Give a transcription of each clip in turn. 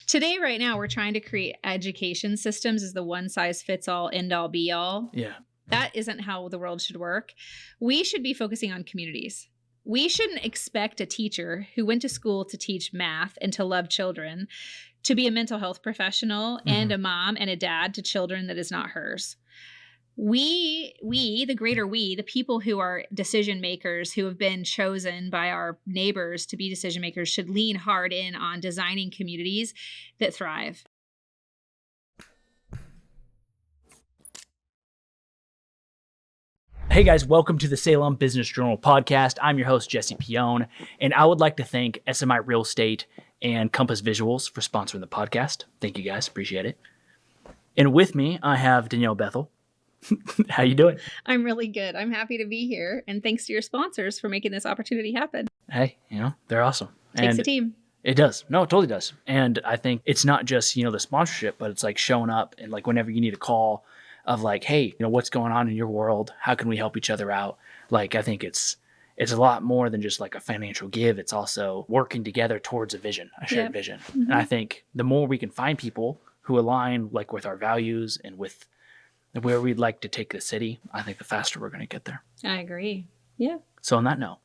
Today, right now, we're trying to create education systems as the one size fits all, end all, be all. Yeah. That isn't how the world should work. We should be focusing on communities. We shouldn't expect a teacher who went to school to teach math and to love children to be a mental health professional and a mom and a dad to children that is not hers. We, the greater we, the people who are decision makers who have been chosen by our neighbors to be decision makers should lean hard in on designing communities that thrive. Hey guys, welcome to the Salem Business Journal podcast. I'm your host, Jesse Pione, and I would like to thank SMI Real Estate and Compass Visuals for sponsoring the podcast. Thank you guys, appreciate it. And with me, I have Danielle Bethell. How you doing? I'm really good. I'm happy to be here, and thanks to your sponsors for making this opportunity happen. Hey, they're awesome. Takes a team. It does. No, it totally does. And I think it's not just, the sponsorship, but it's like showing up and like whenever you need a call of like, hey, what's going on in your world? How can we help each other out? Like, I think it's a lot more than just like a financial give. It's also working together towards a vision, a shared vision. Mm-hmm. And I think the more we can find people who align like with our values and with where we'd like to take the city, I think the faster we're going to get there. I agree. Yeah. So on that note,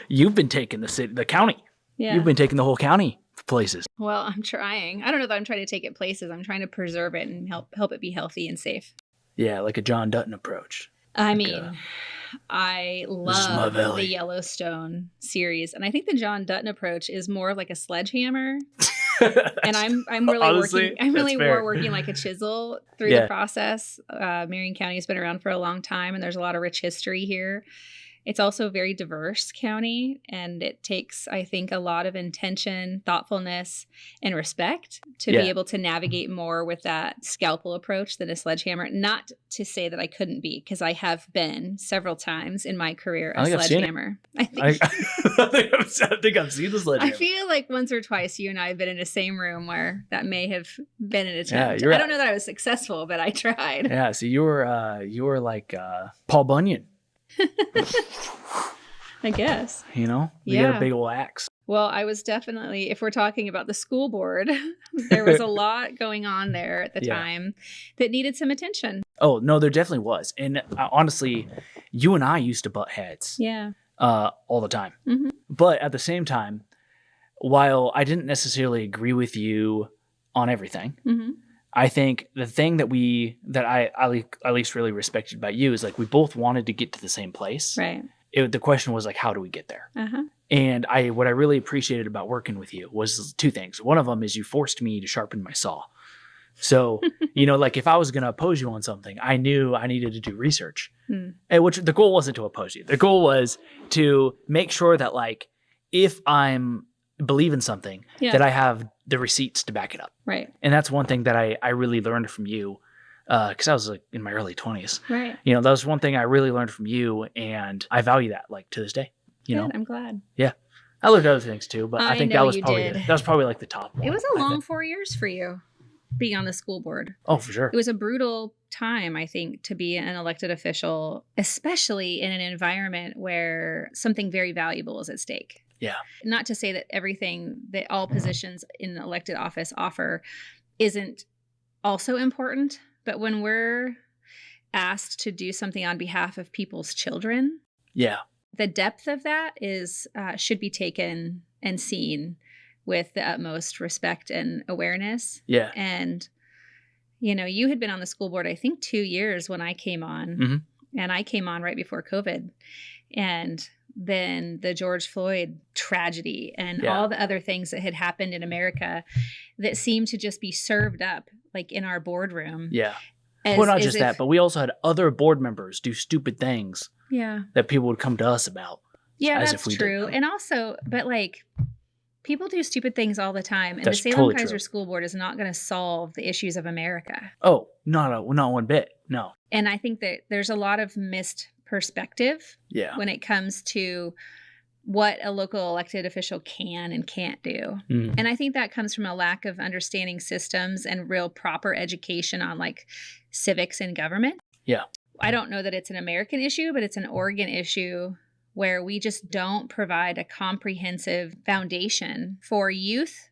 you've been taking the county. Yeah. You've been taking the whole county places. Well, I'm trying. I don't know that I'm trying to take it places. I'm trying to preserve it and help it be healthy and safe. Yeah, like a John Dutton approach. I love the Yellowstone series, and I think the John Dutton approach is more like a sledgehammer. And I'm really honestly, working like a chisel through the process. Marion County has been around for a long time, and there's a lot of rich history here. It's also a very diverse county, and it takes, I think, a lot of intention, thoughtfulness, and respect to be able to navigate more with that scalpel approach than a sledgehammer. Not to say that I couldn't be, because I have been several times in my career a sledgehammer. I think I've seen the sledgehammer. I feel like once or twice you and I have been in the same room where that may have been an attempt. Yeah, I don't know that I was successful, but I tried. Yeah, so you were like Paul Bunyan. I guess. You got a big old axe. Well, I was definitely, if we're talking about the school board, there was a lot going on there at the time that needed some attention. Oh, no, there definitely was. And honestly, you and I used to butt heads. Yeah. All the time. Mm-hmm. But at the same time, while I didn't necessarily agree with you on everything, I think the thing that I at least really respected about you is like we both wanted to get to the same place. Right. The question was like, how do we get there? Uh-huh. And what I really appreciated about working with you was two things. One of them is you forced me to sharpen my saw. So, like if I was going to oppose you on something, I knew I needed to do research. And which the goal wasn't to oppose you. The goal was to make sure that like if I'm believe in something, that I have the receipts to back it up. Right. And that's one thing that I really learned from you because I was like in my early 20s. Right. That was one thing I really learned from you, and I value that like to this day. Good, I'm glad. Yeah. I learned other things too, but I think that was probably like the top one. It was a long 4 years for you being on the school board. Oh, for sure. It was a brutal time, I think, to be an elected official, especially in an environment where something very valuable is at stake. Yeah. Not to say that everything that all positions in elected office offer isn't also important, but when we're asked to do something on behalf of people's children, the depth of that is should be taken and seen with the utmost respect and awareness. Yeah. And, you had been on the school board, I think 2 years when I came on, and I came on right before COVID. And then the George Floyd tragedy and all the other things that had happened in America that seemed to just be served up like in our boardroom. Yeah. Well, not just that, but we also had other board members do stupid things that people would come to us about. Yeah, that's true. And also, but like people do stupid things all the time. And that's the Salem Keizer School Board is not going to solve the issues of America. Oh, not one bit. No. And I think that there's a lot of missed perspective when it comes to what a local elected official can and can't do. And I think that comes from a lack of understanding systems and real proper education on like civics and government. Yeah. I don't know that it's an American issue, but it's an Oregon issue where we just don't provide a comprehensive foundation for youth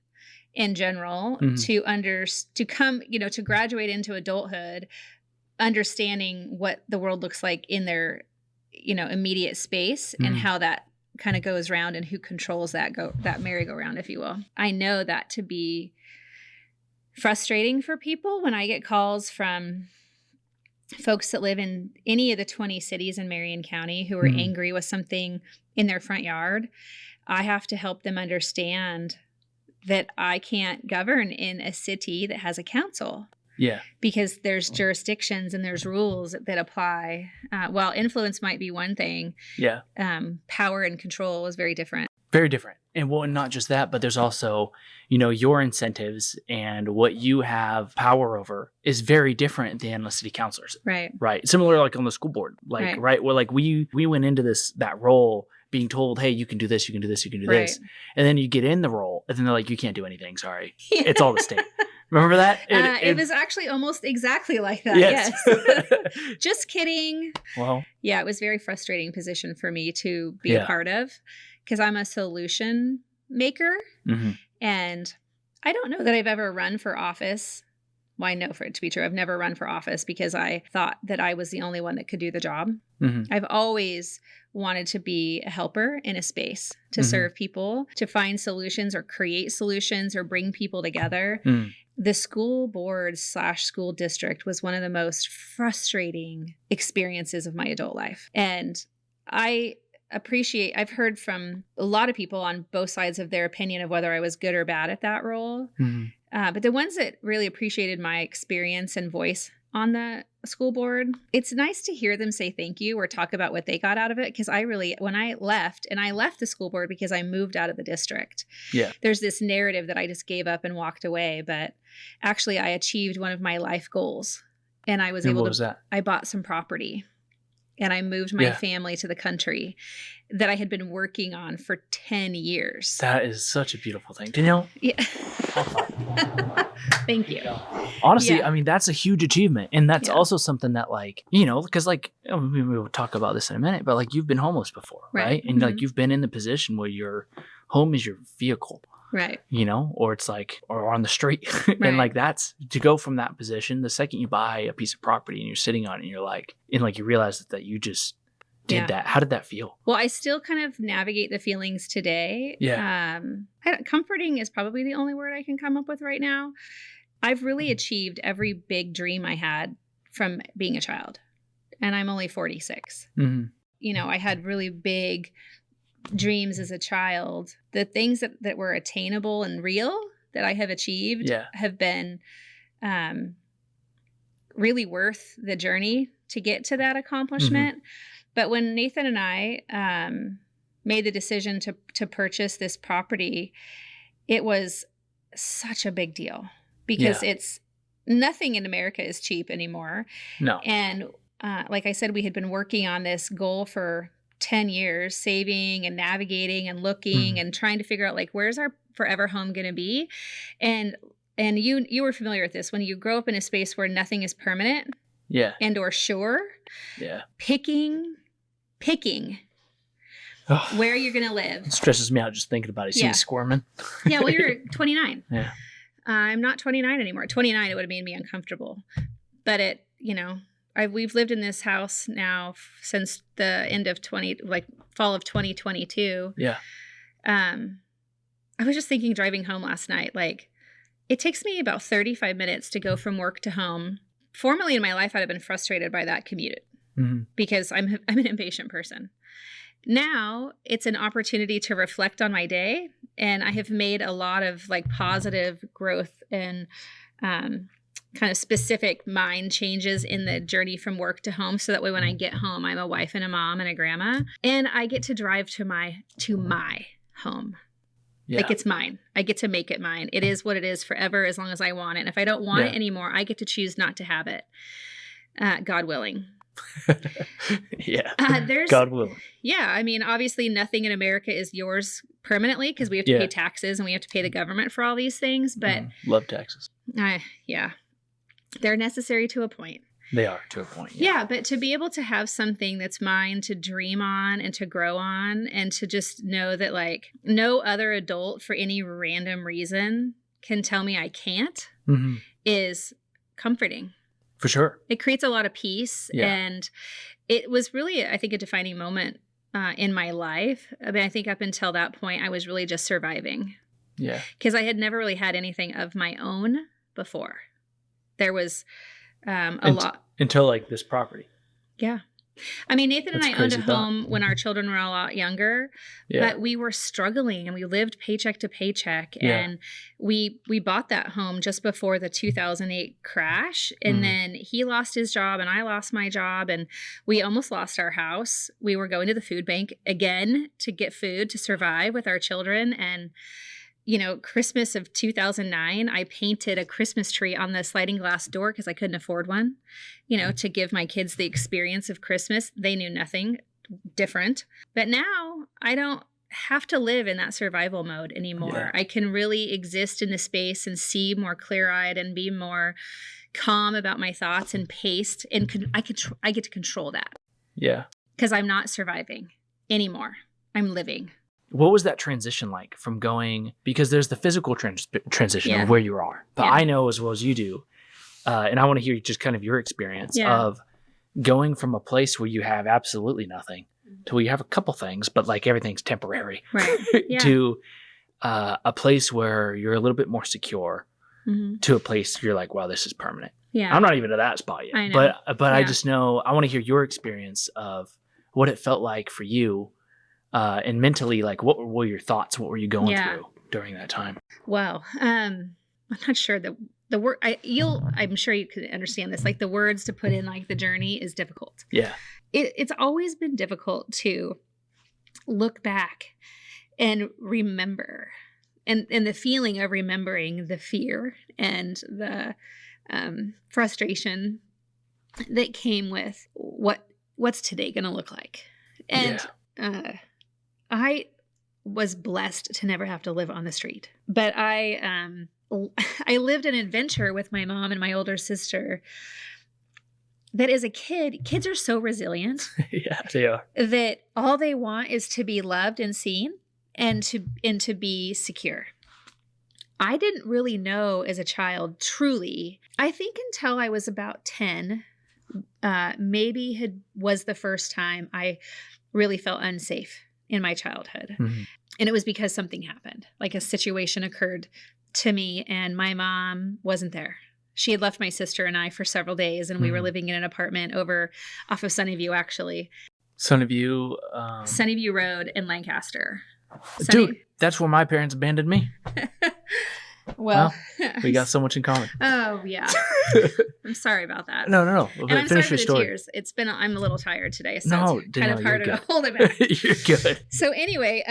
in general to come, to graduate into adulthood, understanding what the world looks like in their, immediate space and how that kind of goes around and who controls that merry-go-round, if you will. I know that to be frustrating for people when I get calls from folks that live in any of the 20 cities in Marion County who are angry with something in their front yard. I have to help them understand that I can't govern in a city that has a council. Yeah. Because there's jurisdictions and there's rules that apply. While influence might be one thing, power and control is very different. Very different. And well, not just that, but there's also, your incentives and what you have power over is very different than the city councilors. Right. Right. Similar like on the school board. Like, right. Well, like we went into that role being told, hey, you can do this, you can do this, you can do this. And then you get in the role and then they're like, you can't do anything. Sorry. Yeah. It's all the state. Remember that? It was actually almost exactly like that. Yes. Just kidding. Well, yeah, it was a very frustrating position for me to be a part of because I'm a solution maker. And I don't know that I've ever run for office. Well, I know for it to be true. I've never run for office because I thought that I was the only one that could do the job. I've always wanted to be a helper in a space to serve people, to find solutions or create solutions or bring people together. The school board / school district was one of the most frustrating experiences of my adult life. And I've heard from a lot of people on both sides of their opinion of whether I was good or bad at that role. But the ones that really appreciated my experience and voice on the school board, it's nice to hear them say thank you or talk about what they got out of it. Because when I left the school board because I moved out of the district. Yeah. There's this narrative that I just gave up and walked away. But actually, I achieved one of my life goals. And I was able to. What was that? I bought some property. And I moved my family to the country that I had been working on for 10 years. That is such a beautiful thing. Danielle? Yeah. Thank you. Honestly, I mean, that's a huge achievement. And that's also something that because we'll talk about this in a minute, but you've been homeless before, right? And you've been in the position where your home is your vehicle. Right. Or it's or on the street. And that's to go from that position. The second you buy a piece of property and you're sitting on it and you're you realize that you just did that. How did that feel? Well, I still kind of navigate the feelings today. Yeah. Comforting is probably the only word I can come up with right now. I've really achieved every big dream I had from being a child. And I'm only 46. I had really big dreams as a child. The things that were attainable and real that I have achieved have been really worth the journey to get to that accomplishment. But when Nathan and I made the decision to purchase this property, it was such a big deal because nothing in America is cheap anymore. No. And like I said, we had been working on this goal for 10 years, saving and navigating and looking and trying to figure out where's our forever home going to be. And you were familiar with this when you grow up in a space where nothing is permanent and or sure. Yeah. Picking where you're going to live. It stresses me out just thinking about it. You see me squirming. Yeah. Well, you're 29. Yeah. I'm not 29 anymore. 29, it would have made me uncomfortable, but we've lived in this house now since the end of fall of 2022. Yeah. I was just thinking driving home last night, it takes me about 35 minutes to go from work to home. Formerly in my life, I'd have been frustrated by that commute because I'm an impatient person. Now it's an opportunity to reflect on my day. And I have made a lot of positive growth and, kind of specific mind changes in the journey from work to home. So that way, when I get home, I'm a wife and a mom and a grandma, and I get to drive to my home. Yeah. It's mine. I get to make it mine. It is what it is forever as long as I want it. And if I don't want it anymore, I get to choose not to have it. God willing. God willing. Yeah. I mean, obviously nothing in America is yours permanently because we have to pay taxes and we have to pay the government for all these things. But love taxes. They're necessary to a point. They are to a point. Yeah, but to be able to have something that's mine to dream on and to grow on and to just know that no other adult for any random reason can tell me I can't is comforting. For sure. It creates a lot of peace. Yeah. And it was really, I think, a defining moment in my life. I mean, I think up until that point, I was really just surviving. Yeah. Because I had never really had anything of my own before. There was a lot. Until like this property. Yeah. I mean, Nathan and I owned a home when our children were a lot younger, but we were struggling and we lived paycheck to paycheck. Yeah. And we bought that home just before the 2008 crash. And then he lost his job and I lost my job and we almost lost our house. We were going to the food bank again to get food to survive with our children. And you know, Christmas of 2009, I painted a Christmas tree on the sliding glass door because I couldn't afford one, you know, to give my kids the experience of Christmas. They knew nothing different. But now I don't have to live in that survival mode anymore. Yeah. I can really exist in the space and see more clear-eyed and be more calm about my thoughts and paced. And I get to control that. Yeah. Because I'm not surviving anymore. I'm living. What was that transition like from going, because there's the physical transition of where you are, but I know as well as you do, and I want to hear just kind of your experience of going from a place where you have absolutely nothing to where you have a couple things, but like everything's temporary, right? To a place where you're a little bit more secure, to a place you're like, wow, this is permanent. Yeah, I'm not even at that spot yet, I know. But I just know I want to hear your experience of what it felt like for you. And mentally, like, what were your thoughts? What were you going through during that time? Well, I'm not sure that the word I'm sure you could understand this. Like the words to put in like the journey is difficult. Yeah. It's always been difficult to look back and remember and the feeling of remembering the fear and the frustration that came with what's today going to look like. And, I was blessed to never have to live on the street, but I lived an adventure with my mom and my older sister that as a kid, kids are so resilient. Yeah, they are. That all they want is to be loved and seen and to be secure. I didn't really know as a child, truly. I think until I was about 10, was the first time I really felt unsafe in my childhood. And it was because something happened. Like a situation occurred to me and my mom wasn't there. She had left my sister and I for several days and we were living in an apartment off of Sunnyview, actually. Sunnyview Road in Lancaster. Dude, that's where my parents abandoned me. Well, we got so much in common. Oh, yeah. I'm sorry about that. No. And I'm sorry for the tears. I'm a little tired today, so it's kind of harder to hold it back. You're good. So anyway,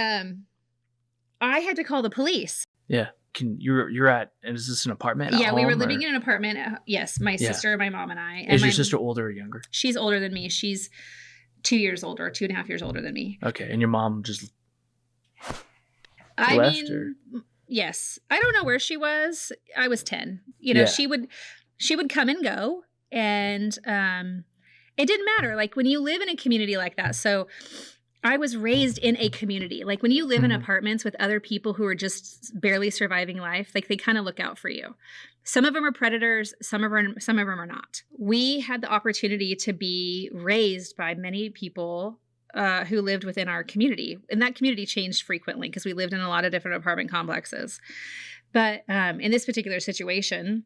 I had to call the police. Yeah. You're at, is this an apartment? Yeah, we were living in an apartment. Yes, my sister, my mom, and I. Is your sister older or younger? She's older than me. She's 2 years older, 2.5 years older than me. Okay, and your mom just left? Yes. I don't know where she was. I was 10. You know, she would come and go and it didn't matter. Like when you live in a community like that. So I was raised in a community. Like when you live in apartments with other people who are just barely surviving life, like they kind of look out for you. Some of them are predators. Some of them are not. We had the opportunity to be raised by many people who lived within our community. And that community changed frequently because we lived in a lot of different apartment complexes. But in this particular situation,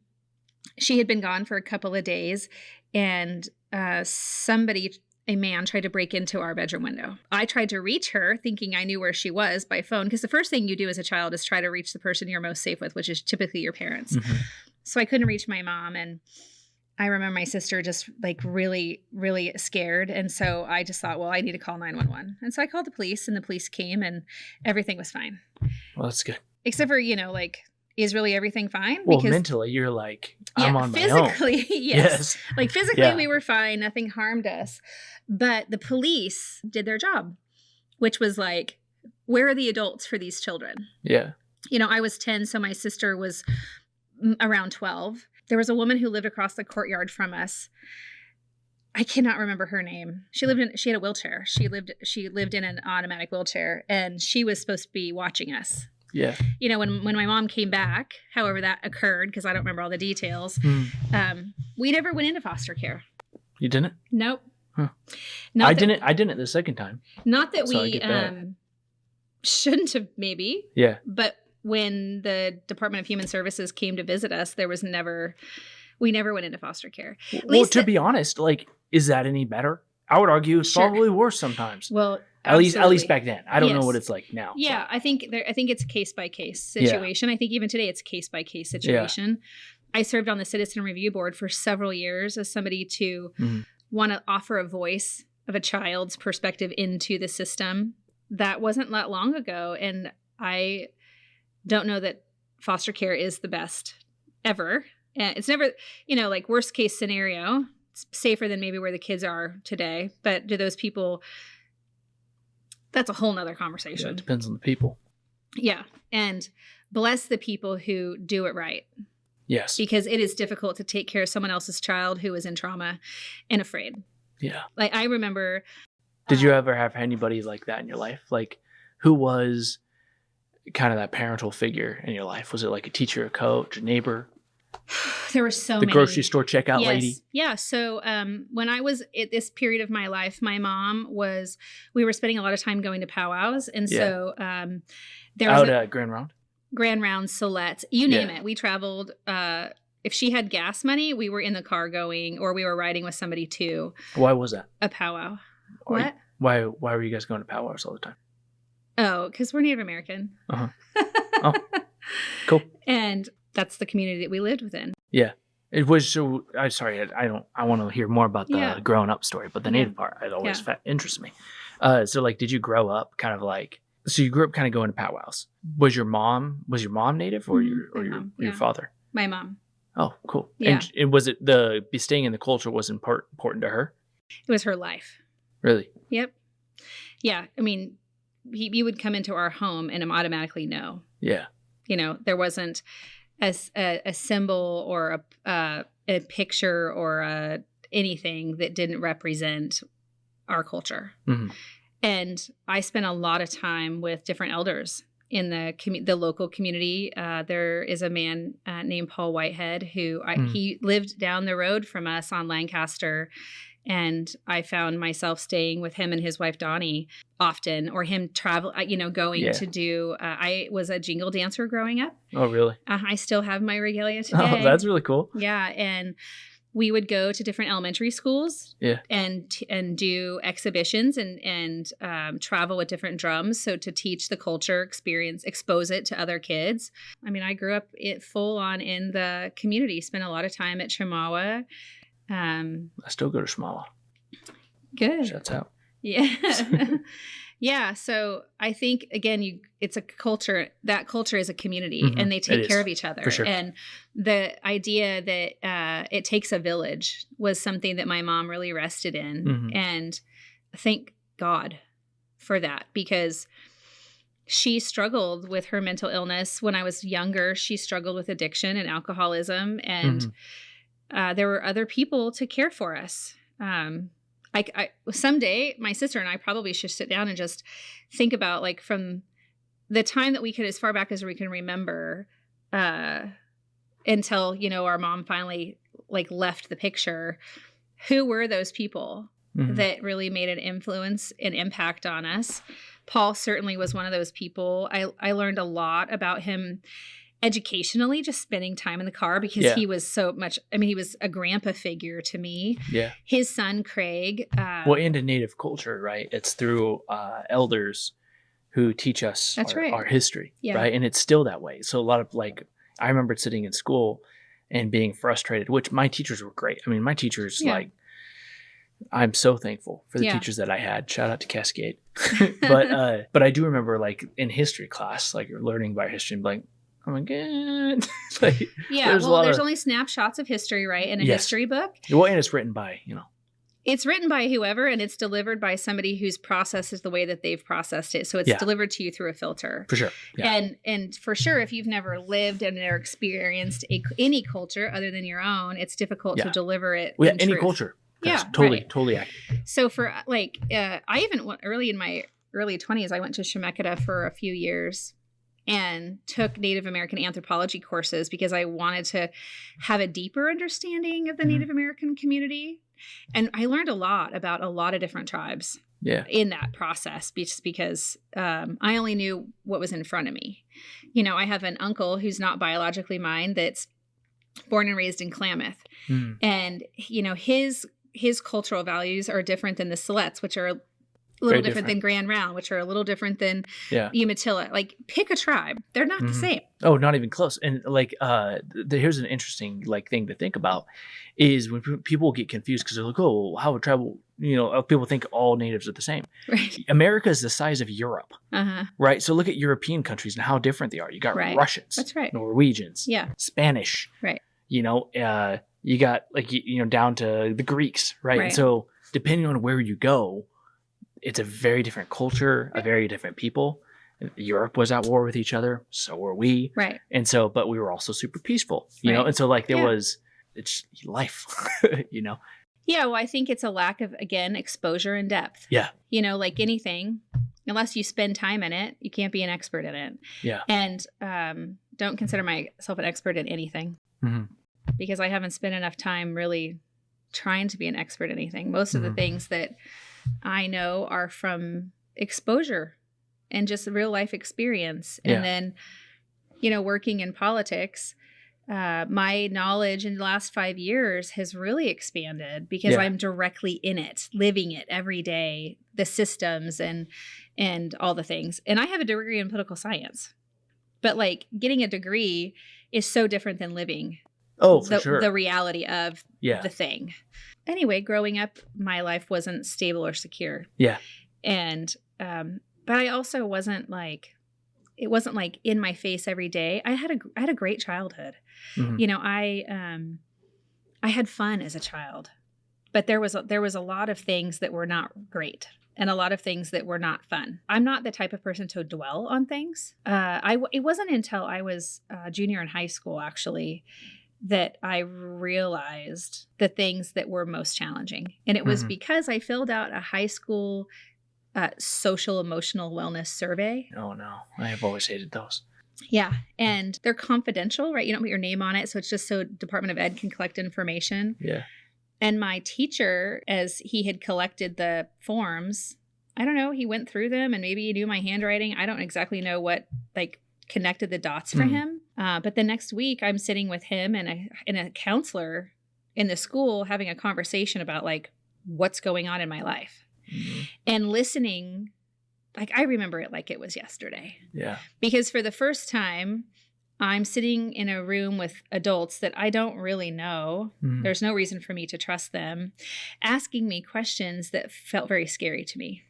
she had been gone for a couple of days and a man tried to break into our bedroom window. I tried to reach her thinking I knew where she was by phone because the first thing you do as a child is try to reach the person you're most safe with, which is typically your parents. So I couldn't reach my mom and I remember my sister just like really, really scared. And so I just thought, well, I need to call 911. And so I called the police and the police came and everything was fine. Well, that's good. Except for, like, is really everything fine? Well, because mentally you're like, I'm on my own. Physically, yes. Like physically we were fine. Nothing harmed us. But the police did their job, which was like, where are the adults for these children? Yeah. I was 10, so my sister was around 12. There was a woman who lived across the courtyard from us. I cannot remember her name. She had a wheelchair. She lived in an automatic wheelchair and she was supposed to be watching us. Yeah. When my mom came back, however that occurred, because I don't remember all the details, we never went into foster care. You didn't? Nope. Huh. I didn't the second time. Not that we shouldn't have, maybe. Yeah. But when the Department of Human Services came to visit us, we never went into foster care. Well, to be honest, like, is that any better? I would argue it's probably worse sometimes. Well, at least back then. I don't know what it's like now. Yeah, I think it's a case by case situation. I think even today it's a case by case situation. I served on the Citizen Review Board for several years as somebody to want to offer a voice of a child's perspective into the system. That wasn't that long ago, and I don't know that foster care is the best ever. And it's never, like worst case scenario, it's safer than maybe where the kids are today. But do those people, that's a whole nother conversation. Yeah, it depends on the people. Yeah. And bless the people who do it right. Yes. Because it is difficult to take care of someone else's child who is in trauma and afraid. Yeah. Like I remember. Did you ever have anybody like that in your life? Like who was kind of that parental figure in your life? Was it like a teacher, a coach, a neighbor? There were so many. The grocery store checkout lady? Yeah. So when I was at this period of my life, my mom we were spending a lot of time going to powwows. And so there was out Grand Round? Grand Round, Solette, you name it. We traveled. If she had gas money, we were in the car going, or we were riding with somebody to. Why was that? A powwow. What? Why were you guys going to powwows all the time? Oh, because we're Native American. Uh-huh. Oh, cool. And that's the community that we lived within. Yeah. It was so. I'm sorry. I want to hear more about the growing up story, but the native part, it always interests me. So like, did you grow up kind of like? So you grew up kind of going to powwows. Was your mom native or your father? My mom. Oh, cool. Yeah. And was it staying in the culture was important to her? It was her life. Really? Yep. Yeah. I mean, you would come into our home and automatically know. Yeah. There wasn't a symbol or a picture or anything that didn't represent our culture. Mm-hmm. And I spent a lot of time with different elders in the local community. There is a man named Paul Whitehead who he lived down the road from us on Lancaster. And I found myself staying with him and his wife, Donnie, often, or him going to do, I was a jingle dancer growing up. Oh, really? I still have my regalia today. Oh, that's really cool. Yeah. And we would go to different elementary schools and do exhibitions and travel with different drums. So to teach the culture, expose it to other kids. I mean, I grew up full on in the community, spent a lot of time at Chemawa. I still go to Shmala. Good. Shuts out. Yeah. Yeah. So I think, again, it's a culture. That culture is a community and they take care of each other. For sure. And the idea that it takes a village was something that my mom really rested in. Mm-hmm. And thank God for that, because she struggled with her mental illness. When I was younger, she struggled with addiction and alcoholism. And there were other people to care for us. I someday my sister and I probably should sit down and just think about, like, from the time that we could, as far back as we can remember, until, our mom finally left the picture. Who were those people that really made an influence and impact on us? Paul certainly was one of those people. I learned a lot about him educationally, just spending time in the car, because he was so much, he was a grandpa figure to me. Yeah. His son, Craig. Into Native culture, right? It's through elders who teach us our history, right? And it's still that way. So a lot of, I remember sitting in school and being frustrated, which my teachers were great. I mean, my teachers, I'm so thankful for the teachers that I had. Shout out to Cascade. But I do remember, in history class, learning about history and oh my God. There's only snapshots of history, right? In a history book. Well, and it's written by, It's written by whoever, and it's delivered by somebody whose process is the way that they've processed it. So it's delivered to you through a filter. For sure. Yeah. And for sure, if you've never lived and never experienced any culture other than your own, it's difficult to deliver it. Any culture. That's totally accurate. So for I even early in my early 20s, I went to Chemeketa for a few years. and took Native American anthropology courses because I wanted to have a deeper understanding of the Native American community. And I learned a lot about a lot of different tribes in that process, just because I only knew what was in front of me. You know, I have an uncle who's not biologically mine that's born and raised in Klamath. And, you know, his cultural values are different than the Siletz, which are a little different than Grand Round, which are a little different than Umatilla. Like, pick a tribe. They're not the same. Oh, not even close. And like, here's an interesting like thing to think about is when people get confused because they're like, oh, how would tribal, you know, people think all natives are the same. Right. America is the size of Europe. Right. So look at European countries and how different they are. You got Russians. That's right. Norwegians. Yeah. Spanish. Right. You know, you got like, you know, down to the Greeks. Right. And so depending on where you go, it's a very different culture, a very different people. Europe was at war with each other. So were we. Right. And so, but we were also super peaceful, you know? And so like there was, it's life, you know? Yeah. Well, I think it's a lack of, again, exposure and depth. Yeah. You know, like anything, unless you spend time in it, you can't be an expert in it. Yeah. And don't consider myself an expert in anything because I haven't spent enough time really trying to be an expert in anything. Most of the things that I know are from exposure and just real life experience. And then, you know, working in politics, my knowledge in the last 5 years has really expanded because I'm directly in it, living it every day, the systems and all the things. And I have a degree in political science, but like getting a degree is so different than living the reality of the thing. Anyway, growing up, my life wasn't stable or secure. Yeah. And, but I also wasn't like, it wasn't like in my face every day. I had a great childhood. You know, I had fun as a child, but there was a lot of things that were not great and a lot of things that were not fun. I'm not the type of person to dwell on things. It wasn't until I was a junior in high school, actually, that I realized the things that were most challenging. And it was because I filled out a high school social emotional wellness survey. Oh, no. I have always hated those. Yeah. And they're confidential, right? You don't put your name on it. So it's just so Department of Ed can collect information. Yeah. And my teacher, as he had collected the forms, I don't know, he went through them and maybe he knew my handwriting. I don't exactly know what like connected the dots for him. But the next week I'm sitting with him and a counselor in the school having a conversation about like what's going on in my life and listening. Like I remember it like it was yesterday. Yeah. Because for the first time I'm sitting in a room with adults that I don't really know. There's no reason for me to trust them, asking me questions that felt very scary to me.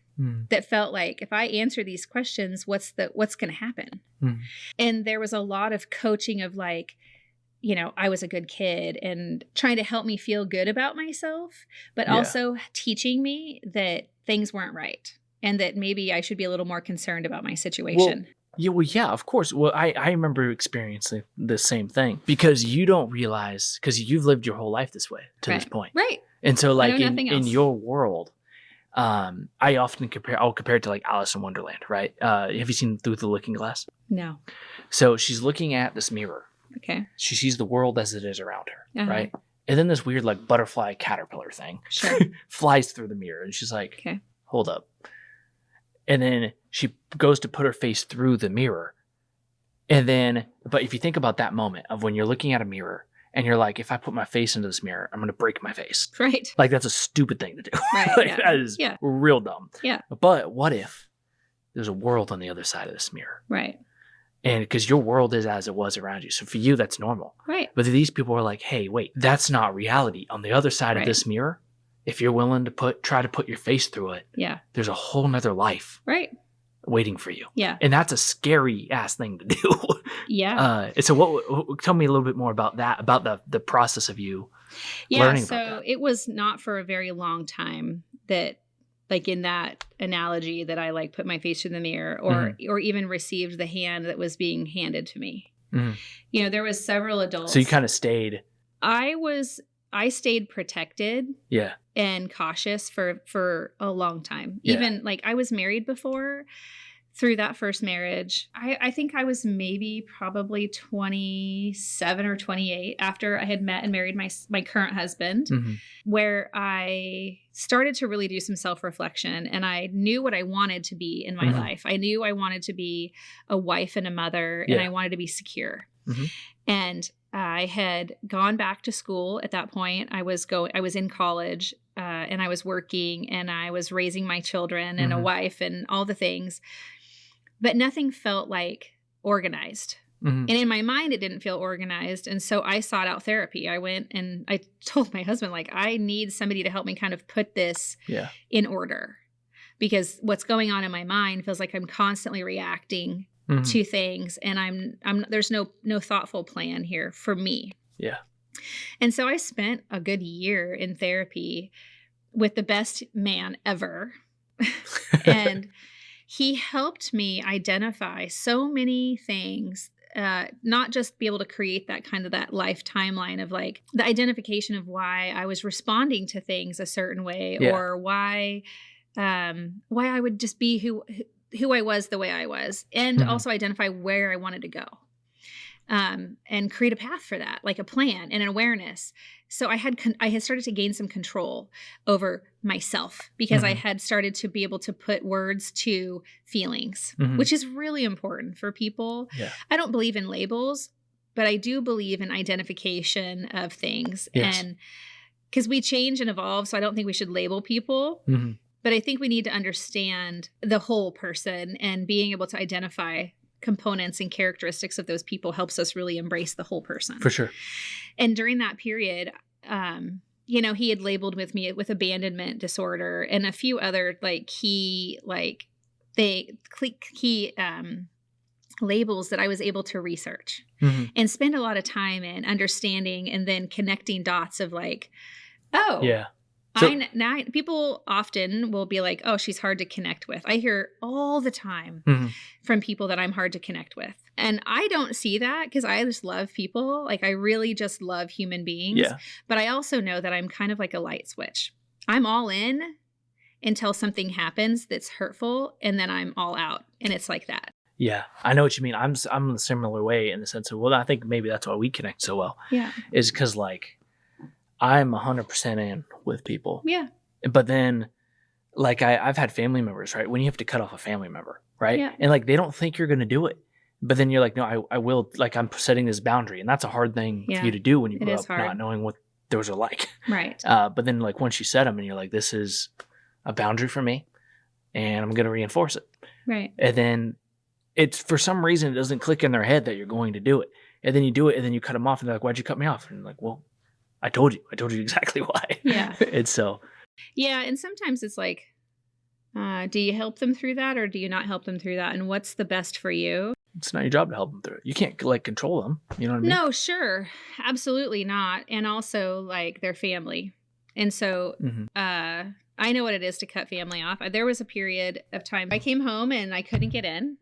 That felt like if I answer these questions, what's going to happen? And there was a lot of coaching of like, you know, I was a good kid and trying to help me feel good about myself, but also teaching me that things weren't right and that maybe I should be a little more concerned about my situation. Well, yeah, of course. Well, I remember experiencing the same thing because you don't realize, because you've lived your whole life this way to this point. Right. And so like in your world, I often I'll compare it to like Alice in Wonderland, right? Have you seen Through the Looking Glass? No. So she's looking at this mirror. Okay. She sees the world as it is around her, right? And then this weird like butterfly caterpillar thing flies through the mirror and she's like, okay, hold up. And then she goes to put her face through the mirror. And then, but if you think about that moment of when you're looking at a mirror and you're like, if I put my face into this mirror, I'm going to break my face. Right. Like that's a stupid thing to do. Right. Like, that is real dumb. Yeah. But what if there's a world on the other side of this mirror? Right. And because your world is as it was around you. So for you, that's normal. Right. But these people are like, hey, wait, that's not reality. On the other side of this mirror, if you're willing to try to put your face through it, there's a whole nother life waiting for you. Yeah. And that's a scary ass thing to do. Yeah. So tell me a little bit more about that, about the process of you learning about that. So it was not for a very long time that, like in that analogy, that I like put my face through the mirror or even received the hand that was being handed to me. You know, there was several adults. So you kind of stayed. I stayed protected. Yeah. And cautious for a long time. Yeah. Even like I was married before through that first marriage, I think I was maybe probably 27 or 28 after I had met and married my current husband, where I started to really do some self-reflection, and I knew what I wanted to be in my life. I knew I wanted to be a wife and a mother, and I wanted to be secure. And I had gone back to school at that point. I was in college, and I was working, and I was raising my children and a wife and all the things. But nothing felt like organized. And in my mind, it didn't feel organized. And so I sought out therapy. I went and I told my husband, like, I need somebody to help me kind of put this in order, because what's going on in my mind feels like I'm constantly reacting to things, and there's no thoughtful plan here for me. Yeah. And so I spent a good year in therapy with the best man ever. And he helped me identify so many things, not just be able to create that life timeline of like the identification of why I was responding to things a certain way, or why I would just be who I was the way I was, and also identify where I wanted to go, and create a path for that, like a plan and an awareness. So I had started to gain some control over myself, because I had started to be able to put words to feelings, which is really important for people. Yeah. I don't believe in labels, but I do believe in identification of things. Yes. And because we change and evolve, so I don't think we should label people. But I think we need to understand the whole person, and being able to identify components and characteristics of those people helps us really embrace the whole person. For sure. And during that period, he had labeled me with abandonment disorder and a few other key labels that I was able to research and spend a lot of time in understanding, and then connecting dots of So, people often will be like, oh, she's hard to connect with. I hear all the time from people that I'm hard to connect with. And I don't see that, because I just love people. Like, I really just love human beings. Yeah. But I also know that I'm kind of like a light switch. I'm all in until something happens that's hurtful, and then I'm all out. And it's like that. Yeah, I know what you mean. I'm the similar way, in the sense of, well, I think maybe that's why we connect so well. Yeah. Is because I'm 100% in with people. Yeah. But then, I've had family members, right? When you have to cut off a family member, right? Yeah. And they don't think you're going to do it. But then you're like, no, I will. I'm setting this boundary. And that's a hard thing for you to do when you grow up not knowing what those are like. Right. But then once you set them, and you're like, this is a boundary for me, and I'm going to reinforce it. Right. And then it's, for some reason, it doesn't click in their head that you're going to do it. And then you do it, and then you cut them off, and they're like, why'd you cut me off? And you're like, well, I told you exactly why. Yeah. And so. Yeah. And sometimes it's like, do you help them through that, or do you not help them through that? And what's the best for you? It's not your job to help them through it. You can't control them. You know what I mean? No, sure. Absolutely not. And also their family. And so, I know what it is to cut family off. There was a period of time I came home and I couldn't get in,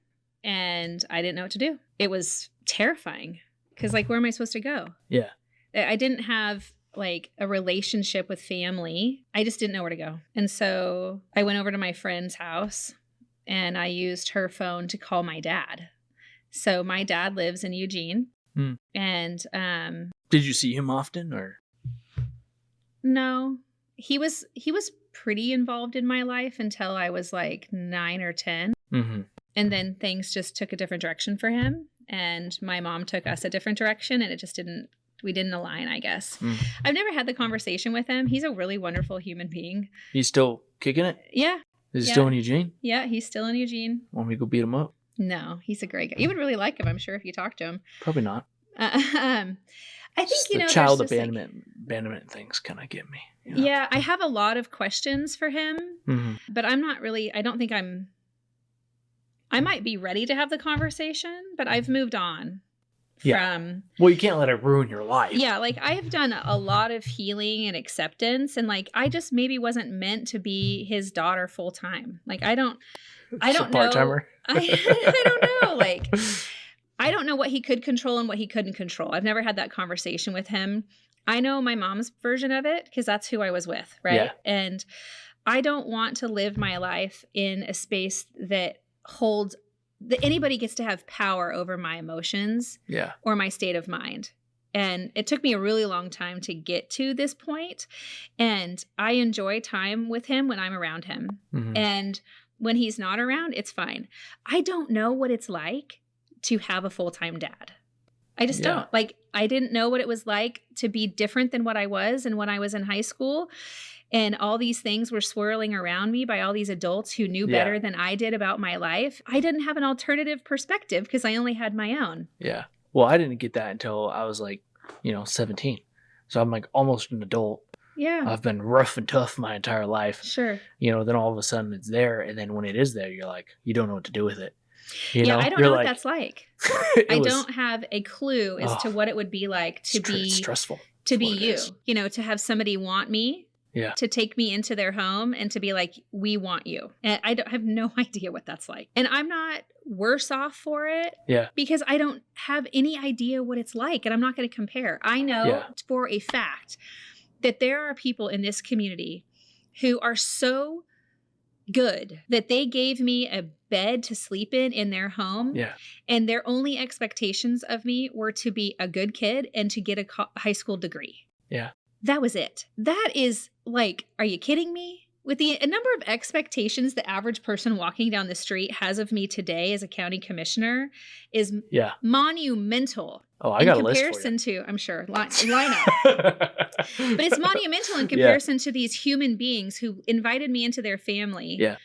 and I didn't know what to do. It was terrifying, because where am I supposed to go? Yeah. I didn't have a relationship with family. I just didn't know where to go. And so I went over to my friend's house, and I used her phone to call my dad. So my dad lives in Eugene. And did you see him often, or? No. He was pretty involved in my life until I was 9 or 10. And then things just took a different direction for him, and my mom took us a different direction, and it just we didn't align, I guess. I've never had the conversation with him. He's a really wonderful human being. He's still kicking it? Yeah. Is he still in Eugene? Yeah, he's still in Eugene. Want me to go beat him up? No, he's a great guy. You would really like him, I'm sure, if you talk to him. Probably not. I think, the child abandonment things kind of get me. You know? Yeah, I have a lot of questions for him, but I'm not really, I don't think I might be ready to have the conversation, but I've moved on. Well, you can't let it ruin your life. Yeah, I have done a lot of healing and acceptance, and I just maybe wasn't meant to be his daughter full time. I don't know. Part-timer. I don't know. I don't know what he could control and what he couldn't control. I've never had that conversation with him. I know my mom's version of it, because that's who I was with, right? Yeah. And I don't want to live my life in a space that hold that anybody gets to have power over my emotions Yeah. or my state of mind. And it took me a really long time to get to this point. And I enjoy time with him when I'm around him. Mm-hmm. And when he's not around, it's fine. I don't know what it's like to have a full-time dad. I just Yeah. don't. Like, I didn't know what it was like to be different than what I was and when I was in high school. And all these things were swirling around me by all these adults who knew Yeah. better than I did about my life. I didn't have an alternative perspective because I only had my own. Yeah. Well, I didn't get that until I was like, 17. So I'm like almost an adult. Yeah. I've been rough and tough my entire life. Sure. Then all of a sudden it's there. And then when it is there, you're like, you don't know what to do with it. Yeah, I don't know what that's like. I was- don't have a clue as to what it would be like to be stressful. To be what it you. is. To have somebody want me. Yeah. To take me into their home and to be like, we want you. And I have no idea what that's like. And I'm not worse off for it. Yeah. Because I don't have any idea what it's like. And I'm not going to compare. I know for a fact that there are people in this community who are so good that they gave me a bed to sleep in their home. Yeah. And their only expectations of me were to be a good kid and to get a high school degree. Yeah. That was it. That is like, are you kidding me? With the number of expectations the average person walking down the street has of me today as a county commissioner is monumental. Oh, I got a list for you. In comparison to, I'm sure, line up. But it's monumental in comparison to these human beings who invited me into their family. Yeah.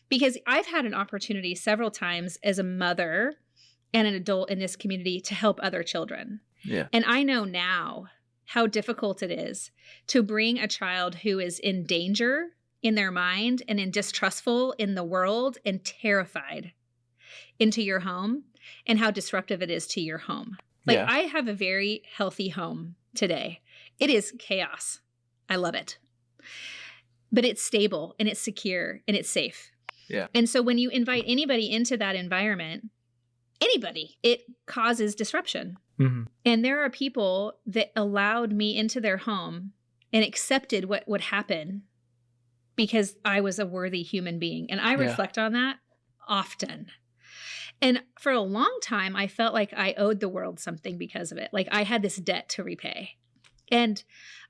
Because I've had an opportunity several times as a mother and an adult in this community to help other children. Yeah. And I know now how difficult it is to bring a child who is in danger in their mind and in distrustful in the world and terrified into your home, and how disruptive it is to your home. Like, I have a very healthy home today. It is chaos. I love it. But it's stable and it's secure and it's safe. Yeah. And so when you invite anybody into that environment, it causes disruption. Mm-hmm. And there are people that allowed me into their home and accepted what would happen because I was a worthy human being. And I reflect on that often. And for a long time, I felt like I owed the world something because of it. Like I had this debt to repay. And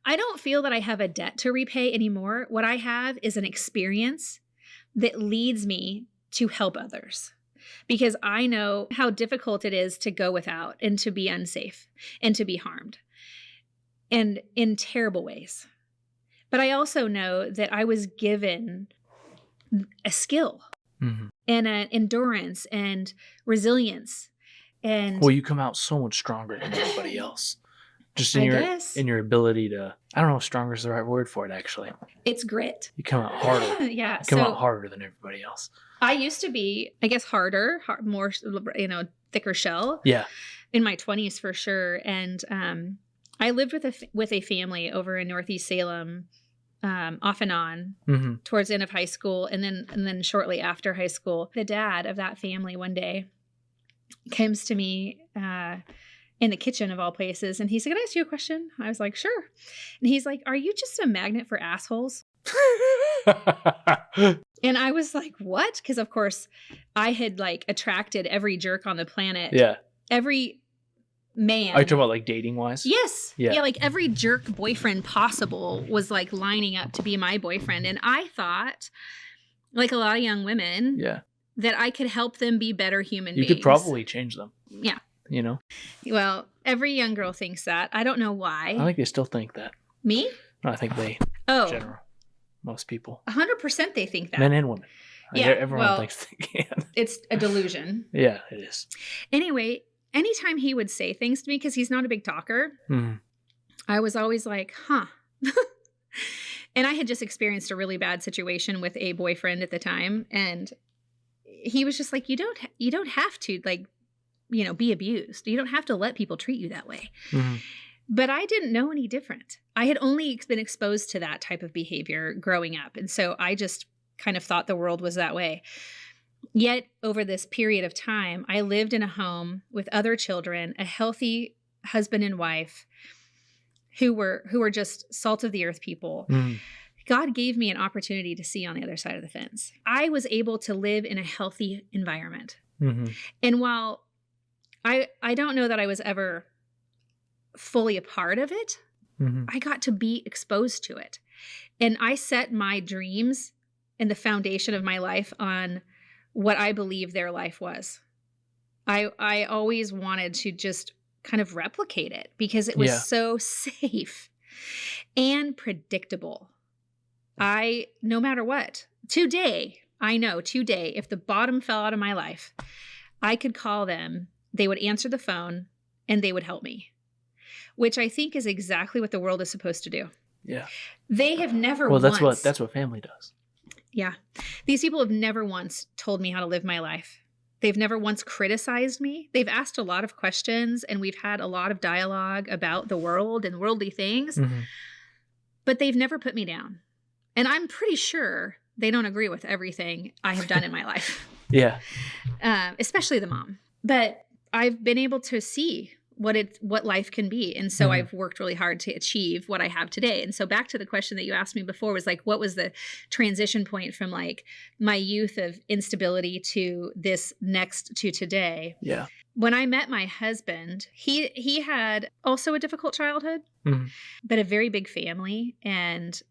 I don't feel that I have a debt to repay anymore. What I have is an experience that leads me to help others. Because I know how difficult it is to go without and to be unsafe and to be harmed, and in terrible ways. But I also know that I was given a skill and an endurance and resilience. And well, you come out so much stronger than everybody else. Just in your ability to, I don't know if stronger is the right word for it, actually. It's grit. You come out harder. Yeah. You come out harder than everybody else. I used to be, I guess, harder, more, thicker shell. Yeah. In my 20s for sure. And I lived with a family over in Northeast Salem, off and on, towards the end of high school, and then shortly after high school. The dad of that family one day comes to me in the kitchen of all places, and he said, "Can I ask you a question?" I was like, "Sure." And he's like, "Are you just a magnet for assholes?" And I was like, "What?" Because of course I had attracted every jerk on the planet. Yeah. Every man. Are you talking about dating wise? Yes. Yeah. Every jerk boyfriend possible was lining up to be my boyfriend. And I thought, like a lot of young women, that I could help them be better human beings. You could probably change them. Yeah. Well, every young girl thinks that. I don't know why. I think they still think that. Me? No, I think they, in general, most people. 100% they think that. Men and women. Yeah. Everyone thinks they can. It's a delusion. Yeah, it is. Anyway, anytime he would say things to me, because he's not a big talker, I was always like, huh. And I had just experienced a really bad situation with a boyfriend at the time. And he was just like, you don't have to be abused. You don't have to let people treat you that way. But I didn't know any different. I had only been exposed to that type of behavior growing up. And so I just kind of thought the world was that way. Yet over this period of time, I lived in a home with other children, a healthy husband and wife who were just salt of the earth people, God gave me an opportunity to see on the other side of the fence. I was able to live in a healthy environment. Mm-hmm. And while I don't know that I was ever fully a part of it, Mm-hmm. I got to be exposed to it. And I set my dreams and the foundation of my life on what I believe their life was. I always wanted to just kind of replicate it because it was so safe and predictable. No matter what, today, if the bottom fell out of my life, I could call them, they would answer the phone, and they would help me, which I think is exactly what the world is supposed to do. Yeah. They have never Well, once... that's what family does. Yeah. These people have never once told me how to live my life. They've never once criticized me. They've asked a lot of questions, and we've had a lot of dialogue about the world and worldly things, Mm-hmm. but they've never put me down. And I'm pretty sure they don't agree with everything I have done in my life. Yeah. Especially the mom. But I've been able to see what life can be. And so I've worked really hard to achieve what I have today. And so back to the question that you asked me before was like, what was the transition point from like my youth of instability to this next to today? Yeah. When I met my husband, he had also a difficult childhood, but a very big family. And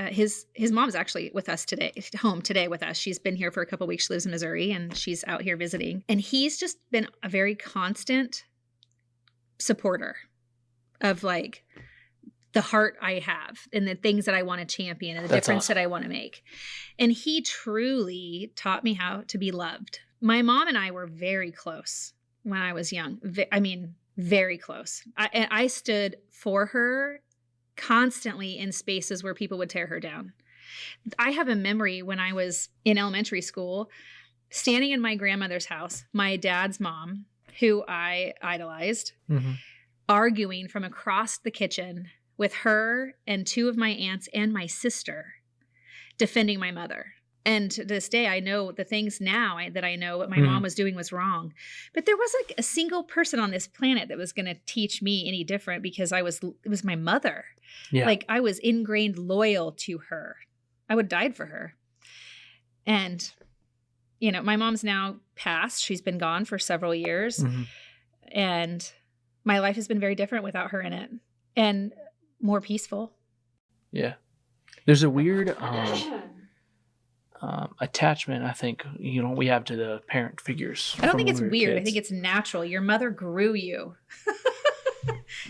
his mom's actually with us today, home today with us. She's been here for a couple of weeks. She lives in Missouri, and she's out here visiting. And he's just been a very constant supporter of like the heart I have and the things that I want to champion and the difference that I want to make. And he truly taught me how to be loved. My mom and I were very close when I was young. Very close. I stood for her constantly in spaces where people would tear her down. I have a memory when I was in elementary school, standing in my grandmother's house, my dad's mom, who I idolized, arguing from across the kitchen with her and two of my aunts and my sister, defending my mother. And to this day, I know the things now that I know what my mom was doing was wrong. But there wasn't a single person on this planet that was going to teach me any different because it was my mother. Yeah. Like I was ingrained loyal to her. I would have died for her. And, you know, my mom's now passed. She's been gone for several years. And my life has been very different without her in it and more peaceful. Yeah. There's a weird attachment, I think, you know, we have to the parent figures. I don't think it's weird. I think it's natural. Your mother grew you.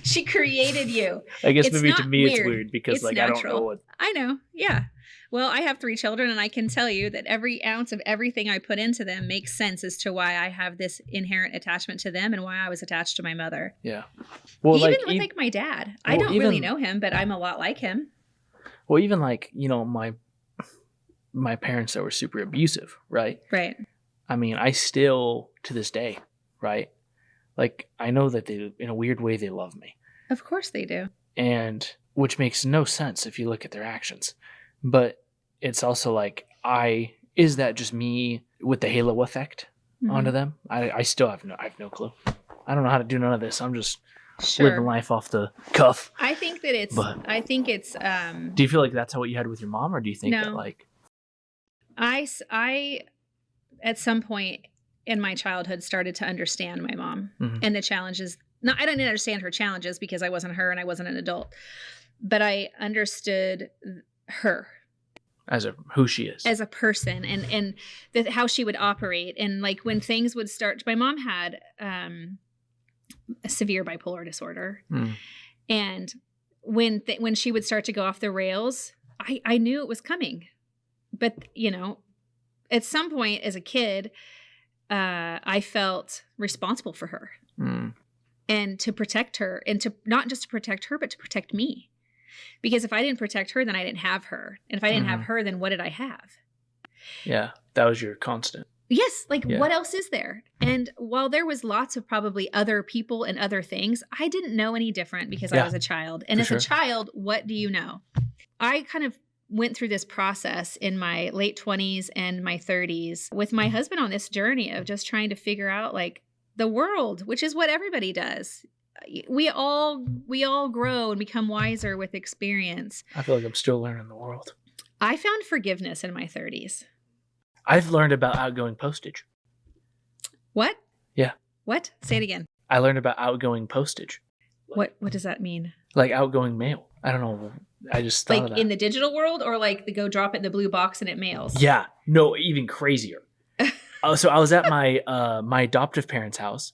She created you. I guess It's maybe to not me it's weird. weird because It's like natural. I don't know what. I know. Yeah. Well, I have 3 children, and I can tell you that every ounce of everything I put into them makes sense as to why I have this inherent attachment to them and why I was attached to my mother. Yeah. Well, Even with like my dad. I don't really even- know him, but I'm a lot like him. Well, even like, you know, my parents that were super abusive, right? Right. I mean, I still to this day, right? Like I know that they, in a weird way, they love me. Of course they do. And which makes no sense if you look at their actions. But it's also like, is that just me with the halo effect onto them? I still have no clue. I don't know how to do none of this. I'm just living life off the cuff. I think that it's, Do you feel like that's what you had with your mom, or do you think that No. like, I at some point in my childhood started to understand my mom and the challenges. No, I didn't understand her challenges because I wasn't her and I wasn't an adult, but I understood her who she is as a person and how she would operate. And like when things would start, my mom had a severe bipolar disorder. And when she would start to go off the rails, I knew it was coming. But, you know, at some point as a kid, I felt responsible for her and to protect her, and to not just to protect her, but to protect me. Because if I didn't protect her, then I didn't have her. And if I didn't have her, then what did I have? Yeah, that was your constant. Yes. Like, what else is there? And while there was lots of probably other people and other things, I didn't know any different because I was a child. And as a child, what do you know? I kind of went through this process in my late 20s and my 30s with my husband on this journey of just trying to figure out like the world, which is what everybody does. We all grow and become wiser with experience. I feel like I'm still learning the world. I found forgiveness in my 30s. I've learned about outgoing postage. What? Yeah. What? Say it again. I learned about outgoing postage. What does that mean? Like outgoing mail. I don't know. I just thought of that. In the digital world, or like the go drop it in the blue box and it mails? Yeah. No, even crazier. So I was at my my adoptive parents' house,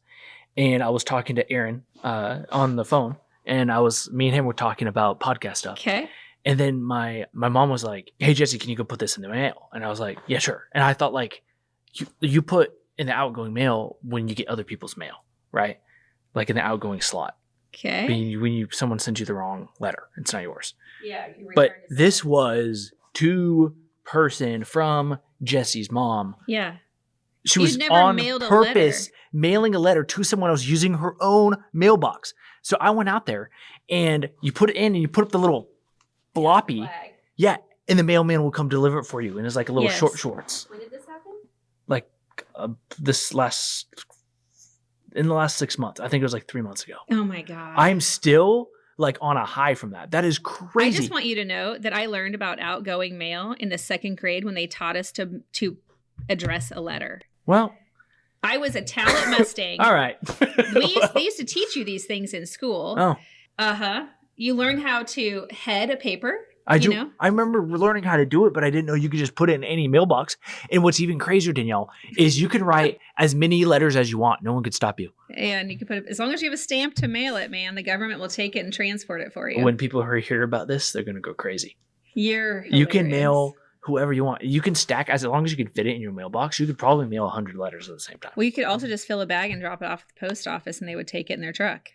and I was talking to Aaron on the phone, and me and him were talking about podcast stuff. Okay. And then my mom was like, "Hey Jesse, can you go put this in the mail?" And I was like, "Yeah, sure." And I thought like, you put in the outgoing mail when you get other people's mail, right? Like in the outgoing slot. Okay. When someone sends you the wrong letter, it's not yours. Yeah. But this was to person from Jesse's mom. Yeah. She You'd was never on mailed a purpose letter. mailing a letter to someone else using her own mailbox. So I went out there and you put it in and you put up the little floppy. Flag. Yeah. And the mailman will come deliver it for you. And it's like a little shorts. When did this happen? Like in the last 6 months. I think it was like 3 months ago. Oh my God. I'm still like on a high from that. That is crazy. I just want you to know that I learned about outgoing mail in the 2nd grade when they taught us to address a letter. Well, I was a talent Mustang. all right. They used to teach you these things in school. Oh, Uh-huh. You learn how to head a paper. I do. You know? I remember learning how to do it, but I didn't know you could just put it in any mailbox. And what's even crazier, Danielle, is you can write as many letters as you want. No one could stop you. And you can put it, as long as you have a stamp to mail it, man, the government will take it and transport it for you. When people hear about this, they're going to go crazy. You can mail whoever you want. You can stack as long as you can fit it in your mailbox. You could probably mail 100 letters at the same time. Well, you could also just fill a bag and drop it off at the post office, and they would take it in their truck.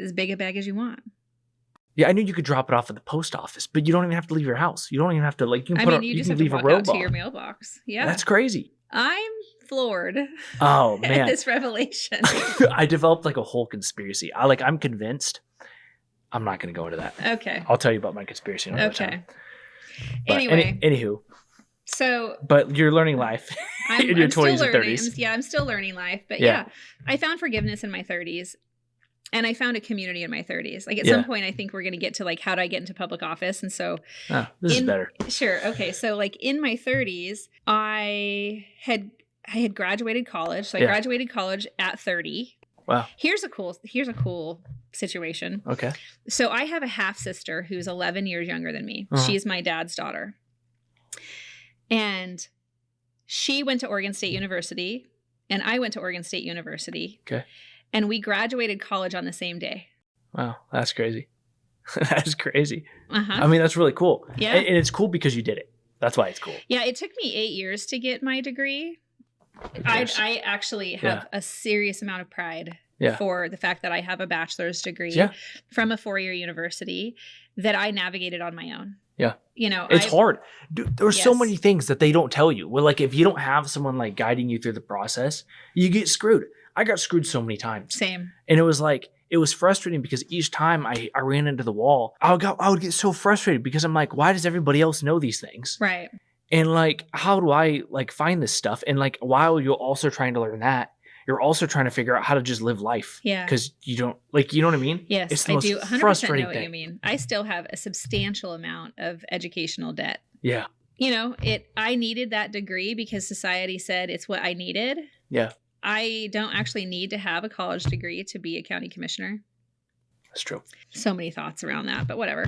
As big a bag as you want. Yeah, I knew you could drop it off at the post office, but you don't even have to leave your house. You don't even have to you can you just can have to leave walk a out to robot. your mailbox. Yeah, That's crazy. I'm floored. Oh At man, this revelation. I developed like a whole conspiracy. I'm convinced. I'm not going to go into that. Okay. I'll tell you about my conspiracy another time. But Anyway. Anywho. So. But you're learning life in your 20s and 30s. I'm still learning life. But Yeah. I found forgiveness in my 30s. And I found a community in my 30s. Like at some point, I think we're going to get to like, how do I get into public office? And so. This is better. Sure. Okay. So like in my 30s, I had graduated college. So I graduated college at 30. Wow. Here's a cool situation. Okay. So I have a half sister who's 11 years younger than me. She's my dad's daughter. And she went to Oregon State University and I went to Oregon State University. Okay. And we graduated college on the same day. Wow. That's crazy. That's crazy. Uh-huh. I mean, that's really cool. Yeah. And it's cool because you did it. That's why it's cool. Yeah. It took me 8 years to get my degree. I actually have a serious amount of pride for the fact that I have a bachelor's degree from a 4-year university that I navigated on my own. Yeah. You know, it's hard. Dude, there's so many things that they don't tell you. Well, like if you don't have someone like guiding you through the process, you get screwed. I got screwed so many times. Same. And it was frustrating because each time I ran into the wall, I would get so frustrated because I'm like, why does everybody else know these things? Right. And like, how do I like find this stuff? And like, while you're also trying to learn that, you're also trying to figure out how to just live life. Yeah. Because you don't like, you know what I mean? Yes, it's the I most do 100% frustrating know what thing. you mean. I still have a substantial amount of educational debt. Yeah. You know, I needed that degree because society said it's what I needed. Yeah. I don't actually need to have a college degree to be a county commissioner. That's true. So many thoughts around that, but whatever.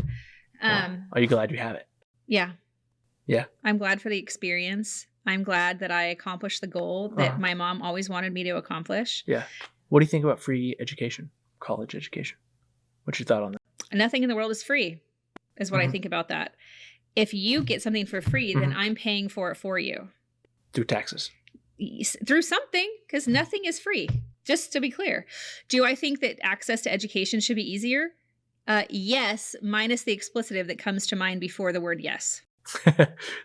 Well, are you glad you have it? Yeah. Yeah. I'm glad for the experience. I'm glad that I accomplished the goal that my mom always wanted me to accomplish. Yeah. What do you think about free education, college education? What's your thought on that? Nothing in the world is free, is what I think about that. If you get something for free, then I'm paying for it for you. Through taxes. Through something, because nothing is free. Just to be clear. Do I think that access to education should be easier? Yes, minus the explicitive that comes to mind before the word yes.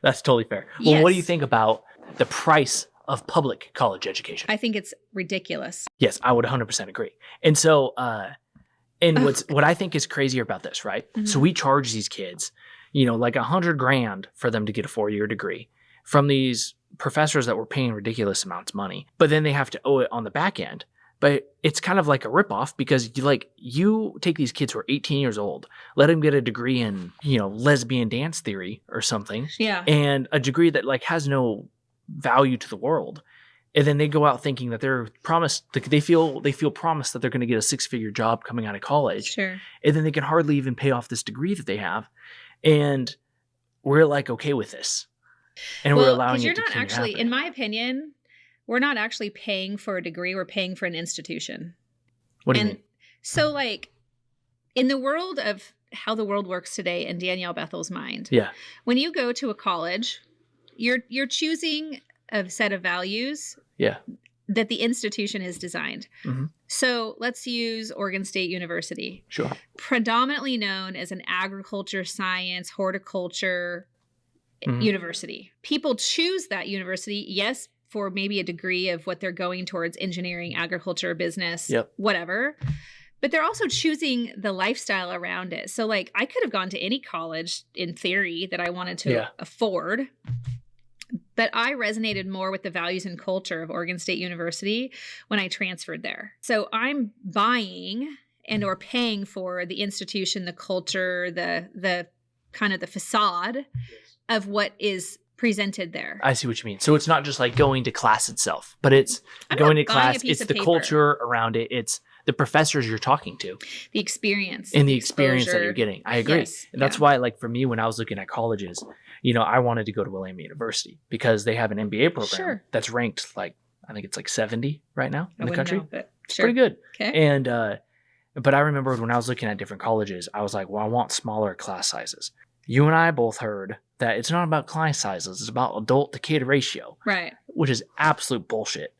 That's totally fair. Well, what do you think about the price of public college education? I think it's ridiculous. Yes, I would 100% agree. And so, what I think is crazier about this, right? So we charge these kids, like $100,000 for them to get a 4-year degree from these professors that were paying ridiculous amounts of money, but then they have to owe it on the back end. But it's kind of like a ripoff because you take these kids who are 18 years old, let them get a degree in, lesbian dance theory or something, Yeah. and a degree that like has no value to the world. And then they go out thinking that they're promised, they feel promised that they're going to get a 6-figure job coming out of college. Sure. And then they can hardly even pay off this degree that they have. And we're like, okay with this. And we're allowing it to not actually, happen. in my opinion, we're not actually paying for a degree. We're paying for an institution. What do you mean? So like in the world of how the world works today in Danielle Bethell's mind, Yeah. when you go to a college, you're choosing a set of values Yeah. that the institution has designed. Mm-hmm. So let's use Oregon State University. Sure. Predominantly known as an agriculture, science, horticulture university. People choose that university, yes, for maybe a degree of what they're going towards, engineering, agriculture, business, whatever. But they're also choosing the lifestyle around it. So like I could have gone to any college in theory that I wanted to afford. But I resonated more with the values and culture of Oregon State University when I transferred there. So I'm buying and or paying for the institution, the culture, the kind of the facade of what is presented there. I see what you mean. So it's not just like going to class itself, but it's going to class. It's the culture around it. It's the professors you're talking to. The experience. And the experience that you're getting. I agree. Yes. And that's why, like for me, when I was looking at colleges, I wanted to go to Willamette University because they have an MBA program that's ranked like, I think it's like 70 right now in the country. It's pretty good. Okay. And, but I remember when I was looking at different colleges, I was like, well, I want smaller class sizes. You and I both heard that it's not about class sizes. It's about adult to kid ratio. Right. Which is absolute bullshit.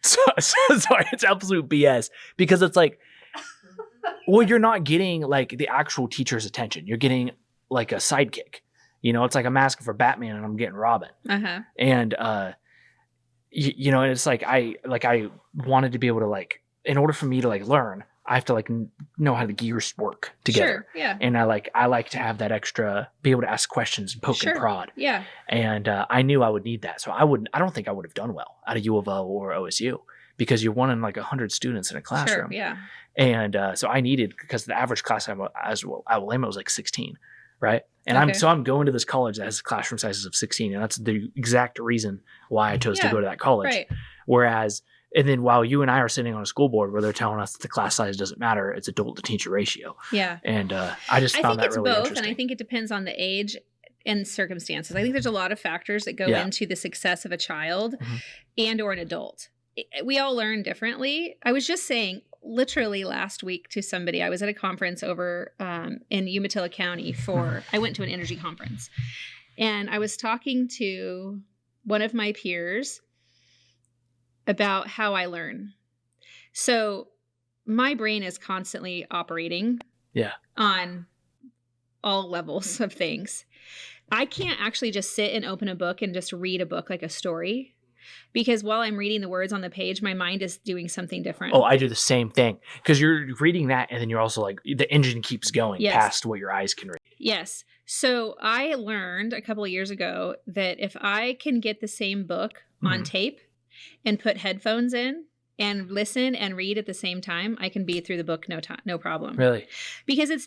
So sorry, it's absolute BS because it's like, well, you're not getting like the actual teacher's attention. You're getting like a sidekick. It's like I'm asking for Batman and I'm getting Robin. Uh-huh. And, and it's like, I wanted to be able to like, in order for me to like learn, I have to like know how the gears work together. Sure, yeah. And I like to have that extra, be able to ask questions and poke and prod. Yeah. And I knew I would need that. So I don't think I would have done well out of U of O or OSU because you're one in like 100 students in a classroom. Sure, yeah. And so I needed, because the average class at Willamette was like 16, right? And I'm going to this college that has classroom sizes of 16. And that's the exact reason why I chose to go to that college. Right. Whereas, and then while you and I are sitting on a school board where they're telling us that the class size doesn't matter, it's adult to teacher ratio. Yeah. And I just found that really interesting. And I think it depends on the age and circumstances. I think there's a lot of factors that go into the success of a child and or an adult. We all learn differently. I was just saying literally last week to somebody, I was at a conference over in Umatilla County I went to an energy conference, and I was talking to one of my peers about how I learn. So my brain is constantly operating on all levels of things. I can't actually just sit and open a book and just read a book like a story, because while I'm reading the words on the page, my mind is doing something different. Oh, I do the same thing, because you're reading that and then you're also like, the engine keeps going past what your eyes can read. Yes. So I learned a couple of years ago that if I can get the same book on tape and put headphones in and listen and read at the same time, I can be through the book no problem. Really? Because it's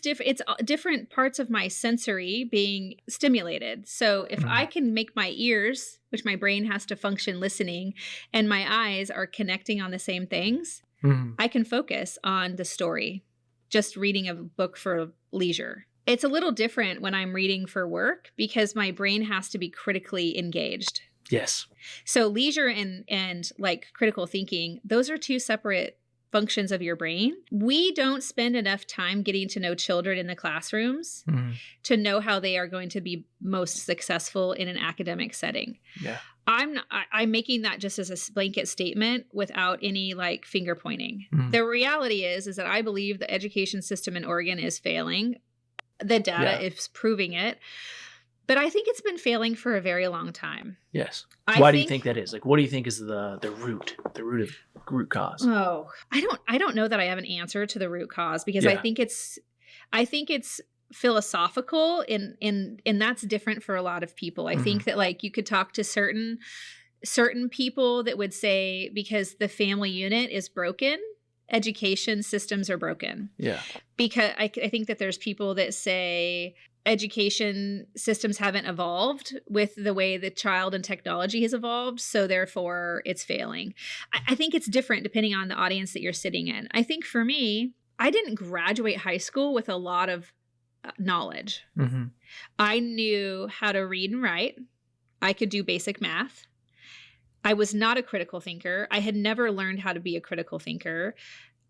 different parts of my sensory being stimulated. So if I can make my ears, which my brain has to function listening, and my eyes are connecting on the same things, I can focus on the story, just reading a book for leisure. It's a little different when I'm reading for work because my brain has to be critically engaged. Yes. So leisure and like critical thinking, those are two separate functions of your brain. We don't spend enough time getting to know children in the classrooms to know how they are going to be most successful in an academic setting. Yeah. I'm making that just as a blanket statement without any like finger pointing. The reality is that I believe the education system in Oregon is failing. The data is proving it. But I think it's been failing for a very long time. Yes. Why do you think that is? Like, what do you think is the root cause? Oh, I don't know that I have an answer to the root cause, because I think it's philosophical and that's different for a lot of people. I think that like you could talk to certain people that would say because the family unit is broken, education systems are broken. Yeah. Because I think that there's people that say education systems haven't evolved with the way the child and technology has evolved, so therefore it's failing. I think it's different depending on the audience that you're sitting in. I think for me, I didn't graduate high school with a lot of knowledge. Mm-hmm. I knew how to read and write. I could do basic math. I was not a critical thinker. I had never learned how to be a critical thinker.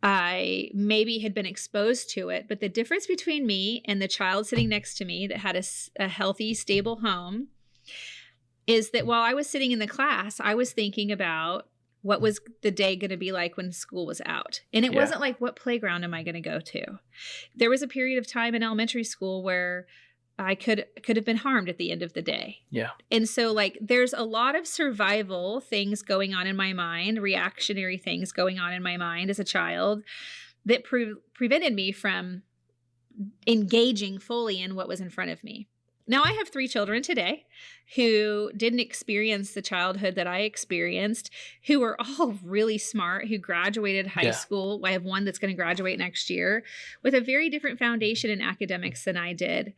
I maybe had been exposed to it, but the difference between me and the child sitting next to me that had a healthy, stable home is that while I was sitting in the class, I was thinking about what was the day going to be like when school was out. And it wasn't like, what playground am I going to go to? There was a period of time in elementary school where I could have been harmed at the end of the day. Yeah. And so like there's a lot of survival things going on in my mind, reactionary things going on in my mind as a child that prevented me from engaging fully in what was in front of me. Now I have 3 children today who didn't experience the childhood that I experienced, who are all really smart, who graduated high school. I have one that's going to graduate next year with a very different foundation in academics than I did.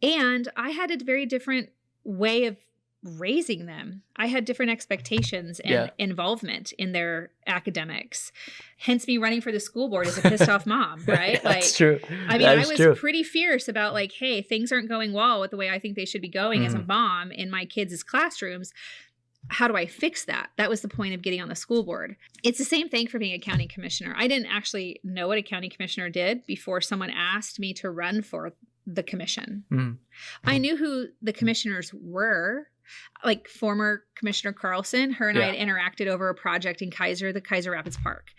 And I had a very different way of raising them. I had different expectations and involvement in their academics. Hence me running for the school board as a pissed off mom, right? That's true. I mean, I was pretty fierce about like, hey, things aren't going well with the way I think they should be going as a mom in my kids' classrooms. How do I fix that? That was the point of getting on the school board. It's the same thing for being a county commissioner. I didn't actually know what a county commissioner did before someone asked me to run for the commission. I knew who the commissioners were, like former Commissioner Carlson. Her and I had interacted over a project in the Kaiser Rapids Park.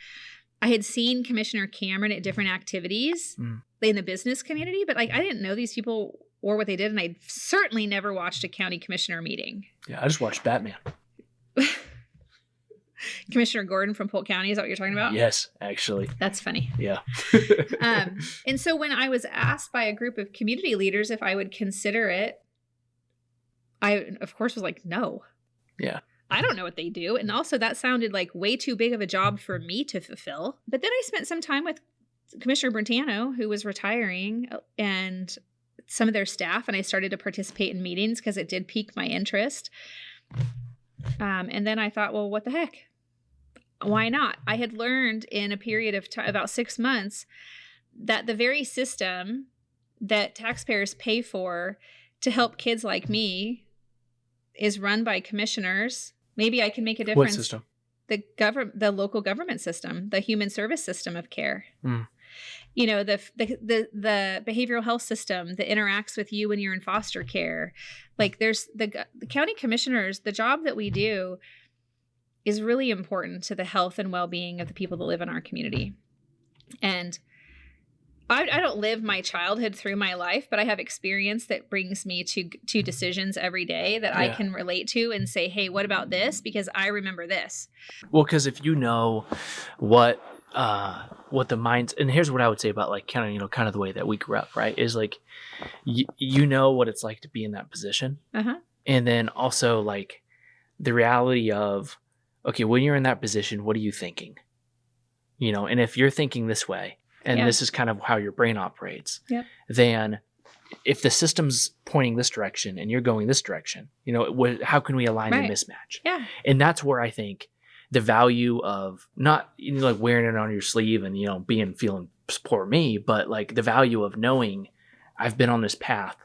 I had seen Commissioner Cameron at different activities in the business community, but like I didn't know these people or what they did, and I certainly never watched a county commissioner meeting. Yeah, I just watched Batman. Commissioner Gordon from Polk County, is that what you're talking about? Yes, actually. That's funny. Yeah. And so when I was asked by a group of community leaders if I would consider it, I, of course, was like, no. Yeah. I don't know what they do. And also that sounded like way too big of a job for me to fulfill. But then I spent some time with Commissioner Brentano, who was retiring, and some of their staff, and I started to participate in meetings because it did pique my interest. And then I thought, well, what the heck? Why not? I had learned in a period of time, about 6 months, that the very system that taxpayers pay for to help kids like me is run by commissioners. Maybe I can make a difference. What system? The local government system, the human service system of care. You know, the behavioral health system that interacts with you when you're in foster care. Like there's the county commissioners, the job that we do is really important to the health and well-being of the people that live in our community. And I don't live my childhood through my life, but I have experience that brings me to decisions every day that I can relate to and say, hey, what about this? Because I remember this. Well, because if you know what the minds, and here's what I would say about like kind of the way that we grew up, right? Is like, you know what it's like to be in that position. And then also like the reality of, okay, when you're in that position, what are you thinking? You know, and if you're thinking this way, and this is kind of how your brain operates, then if the system's pointing this direction and you're going this direction, you know, how can we align the mismatch? Yeah. And that's where I think the value of not, you know, like wearing it on your sleeve and, you know, feeling poor me, but like the value of knowing I've been on this path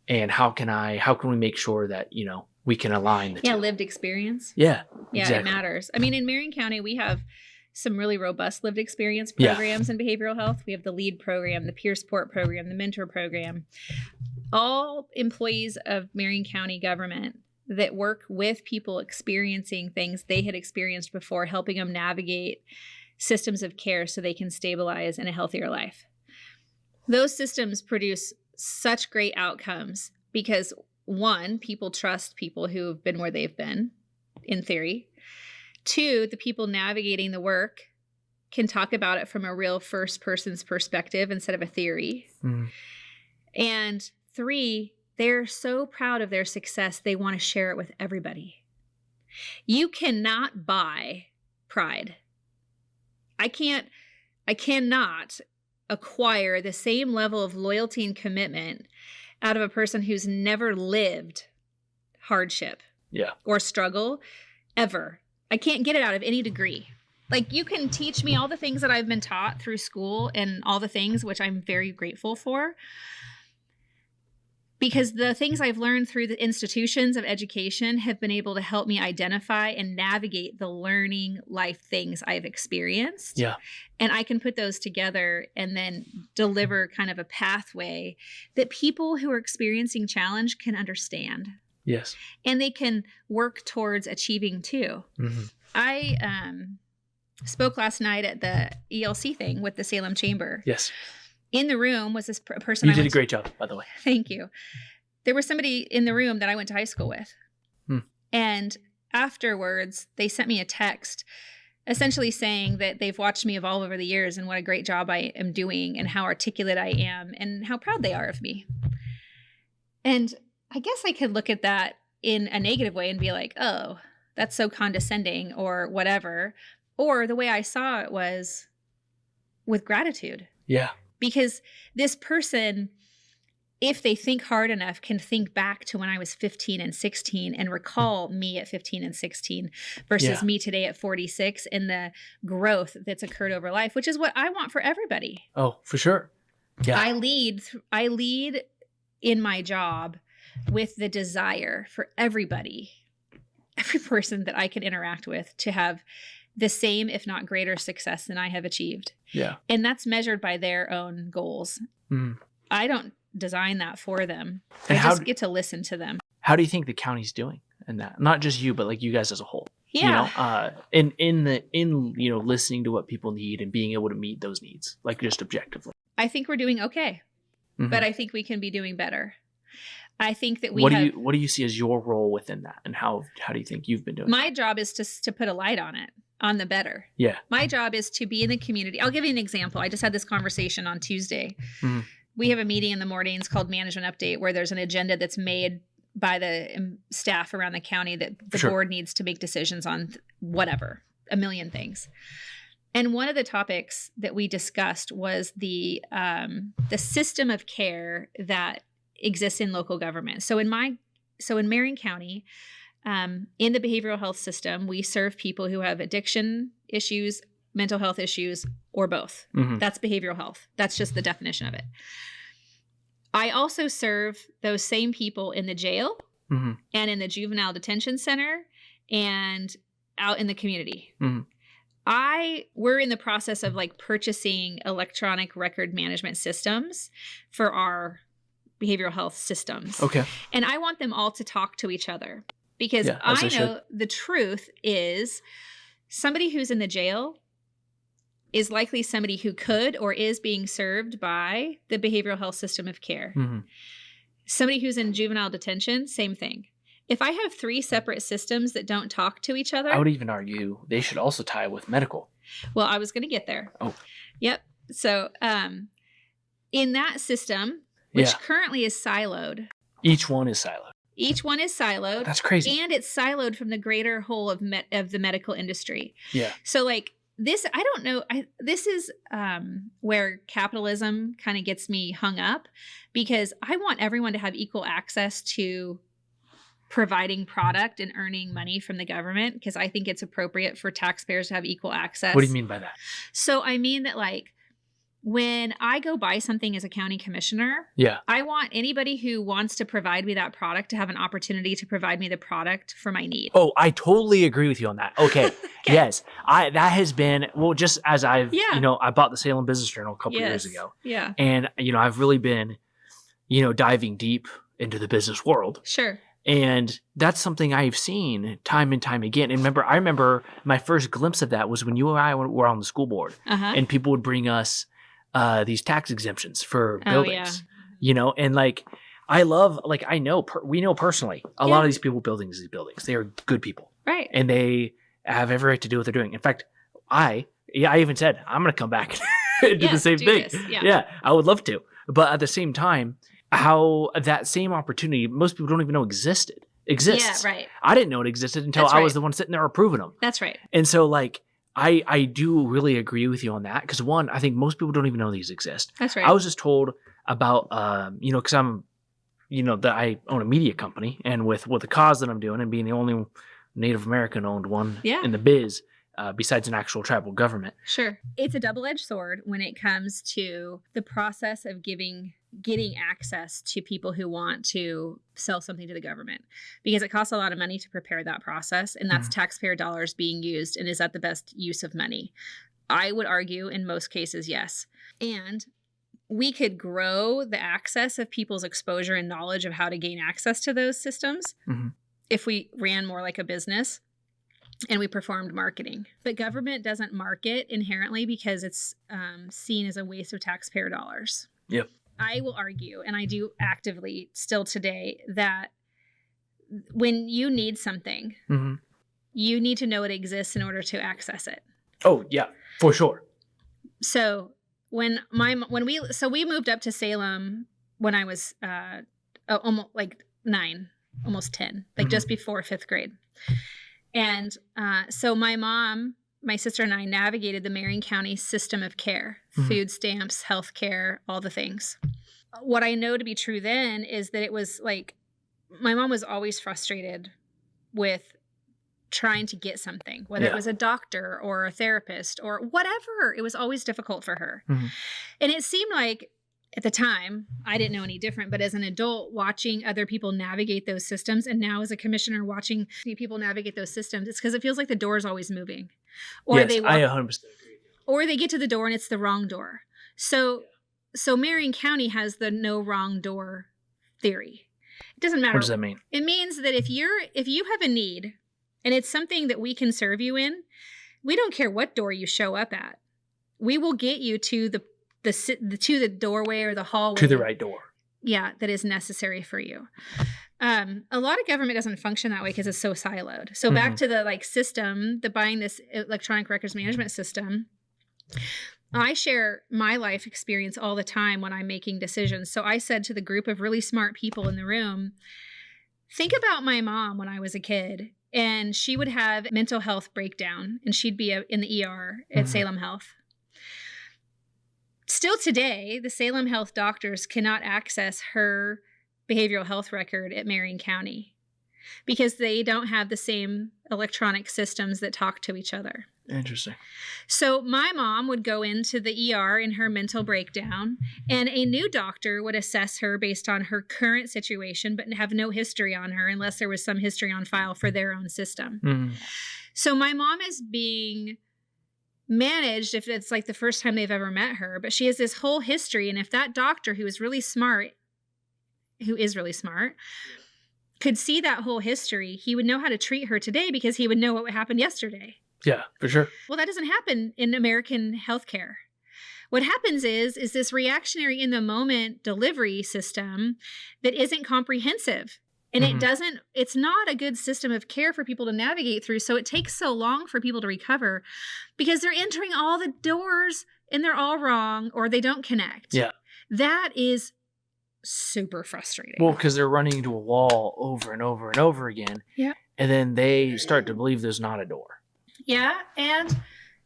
and how can we make sure that, you know, we can align the two. Lived experience. Yeah, exactly. It matters. I mean, in Marion County, we have some really robust lived experience programs in behavioral health. We have the LEAD program, the peer support program, the mentor program. All employees of Marion County government that work with people experiencing things they had experienced before, helping them navigate systems of care so they can stabilize in a healthier life. Those systems produce such great outcomes because, one, people trust people who have been where they've been, in theory. 2, the people navigating the work can talk about it from a real first person's perspective instead of a theory. And 3, they're so proud of their success, they want to share it with everybody. You cannot buy pride. I cannot acquire the same level of loyalty and commitment out of a person who's never lived hardship or struggle ever. I can't get it out of any degree. Like, you can teach me all the things that I've been taught through school and all the things which I'm very grateful for, because the things I've learned through the institutions of education have been able to help me identify and navigate the learning life things I've experienced. Yeah. And I can put those together and then deliver kind of a pathway that people who are experiencing challenge can understand. Yes. And they can work towards achieving too. Mm-hmm. I spoke last night at the ELC thing with the Salem Chamber. Yes. In the room was this person. You did a great job, by the way. Thank you. There was somebody in the room that I went to high school with. And afterwards, they sent me a text essentially saying that they've watched me evolve over the years and what a great job I am doing and how articulate I am and how proud they are of me. And I guess I could look at that in a negative way and be like, oh, that's so condescending or whatever. Or the way I saw it was with gratitude. Yeah. Because this person, if they think hard enough, can think back to when I was 15 and 16 and recall me at 15 and 16 versus me today at 46 and the growth that's occurred over life, which is what I want for everybody. Oh, for sure. Yeah. I lead in my job with the desire for everybody, every person that I can interact with, to have the same, if not greater, success than I have achieved. Yeah. And that's measured by their own goals. I don't design that for them. And I just get to listen to them. How do you think the county's doing in that? Not just you, but like you guys as a whole. Yeah. You know, in you know, listening to what people need and being able to meet those needs, like just objectively. I think we're doing okay, but I think we can be doing better. I think that what do you see as your role within that, and how do you think you've been doing? My job is to put a light on it, on the better. Yeah. My job is to be in the community. I'll give you an example. I just had this conversation on Tuesday. We have a meeting in the mornings called Management Update, where there's an agenda that's made by the staff around the county that the board needs to make decisions on whatever, a million things. And one of the topics that we discussed was the system of care that exists in local government. So in Marion County, in the behavioral health system, we serve people who have addiction issues, mental health issues, or both. That's behavioral health. That's just the definition of it. I also serve those same people in the jail and in the juvenile detention center and out in the community. We're in the process of like purchasing electronic record management systems for our behavioral health systems. Okay. And I want them all to talk to each other, because I know the truth is somebody who's in the jail is likely somebody who could or is being served by the behavioral health system of care. Somebody who's in juvenile detention, same thing. If I have 3 separate systems that don't talk to each other, I would even argue they should also tie with medical. Well, I was going to get there. Oh. Yep. So in that system, which currently is siloed. Each one is siloed. Each one is siloed. That's crazy. And it's siloed from the greater whole of the medical industry. Yeah. So like this, I don't know. This is where capitalism kind of gets me hung up, because I want everyone to have equal access to providing product and earning money from the government, because I think it's appropriate for taxpayers to have equal access. What do you mean by that? So I mean that, like, when I go buy something as a county commissioner, I want anybody who wants to provide me that product to have an opportunity to provide me the product for my need. Oh, I totally agree with you on that. Okay. Yes. That has been, well, just as I've, you know, I bought the Salem Business Journal a couple years ago. Yeah. And, you know, I've really been, you know, diving deep into the business world. Sure. And that's something I've seen time and time again. And I remember my first glimpse of that was when you and I were on the school board, and people would bring us these tax exemptions for buildings, you know, and like, I love, like, we know personally a lot of these people building these buildings, they are good people. Right. And they have every right to do what they're doing. In fact, I even said, I'm going to come back and do the same thing. Yeah, I would love to. But at the same time, how that same opportunity, most people don't even know exists. Yeah, right. I didn't know it existed until I was the one sitting there approving them. That's right. And so, like, I do really agree with you on that because one, I think most people don't even know these exist. That's right. I was just told about, because I'm, that I own a media company, and with the cause that I'm doing and being the only Native American owned one in the biz, besides an actual tribal government. Sure. It's a double-edged sword when it comes to the process of getting access to people who want to sell something to the government, because it costs a lot of money to prepare that process, and that's taxpayer dollars being used. And is that the best use of money? I would argue in most cases, yes. And we could grow the access of people's exposure and knowledge of how to gain access to those systems if we ran more like a business and we performed marketing. But government doesn't market inherently because it's seen as a waste of taxpayer dollars. Yep. I will argue, and I do actively still today, that when you need something, you need to know it exists in order to access it. Oh, yeah, for sure. So we moved up to Salem when I was almost like 9, almost 10, like just before 5th grade. And so my mom, my sister, and I navigated the Marion County system of care, food stamps, health care, all the things. What I know to be true then is that it was like my mom was always frustrated with trying to get something, whether it was a doctor or a therapist or whatever. It was always difficult for her. And it seemed like at the time, I didn't know any different, but as an adult watching other people navigate those systems, and now as a commissioner watching people navigate those systems, it's because it feels like the door is always moving. Or yes, I 100% agree. Or they get to the door and it's the wrong door. So Marion County has the no wrong door theory. It doesn't matter. What does that mean? It means that if you have a need and it's something that we can serve you in, we don't care what door you show up at. We will get you to the doorway or the hallway. To the right door. Yeah, that is necessary for you. A lot of government doesn't function that way because it's so siloed. So back to the system, buying this electronic records management system, I share my life experience all the time when I'm making decisions. So I said to the group of really smart people in the room, think about my mom when I was a kid, and she would have mental health breakdown, and she'd be in the ER at Salem Health. Still today, the Salem Health doctors cannot access her behavioral health record at Marion County because they don't have the same electronic systems that talk to each other. Interesting. So my mom would go into the ER in her mental breakdown, and a new doctor would assess her based on her current situation, but have no history on her unless there was some history on file for their own system. So my mom is being managed if it's like the first time they've ever met her, but she has this whole history. And if that doctor who is really smart, could see that whole history, he would know how to treat her today because he would know what happened yesterday. Yeah, for sure. Well, that doesn't happen in American healthcare. What happens is this reactionary in the moment delivery system that isn't comprehensive. And it's not a good system of care for people to navigate through. So it takes so long for people to recover because they're entering all the doors and they're all wrong or they don't connect. Yeah. That is super frustrating. Well, because they're running into a wall over and over and over again. Yeah. And then they start to believe there's not a door. Yeah. And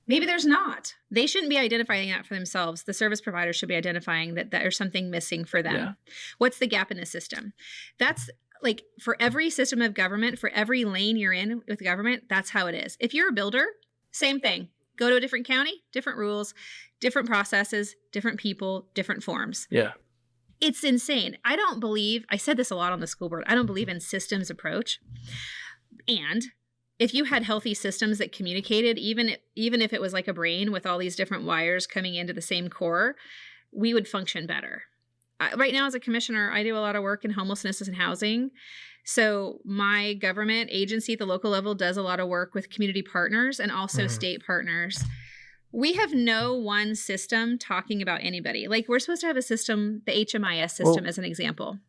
maybe there's not. They shouldn't be identifying that for themselves. The service provider should be identifying that there's something missing for them. Yeah. What's the gap in the system? That's like for every system of government, for every lane you're in with government, that's how it is. If you're a builder, same thing. Go to a different county, different rules, different processes, different people, different forms. Yeah. It's insane. I said this a lot on the school board, I don't believe in systems approach. And if you had healthy systems that communicated, even if it was like a brain with all these different wires coming into the same core, we would function better. Right now, as a commissioner, I do a lot of work in homelessness and housing. So my government agency at the local level does a lot of work with community partners and also state partners. We have no one system talking about anybody. Like we're supposed to have a system, the HMIS system as an example.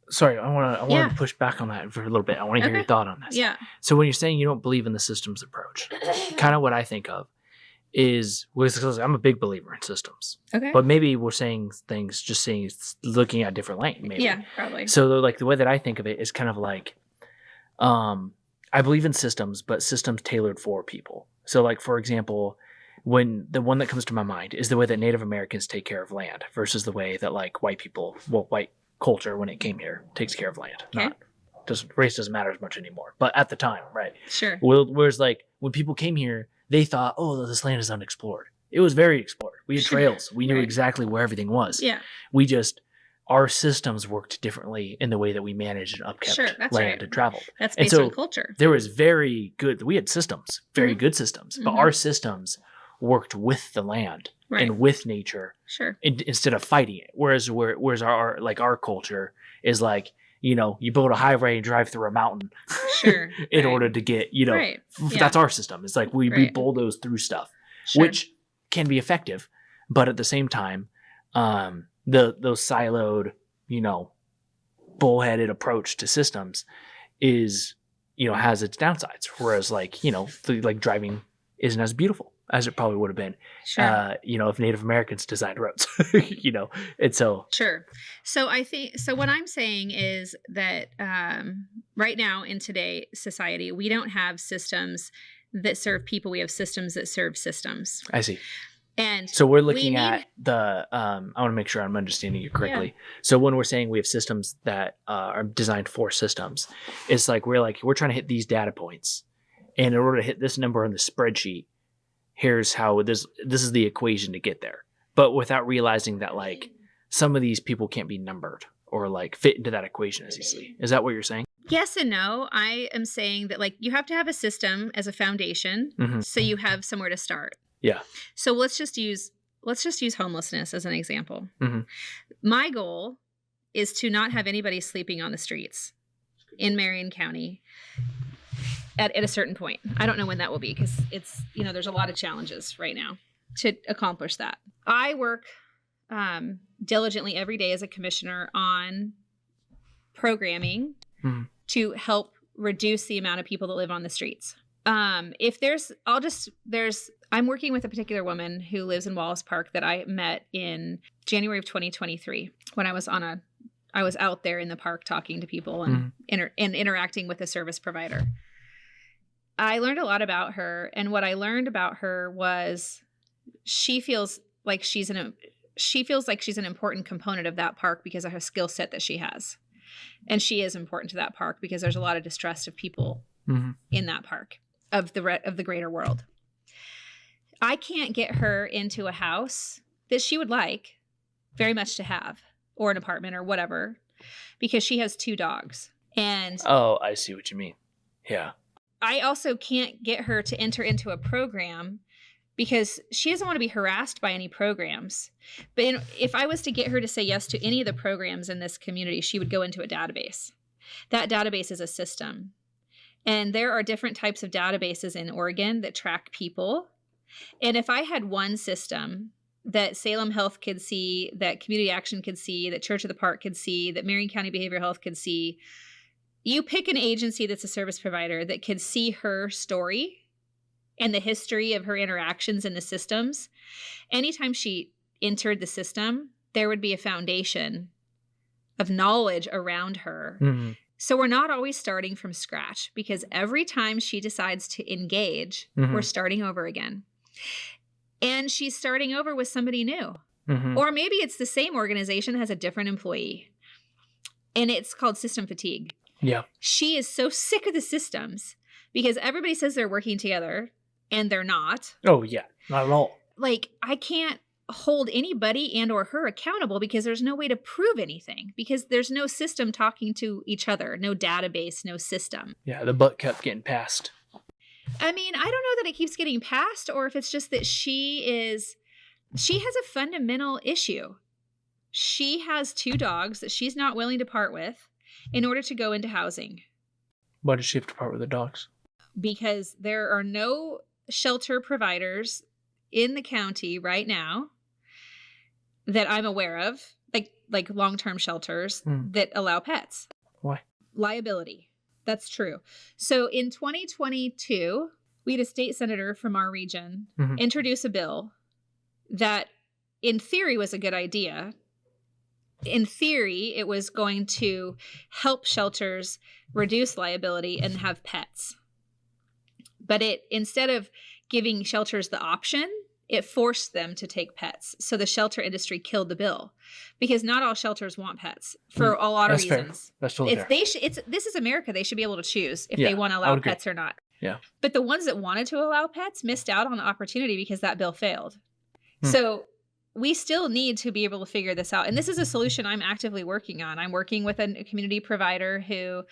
Sorry, I want to push back on that for a little bit. I want to hear your thought on this. Yeah. So when you're saying you don't believe in the systems approach, kind of what I think of is, because I'm a big believer in systems. Okay. But maybe we're saying things, looking at different lane, maybe. Yeah, probably. So like the way that I think of it is kind of like, I believe in systems, but systems tailored for people. So like, for example, when the one that comes to my mind is the way that Native Americans take care of land versus the way that like white culture when it came here takes care of land. Okay. Race doesn't matter as much anymore, but at the time, right? Sure. Whereas like when people came here, they thought, oh, this land is unexplored. It was very explored. We had trails. We knew exactly where everything was. Yeah. Our systems worked differently in the way that we managed and upkept land and traveled. That's based on culture. There was we had systems, very good systems, but our systems worked with the land and with nature instead of fighting it. Whereas our culture is like, you build a highway and drive through a mountain in order to get, that's our system. It's like we bulldoze through stuff, which can be effective, but at the same time, those siloed, bullheaded approach to systems is, has its downsides. Whereas like, driving isn't as beautiful as it probably would have been, if Native Americans designed roads, and so. Sure. So what I'm saying is that right now in today's society, we don't have systems that serve people. We have systems that serve systems. I see. And so we're looking at I want to make sure I'm understanding you correctly. Yeah. So when we're saying we have systems that are designed for systems, it's like we're trying to hit these data points, and in order to hit this number on the spreadsheet, here's how this is the equation to get there. But without realizing that like some of these people can't be numbered or like fit into that equation as easily. Is that what you're saying? Yes and no. I am saying that like you have to have a system as a foundation, so you have somewhere to start. Yeah. So let's just use homelessness as an example. My goal is to not have anybody sleeping on the streets in Marion County at a certain point. I don't know when that will be because it's, there's a lot of challenges right now to accomplish that. I work diligently every day as a commissioner on programming to help reduce the amount of people that live on the streets. I'm working with a particular woman who lives in Wallace Park that I met in January of 2023 when I was out there in the park talking to people and interacting with a service provider. I learned a lot about her, and what I learned about her was she feels like she's an important component of that park because of her skill set that she has. And she is important to that park because there's a lot of distrust of people in that park of the greater world. I can't get her into a house that she would like very much to have, or an apartment or whatever, because she has 2 dogs. And oh, I see what you mean. Yeah. I also can't get her to enter into a program because she doesn't want to be harassed by any programs. But if I was to get her to say yes to any of the programs in this community, she would go into a database. That database is a system. And there are different types of databases in Oregon that track people. And if I had one system that Salem Health could see, that Community Action could see, that Church of the Park could see, that Marion County Behavioral Health could see, you pick an agency that's a service provider that could see her story and the history of her interactions in the systems. Anytime she entered the system, there would be a foundation of knowledge around her. So we're not always starting from scratch because every time she decides to engage, we're starting over again. And she's starting over with somebody new. Or maybe it's the same organization that has a different employee. And it's called system fatigue. Yeah. She is so sick of the systems because everybody says they're working together and they're not. Oh, yeah. Not at all. Like, I can't hold anybody and or her accountable because there's no way to prove anything because there's no system talking to each other, no database, no system. Yeah, the buck kept getting passed. I mean, I don't know that it keeps getting passed or if it's just that she has a fundamental issue. She has 2 dogs that she's not willing to part with in order to go into housing. Why does she have to part with the dogs? Because there are no shelter providers in the county right now that I'm aware of, like long-term shelters that allow pets. Why? Liability. That's true. So in 2022, we had a state senator from our region introduce a bill that in theory was a good idea. In theory, it was going to help shelters reduce liability and have pets. But it, instead of giving shelters the option, it forced them to take pets. So the shelter industry killed the bill because not all shelters want pets for a lot of That's fair. reasons. That's totally fair. This is America. They should be able to choose if Yeah, they want to I allow would agree. pets or not. Yeah. But the ones that wanted to allow pets missed out on the opportunity because that bill failed. Hmm. So we still need to be able to figure this out. And this is a solution I'm actively working on. I'm working with a community provider who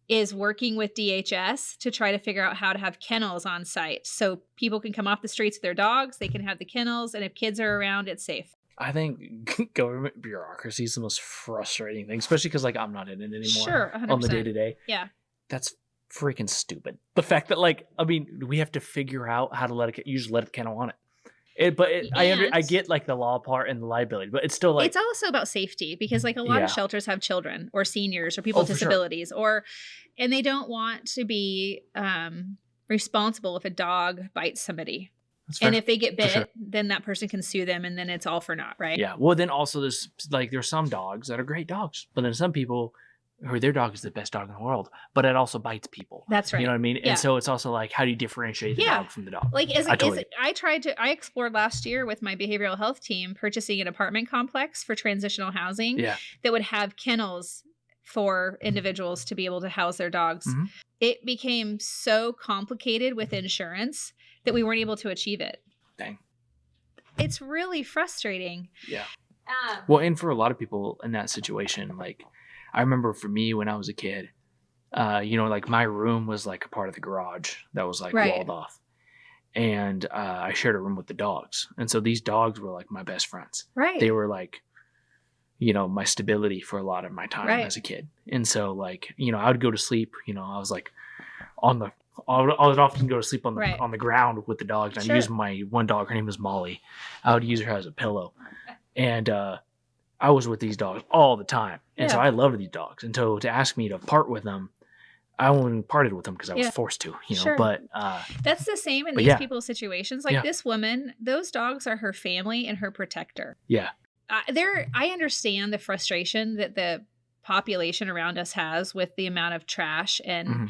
is working with DHS to try to figure out how to have kennels on site. So people can come off the streets with their dogs, they can have the kennels, and if kids are around, it's safe. I think government bureaucracy is the most frustrating thing, especially because like I'm not in it anymore. Sure, 100%. On the day to day. Yeah. That's freaking stupid. The fact that like, I mean, we have to figure out how to let a kennel on it. I get like the law part and the liability, but it's still like, it's also about safety because like a lot of shelters have children or seniors or people with disabilities and they don't want to be responsible if a dog bites somebody. And if they get bit, then that person can sue them and then it's all for naught, right? Yeah. Well, then also there's some dogs that are great dogs, but then some people who their dog is the best dog in the world, but it also bites people. That's right. You know what I mean? Yeah. And so it's also like, how do you differentiate the dog from the dog? Like, I explored last year with my behavioral health team purchasing an apartment complex for transitional housing that would have kennels for individuals to be able to house their dogs. Mm-hmm. It became so complicated with insurance that we weren't able to achieve it. Dang. It's really frustrating. Yeah. Well, and for a lot of people in that situation, like, I remember for me when I was a kid, like my room was like a part of the garage that was like walled off. And I shared a room with the dogs. And so these dogs were like my best friends. Right. They were like, my stability for a lot of my time as a kid. And so like, I would go to sleep, I was like I would often go to sleep on the ground with the dogs. And I used my one dog, her name was Molly. I would use her as a pillow. And I was with these dogs all the time. And so I loved these dogs. And so to ask me to part with them, I only parted with them because I was forced to, but that's the same in these people's situations. Like this woman, those dogs are her family and her protector. Yeah. I understand the frustration that the population around us has with the amount of trash and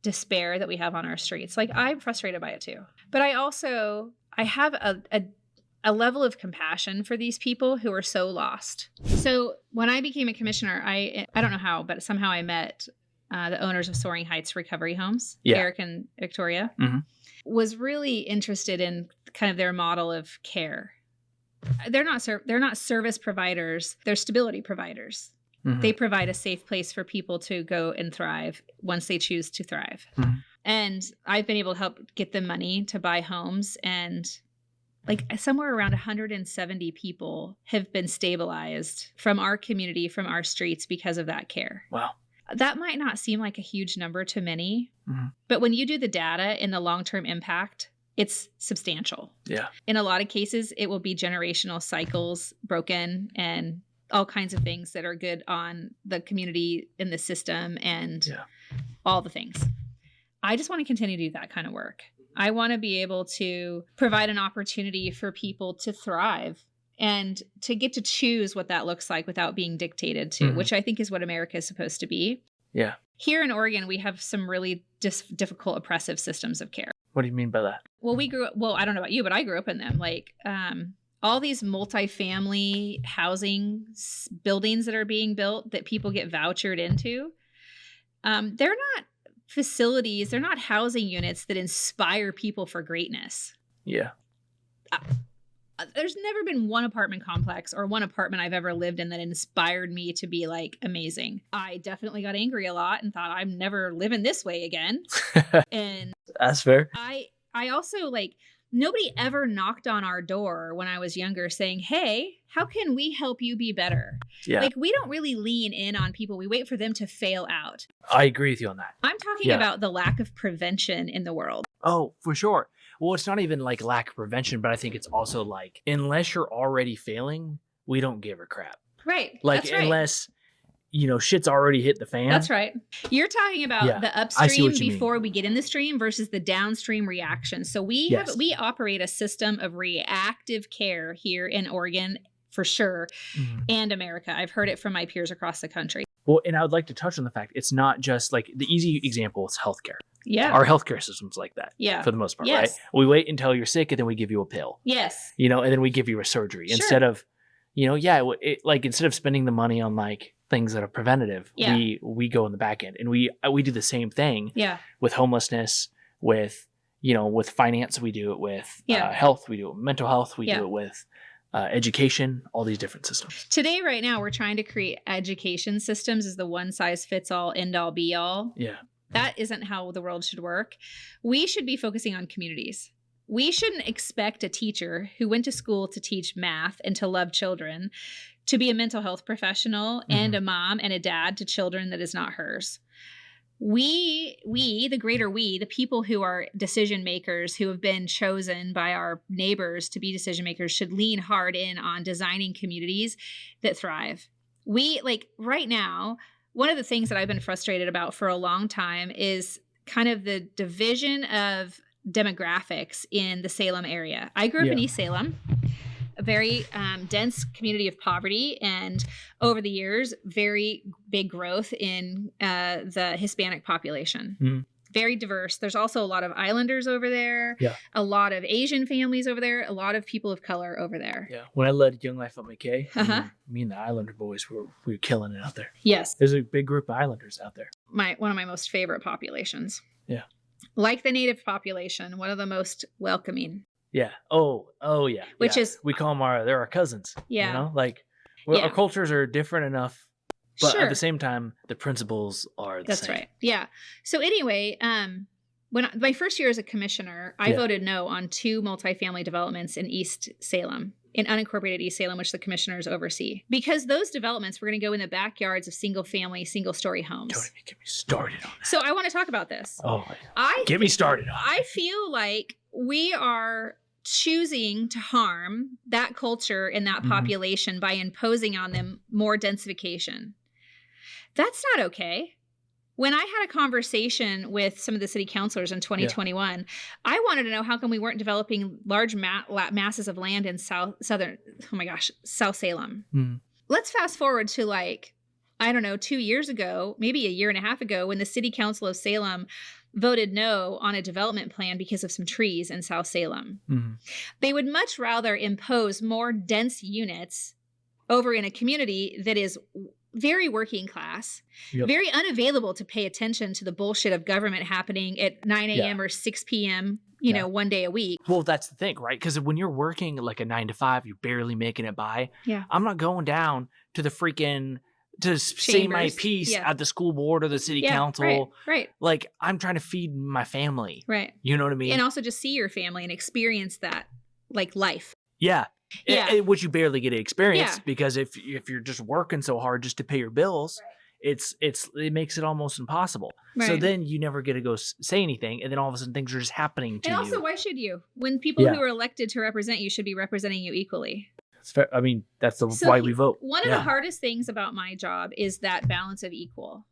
despair that we have on our streets. Like I'm frustrated by it too. But I have a level of compassion for these people who are so lost. So when I became a commissioner, I don't know how, but somehow I met the owners of Soaring Heights Recovery Homes, Eric and Victoria, was really interested in kind of their model of care. They're not service providers. They're stability providers. Mm-hmm. They provide a safe place for people to go and thrive once they choose to thrive. Mm-hmm. And I've been able to help get them money to buy homes, and like somewhere around 170 people have been stabilized from our community, from our streets because of that care. Wow. That might not seem like a huge number to many, but when you do the data and the long-term impact, it's substantial. Yeah. In a lot of cases, it will be generational cycles broken and all kinds of things that are good on the community in the system and all the things. I just want to continue to do that kind of work. I want to be able to provide an opportunity for people to thrive and to get to choose what that looks like without being dictated to, which I think is what America is supposed to be. Yeah. Here in Oregon, we have some really difficult, oppressive systems of care. What do you mean by that? Well, I don't know about you, but I grew up in them. Like all these multifamily housing buildings that are being built that people get vouchered into, they're not facilities, they're not housing units that inspire people for greatness. Yeah. There's never been one apartment complex or one apartment I've ever lived in that inspired me to be like amazing. I definitely got angry a lot and thought I'm never living this way again. And that's fair. I also nobody ever knocked on our door when I was younger saying, hey, how can we help you be better? Yeah. Like we don't really lean in on people. We wait for them to fail out. I agree with you on that. I'm talking about the lack of prevention in the world. Oh, for sure. Well, it's not even like lack of prevention, but I think it's also like, unless you're already failing, we don't give a crap. Right. Like, that's right. Unless, shit's already hit the fan. That's right. You're talking about the upstream before we get in the stream versus the downstream reaction. So we operate a system of reactive care here in Oregon for sure, and America. I've heard it from my peers across the country. Well, and I would like to touch on the fact it's not just like the easy example is healthcare. Yeah. Our healthcare system's like that. Yeah. For the most part, Yes. right? We wait until you're sick and then we give you a pill. Yes. And then we give you a surgery Sure. instead of, instead of spending the money on like things that are preventative, Yeah. we go in the back end and we do the same thing. Yeah. With homelessness, with with finance, we do it with health, we do it with mental health, we do it with education, all these different systems. Today, right now, we're trying to create education systems as the one size fits all, end all, be all. Yeah. That isn't how the world should work. We should be focusing on communities. We shouldn't expect a teacher who went to school to teach math and to love children to be a mental health professional and a mom and a dad to children that is not hers. We, the greater we, the people who are decision makers who have been chosen by our neighbors to be decision makers should lean hard in on designing communities that thrive. Right now, one of the things that I've been frustrated about for a long time is kind of the division of demographics in the Salem area. I grew up in East Salem, a very dense community of poverty, and over the years, very big growth in the Hispanic population. Mm-hmm. Very diverse. There's also a lot of Islanders over there, a lot of Asian families over there, a lot of people of color over there. Yeah. When I led Young Life at McKay, me and the Islander boys we were killing it out there. Yes. There's a big group of Islanders out there. One of my most favorite populations. Yeah. Like the Native population, one of the most welcoming. Yeah. Oh yeah. Which is, we call them they're our cousins. Yeah. Our cultures are different enough, but sure. at the same time, the principles are the same. That's right. Yeah. So anyway, when my first year as a commissioner, I voted no on 2 multifamily developments in East Salem, in unincorporated East Salem, which the commissioners oversee, because those developments were going to go in the backyards of single-story homes. Don't even get me started on that. So I want to talk about this. Oh, get me started on it. I feel like we are choosing to harm that culture and that population by imposing on them more densification. That's not okay. When I had a conversation with some of the city councilors in 2021, I wanted to know how come we weren't developing large masses of land in South Salem. Mm. Let's fast forward to 2 years ago, maybe a year and a half ago, when the city council of Salem voted no on a development plan because of some trees in South Salem. Mm-hmm. They would much rather impose more dense units over in a community that is very working class, very unavailable to pay attention to the bullshit of government happening at 9 a.m. or 6 p.m., one day a week. Well, that's the thing, right? Because when you're working like a 9 to 5, you're barely making it by. Yeah. I'm not going down to the freaking to say my piece at the school board or the city council. Right. Like, I'm trying to feed my family. Right. You know what I mean? And also just see your family and experience that, like, life. Yeah. Which you barely get to experience because if you're just working so hard just to pay your bills, it makes it almost impossible. Right. So then you never get to go say anything, and then all of a sudden things are just happening to you. And also, why should you? When people who are elected to represent you should be representing you equally. That's fair. I mean, that's why we vote. One of the hardest things about my job is that balance of equal.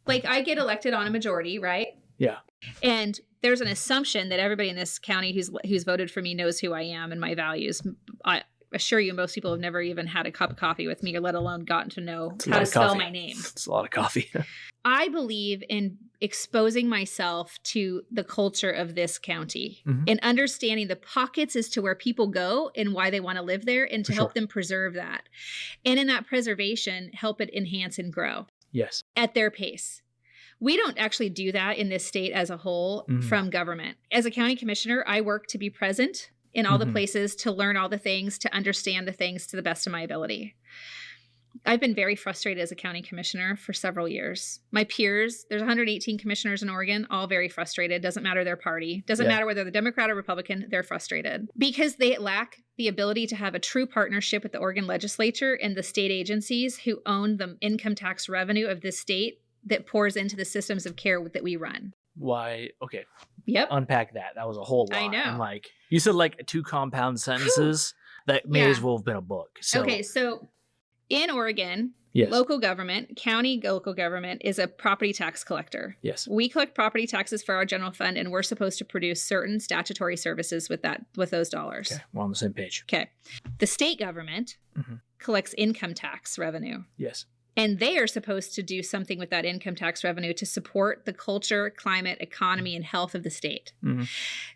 Like, I get elected on a majority, right? Yeah. And there's an assumption that everybody in this county who's voted for me knows who I am and my values. I assure you, most people have never even had a cup of coffee with me, or let alone gotten to know how to spell my name. It's a lot of coffee. I believe in exposing myself to the culture of this county and understanding the pockets as to where people go and why they want to live there, and to help them preserve that. And in that preservation, help it enhance and grow. Yes. At their pace. We don't actually do that in this state as a whole from government. As a county commissioner, I work to be present in all the places, to learn all the things, to understand the things to the best of my ability. I've been very frustrated as a county commissioner for several years. My peers, there's 118 commissioners in Oregon, all very frustrated. Doesn't matter their party. Doesn't matter whether they're Democrat or Republican, they're frustrated. Because they lack the ability to have a true partnership with the Oregon legislature and the state agencies who own the income tax revenue of this state that pours into the systems of care that we run. Why? Okay. Yep. Unpack that. That was a whole lot. I know. And you said 2 compound sentences that may as well have been a book. So in Oregon, local government, county local government is a property tax collector. Yes. We collect property taxes for our general fund, and we're supposed to produce certain statutory services with those dollars. Okay. We're on the same page. Okay. The state government collects income tax revenue. Yes. And they are supposed to do something with that income tax revenue to support the culture, climate, economy, and health of the state. Mm-hmm.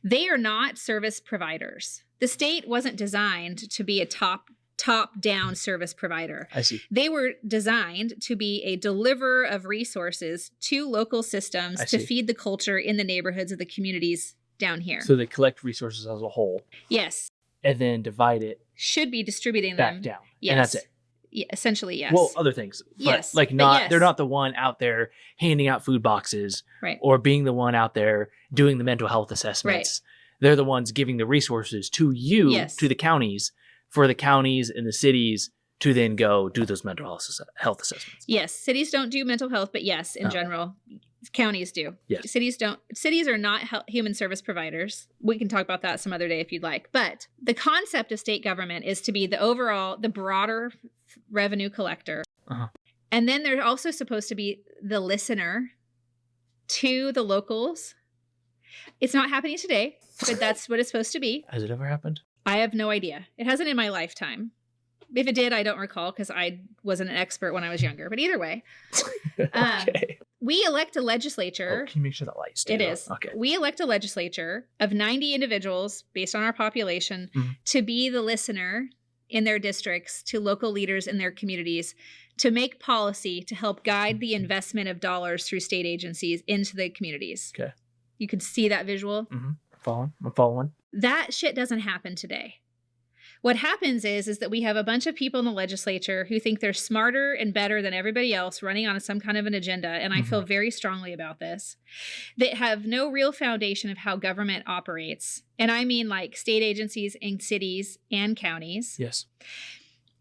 They are not service providers. The state wasn't designed to be a top-down service provider. I see. They were designed to be a deliverer of resources to local systems to feed the culture in the neighborhoods of the communities down here. So they collect resources as a whole. Yes. And then divide it. Should be distributing back them. down. Yes. And that's it. Yeah, essentially, yes. Well, other things. But yes. Like but not, yes. they're not the one out there handing out food boxes right. or being the one out there doing the mental health assessments. Right. They're the ones giving the resources to you, yes. to the counties, for the counties and the cities to then go do those mental health assessments. Yes. Cities don't do mental health, but yes, in general, counties do. Yes. Cities don't. Cities are not human service providers. We can talk about that some other day if you'd like. But the concept of state government is to be the broader revenue collector. Uh-huh. And then they're also supposed to be the listener to the locals. It's not happening today, but that's what it's supposed to be. Has it ever happened? I have no idea. It hasn't in my lifetime. If it did, I don't recall because I wasn't an expert when I was younger. But either way, okay. We elect a legislature. Oh, can you make sure that light stays It is. Okay. We elect a legislature of 90 individuals based on our population to be the listener in their districts to local leaders in their communities to make policy to help guide the investment of dollars through state agencies into the communities. Okay. You can see that visual. Mm-hmm. I'm following. That shit doesn't happen today. What happens is that we have a bunch of people in the legislature who think they're smarter and better than everybody else running on some kind of an agenda, and I feel very strongly about this, that have no real foundation of how government operates. And I mean like state agencies in cities and counties. Yes.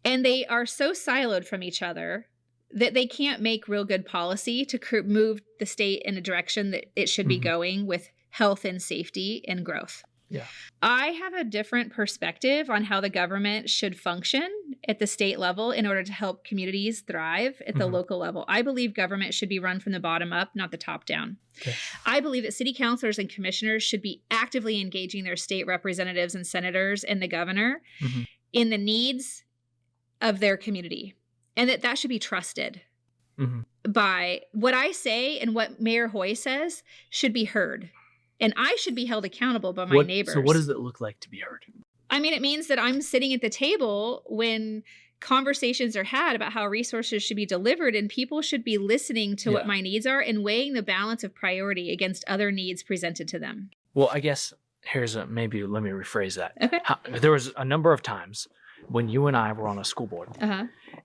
And they are so siloed from each other that they can't make real good policy to move the state in a direction that it should be going with health and safety and growth. Yeah. I have a different perspective on how the government should function at the state level in order to help communities thrive at the local level. I believe government should be run from the bottom up, not the top down. Okay. I believe that city councilors and commissioners should be actively engaging their state representatives and senators and the governor in the needs of their community, and that should be trusted by what I say, and what Mayor Hoy says should be heard. And I should be held accountable by my neighbors. So what does it look like to be heard? I mean, it means that I'm sitting at the table when conversations are had about how resources should be delivered, and people should be listening to what my needs are and weighing the balance of priority against other needs presented to them. Well, I guess maybe let me rephrase that. Okay. There was a number of times when you and I were on a school board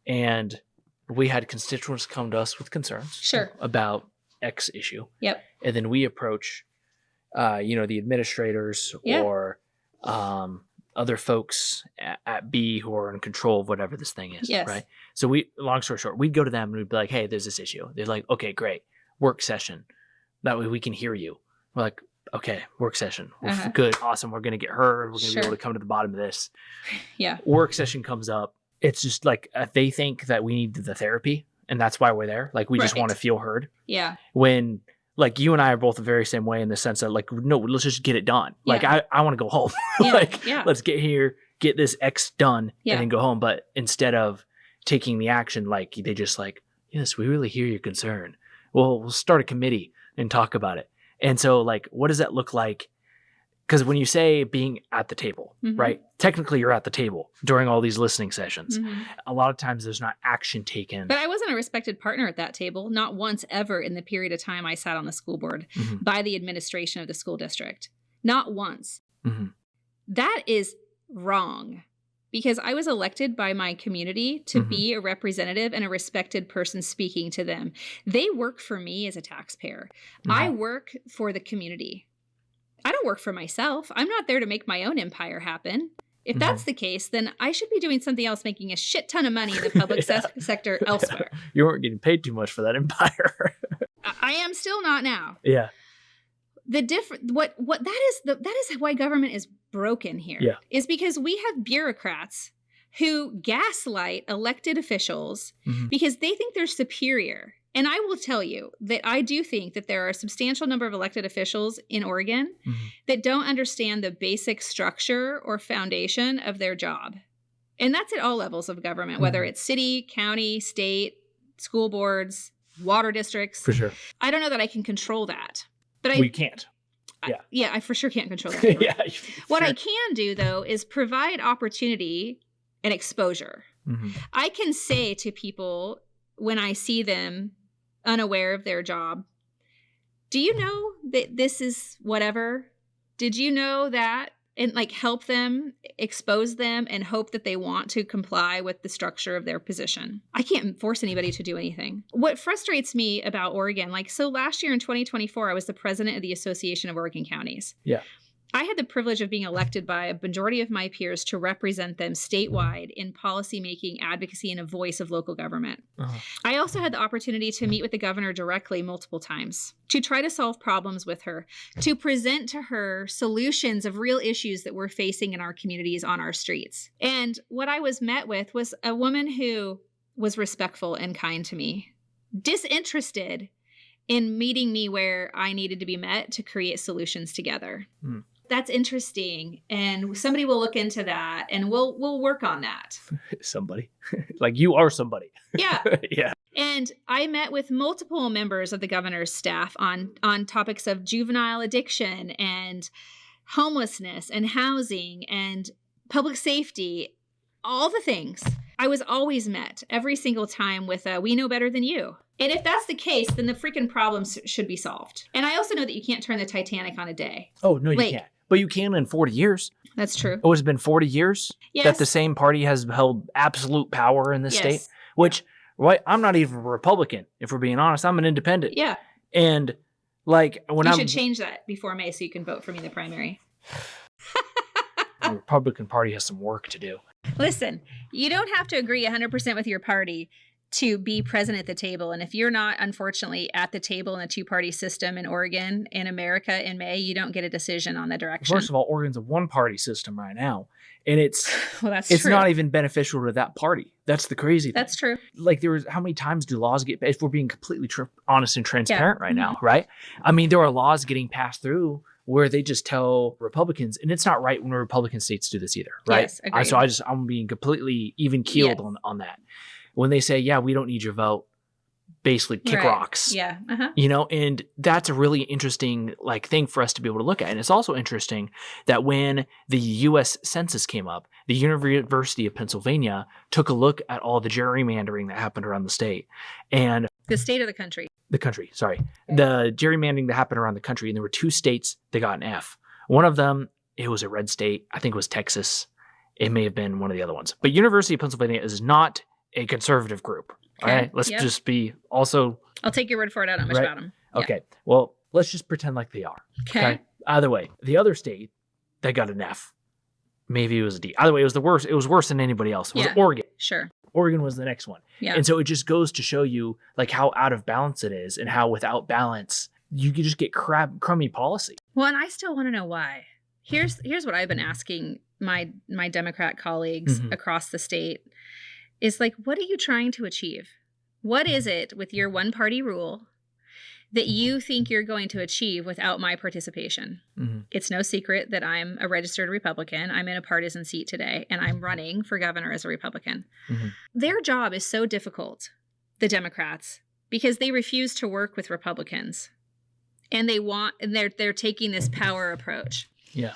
and we had constituents come to us with concerns about X issue. Yep. And then we approach the administrators or other folks at B who are in control of whatever this thing is, right? So long story short, we'd go to them and we'd be like, hey, there's this issue. They're like, okay, great. Work session. That way we can hear you. We're like, okay, work session. Good. Awesome. We're going to get heard. We're going to be able to come to the bottom of this. Yeah. Work session comes up. It's just like they think that we need the therapy and that's why we're there. Like we just want to feel heard. Yeah. When like you and I are both the very same way in the sense that like, no, let's just get it done. Like I want to go home. Let's get here, get this X done and then go home. But instead of taking the action, like they just like, yes, we really hear your concern. Well, we'll start a committee and talk about it. And so like, what does that look like? Because when you say being at the table, right? Technically you're at the table during all these listening sessions. A lot of times there's not action taken. But I wasn't a respected partner at that table, not once ever in the period of time I sat on the school board by the administration of the school district. Not once. That is wrong, because I was elected by my community to be a representative and a respected person speaking to them. They work for me as a taxpayer. I work for the community. I don't work for myself. I'm not there to make my own empire happen. If that's the case, then I should be doing something else, making a shit ton of money in the public sector elsewhere. You weren't getting paid too much for that empire. I am still not now. Yeah. The that is why government is broken here. Is because we have bureaucrats who gaslight elected officials because they think they're superior. And I will tell you that I do think that there are a substantial number of elected officials in Oregon that don't understand the basic structure or foundation of their job. And that's at all levels of government, whether it's city, county, state, school boards, water districts. For sure. I don't know that I can control that. But We can't. I for sure can't control that. Yeah. What I can do, though, is provide opportunity and exposure. Mm-hmm. I can say to people when I see them unaware of their job, do you know that this is whatever? Did you know that? And like help them, expose them, and hope that they want to comply with the structure of their position. I can't force anybody to do anything. What frustrates me about Oregon, like, so last year in 2024, I was the president of the Association of Oregon Counties. Yeah. I had the privilege of being elected by a majority of my peers to represent them statewide in policymaking, advocacy, and a voice of local government. Uh-huh. I also had the opportunity to meet with the governor directly multiple times, to try to solve problems with her, to present to her solutions of real issues that we're facing in our communities on our streets. And what I was met with was a woman who was respectful and kind to me, disinterested in meeting me where I needed to be met to create solutions together. Mm. That's interesting. And somebody will look into that and we'll work on that. Somebody. Like you are somebody. Yeah. Yeah. And I met with multiple members of the governor's staff on topics of juvenile addiction and homelessness and housing and public safety, all the things. I was always met every single time with a, we know better than you. And if that's the case, then the freaking problems should be solved. And I also know that you can't turn the Titanic on a day. Oh, no, you can't. But you can in 40 years. That's true. Oh, it's been 40 years yes. that the same party has held absolute power in this state, which, right, I'm not even a Republican, if we're being honest. I'm an independent. Yeah. And like when You should change that before May so you can vote for me in the primary. The Republican Party has some work to do. Listen, you don't have to agree 100% with your party to be present at the table. And if you're not, unfortunately, at the table in a two-party system in Oregon, in America in May, you don't get a decision on the direction. First of all, Oregon's a one-party system right now. And it's true. Not even beneficial to that party. That's the crazy thing. That's true. Like how many times do laws get, if we're being completely honest and transparent right now, right? I mean, there are laws getting passed through where they just tell Republicans, and it's not right when Republican states do this either, right? Yes, agreed. So I'm being completely even keeled on that. When they say, yeah, we don't need your vote, basically kick rocks. Yeah. Uh-huh. You know, and that's a really interesting thing for us to be able to look at. And it's also interesting that when the U.S. Census came up, the University of Pennsylvania took a look at all the gerrymandering that happened around the state. And the state of the country. The country, sorry. The gerrymandering that happened around the country, and there were 2 states that got an F. One of them, it was a red state. I think it was Texas. It may have been one of the other ones. But University of Pennsylvania is not a conservative group. Okay. All right, let's just be also. I'll take your word for it. I don't know much about them. Okay, well, let's just pretend like they are. Okay. Either way, the other state that got an F, maybe it was a D. Either way, it was the worst. It was worse than anybody else. It was Oregon. Sure. Oregon was the next one. Yeah. And so it just goes to show you how out of balance it is and how without balance you could just get crummy policy. Well, and I still want to know why. Here's what I've been asking my Democrat colleagues across the state is what are you trying to achieve? What is it with your one party rule that you think you're going to achieve without my participation? Mm-hmm. It's no secret that I'm a registered Republican. I'm in a partisan seat today, and I'm running for governor as a Republican. Mm-hmm. Their job is so difficult, the Democrats, because they refuse to work with Republicans. And they're taking this power approach. Yeah.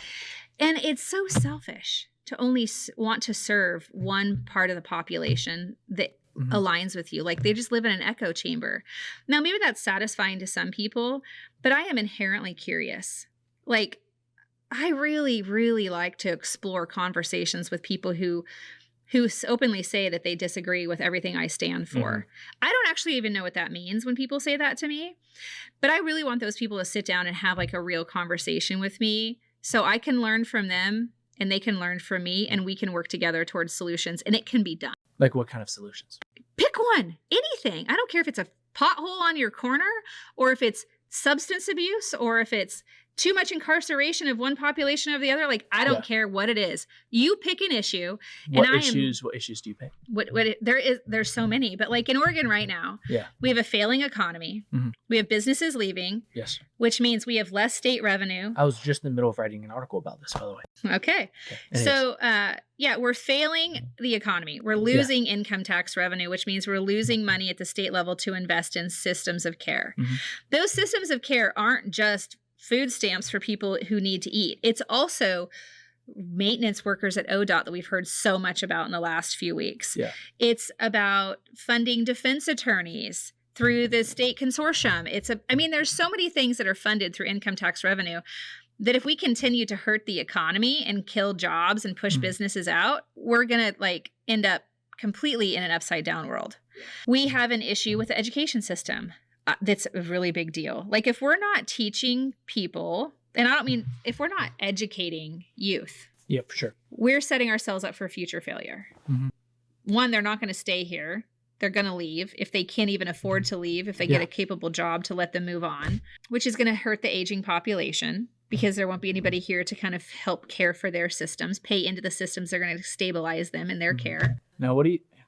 And it's so selfish to only want to serve one part of the population that aligns with you. They just live in an echo chamber. Now, maybe that's satisfying to some people, but I am inherently curious. I really, really like to explore conversations with people who openly say that they disagree with everything I stand for. Mm-hmm. I don't actually even know what that means when people say that to me, but I really want those people to sit down and have a real conversation with me so I can learn from them and they can learn from me and we can work together towards solutions and it can be done. What kind of solutions? Pick one, anything. I don't care if it's a pothole on your corner or if it's substance abuse or if it's too much incarceration of one population over the other. Like, I don't care what it is. You pick an issue. What issues do you pick? There's so many, but like in Oregon right now, we have a failing economy. Mm-hmm. We have businesses leaving. Yes. Which means we have less state revenue. I was just in the middle of writing an article about this, by the way. Okay. So, we're failing the economy. We're losing income tax revenue, which means we're losing money at the state level to invest in systems of care. Mm-hmm. Those systems of care aren't just food stamps for people who need to eat. It's also maintenance workers at ODOT that we've heard so much about in the last few weeks. Yeah. It's about funding defense attorneys through the state consortium. There's so many things that are funded through income tax revenue that if we continue to hurt the economy and kill jobs and push businesses out, we're going to end up completely in an upside down world. We have an issue with the education system. That's a really big deal. Like, if we're not teaching people, and I don't mean if we're not educating youth. Yeah, for sure. We're setting ourselves up for future failure. Mm-hmm. One, they're not going to stay here. They're going to leave if they can't even afford to leave, if they get a capable job to let them move on, which is going to hurt the aging population because there won't be anybody here to kind of help care for their systems, pay into the systems that are going to stabilize them in their care. Now,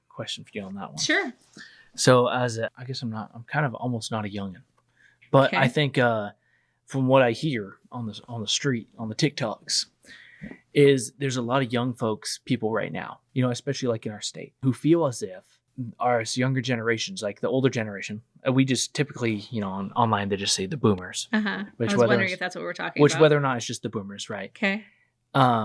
question for you on that one? Sure. So I'm kind of almost not a youngin', but I think from what I hear on the street, on the TikToks, is there's a lot of young people right now, especially like in our state, who feel as if our younger generations, like the older generation, we just typically, online, they just say the boomers. Uh-huh. I was wondering if that's what we're talking about. Whether or not it's just the boomers, right? Okay.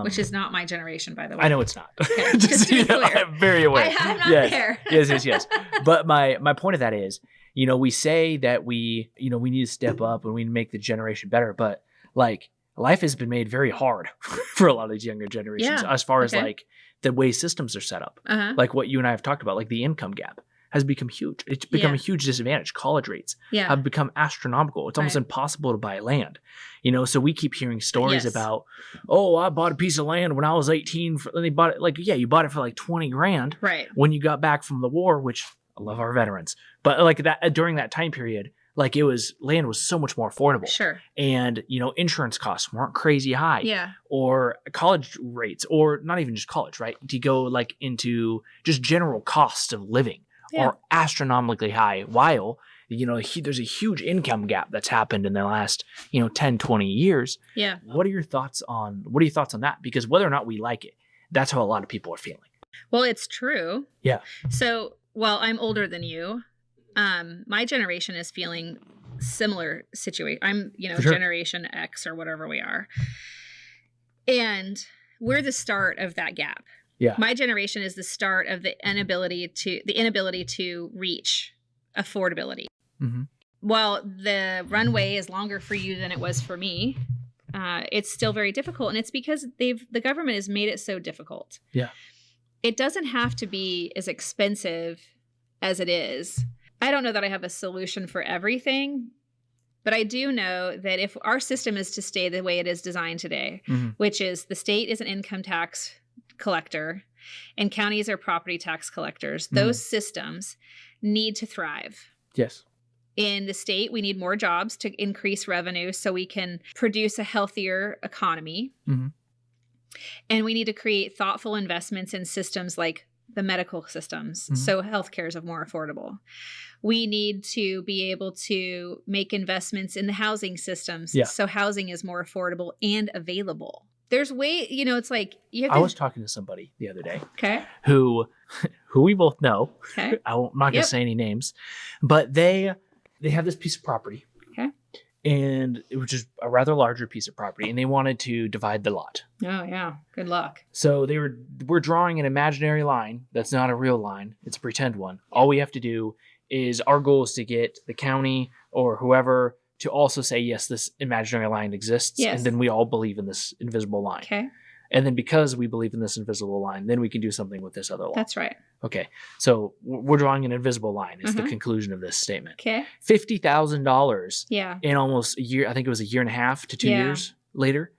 Which is not my generation, by the way. I know it's not. Okay, just to be clear. I'm very aware. I'm not there. Yes. But my point of that is, we say that we need to step up and we need to make the generation better, but like life has been made very hard for a lot of these younger generations as far as like the way systems are set up. Uh-huh. Like what you and I have talked about, like the income gap has become huge. It's become a huge disadvantage. College rates have become astronomical. It's almost impossible to buy land. So we keep hearing stories about, I bought a piece of land when I was 18. And they bought it you bought it for like $20,000 when you got back from the war, which I love our veterans. But like that during that time period, like land was so much more affordable. Sure. And, insurance costs weren't crazy high. Yeah. Or college rates, or not even just college, right? To go like into just general cost of living are astronomically high, while there's a huge income gap that's happened in the last 10, 20 years. Yeah. What are your thoughts on that? Because whether or not we like it, that's how a lot of people are feeling. Well, it's true. Yeah. So while I'm older than you, my generation is feeling similar situation. I'm Generation X or whatever we are, and we're the start of that gap. Yeah. My generation is the start of the inability to reach affordability. Mm-hmm. While the runway is longer for you than it was for me, it's still very difficult. And it's because the government has made it so difficult. Yeah. It doesn't have to be as expensive as it is. I don't know that I have a solution for everything, but I do know that if our system is to stay the way it is designed today, which is the state is an income tax collector and counties are property tax collectors, those systems need to thrive. Yes. In the state, we need more jobs to increase revenue so we can produce a healthier economy. Mm-hmm. And we need to create thoughtful investments in systems like the medical systems, so healthcare is more affordable. We need to be able to make investments in the housing systems, so housing is more affordable and available. There's it's like I was talking to somebody the other day, who we both know. Okay, I'm not going to say any names, but they have this piece of property, and it was just a rather larger piece of property, and they wanted to divide the lot. Oh yeah, good luck. So we're drawing an imaginary line that's not a real line; it's a pretend one. All we have to do is our goal is to get the county or whoever to also say yes, this imaginary line exists, and then we all believe in this invisible line. Okay. And then because we believe in this invisible line, then we can do something with this other line. That's right. Okay. So we're drawing an invisible line is the conclusion of this statement. Okay. $50,000 Yeah. in almost a year. I think it was a year and a half to 2 years later.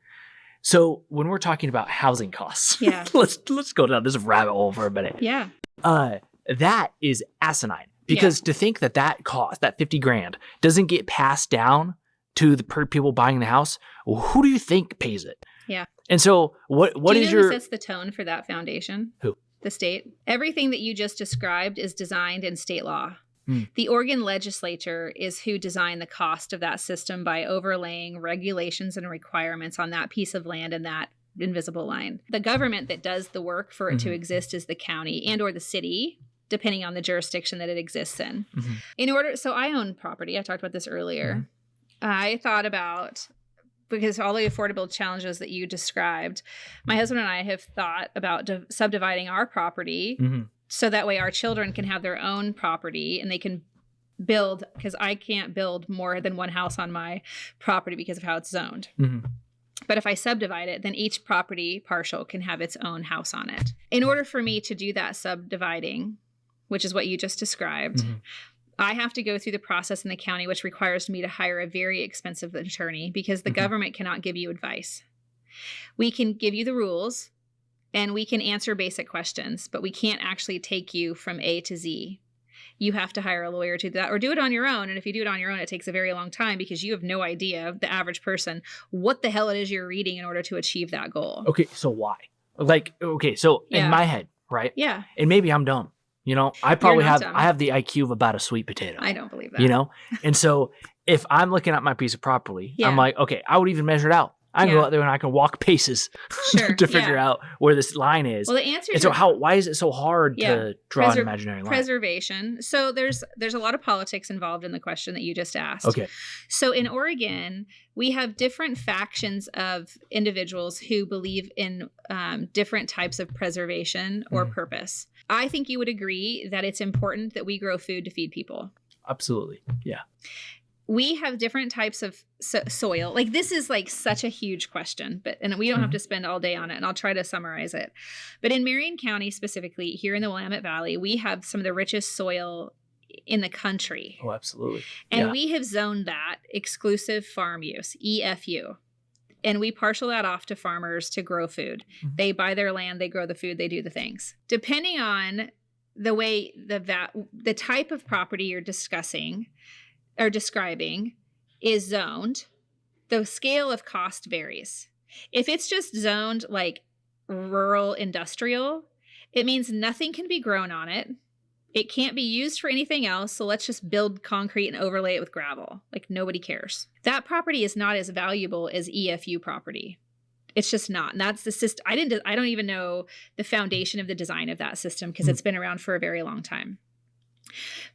So when we're talking about housing costs, let's go down this rabbit hole for a minute. Yeah. That is asinine because to think that cost, that $50,000 doesn't get passed down to the people buying the house, well, who do you think pays it? Yeah. And so what do you is know your who sets the tone for that foundation? Who? The state. Everything that you just described is designed in state law. Mm. The Oregon legislature is who designed the cost of that system by overlaying regulations and requirements on that piece of land and that invisible line. The government that does the work for it to exist is the county and or the city, depending on the jurisdiction that it exists in. So I own property. I talked about this earlier. I thought about, because all the affordable challenges that you described, my husband and I have thought about subdividing our property so that way our children can have their own property and they can build, because I can't build more than one house on my property because of how it's zoned. But if I subdivide it, then each property partial can have its own house on it. In order for me to do that subdividing, which is what you just described, I have to go through the process in the county, which requires me to hire a very expensive attorney because the government cannot give you advice. We can give you the rules and we can answer basic questions, but we can't actually take you from A to Z. You have to hire a lawyer to do that or do it on your own. And if you do it on your own, it takes a very long time because you have no idea, the average person, what the hell it is you're reading in order to achieve that goal. Okay, so why? In my head, right? Yeah. And maybe I'm dumb. I probably have the IQ of about a sweet potato. I don't believe that. And so if I'm looking at my piece of property, I'm like, okay, I would even measure it out. I can go out there and I can walk paces to figure out where this line is. Well, the answer is why is it so hard to draw an imaginary line? Preservation. So there's a lot of politics involved in the question that you just asked. Okay. So in Oregon, we have different factions of individuals who believe in different types of preservation or purpose. I think you would agree that it's important that we grow food to feed people. Absolutely. Yeah. We have different types of soil. Like this is like such a huge question, and we don't have to spend all day on it, and I'll try to summarize it. But in Marion County specifically, here in the Willamette Valley, we have some of the richest soil in the country. Oh, absolutely. And we have zoned that exclusive farm use, EFU. And we partial that off to farmers to grow food. They buy their land, they grow the food, they do the things. Depending on the way the type of property you're discussing or describing is zoned, the scale of cost varies. If it's just zoned like rural industrial, it means nothing can be grown on it. It can't be used for anything else, so let's just build concrete and overlay it with gravel. Like nobody cares. That property is not as valuable as EFU property. It's just not. And that's the system. I don't even know the foundation of the design of that system because it's been around for a very long time.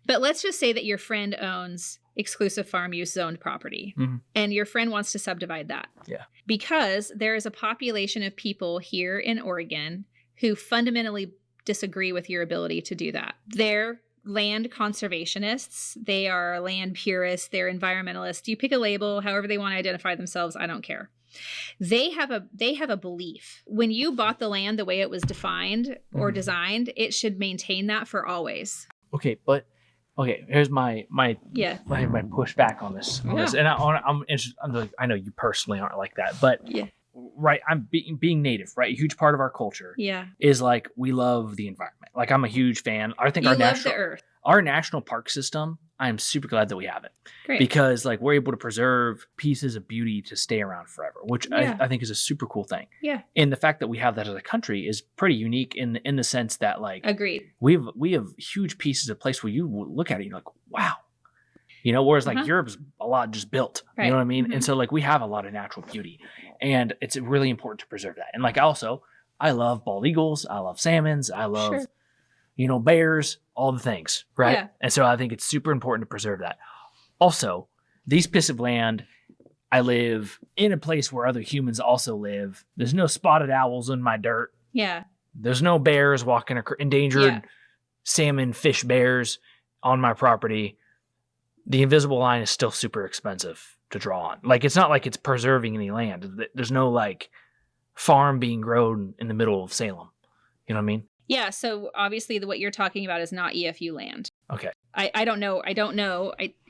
But let's just say that your friend owns exclusive farm use zoned property and your friend wants to subdivide that. Yeah. Because there is a population of people here in Oregon who fundamentally disagree with your ability to do that. They're land conservationists. They are land purists. They're environmentalists. You pick a label, however they want to identify themselves. I don't care. They have a belief. When you bought the land the way it was defined or designed, it should maintain that for always. Here's my pushback on this. And I'm interested. I know you personally aren't like that, but right, I'm being native, right? A huge part of our culture is like we love the environment. Like I'm a huge fan. I think our national park system, I am super glad that we have it. Great. Because like we're able to preserve pieces of beauty to stay around forever, which I think is a super cool thing. Yeah. And the fact that we have that as a country is pretty unique in the sense that like agreed. We have huge pieces of place where you look at it and you're like, wow. Whereas like Europe's a lot just built. Right. You know what I mean? And so like we have a lot of natural beauty. And it's really important to preserve that. And like I love bald eagles, I love salmons, I love bears, all the things, right? Yeah. And so I think it's super important to preserve that. Also, these pieces of land, I live in a place where other humans also live. There's no spotted owls in my dirt. Yeah. There's no bears walking, endangered salmon, fish, bears on my property. The invisible line is still super expensive to draw on. Like, it's not like it's preserving any land. There's no like farm being grown in the middle of Salem. You know what I mean? Yeah, so obviously what you're talking about is not EFU land. Okay. I don't know.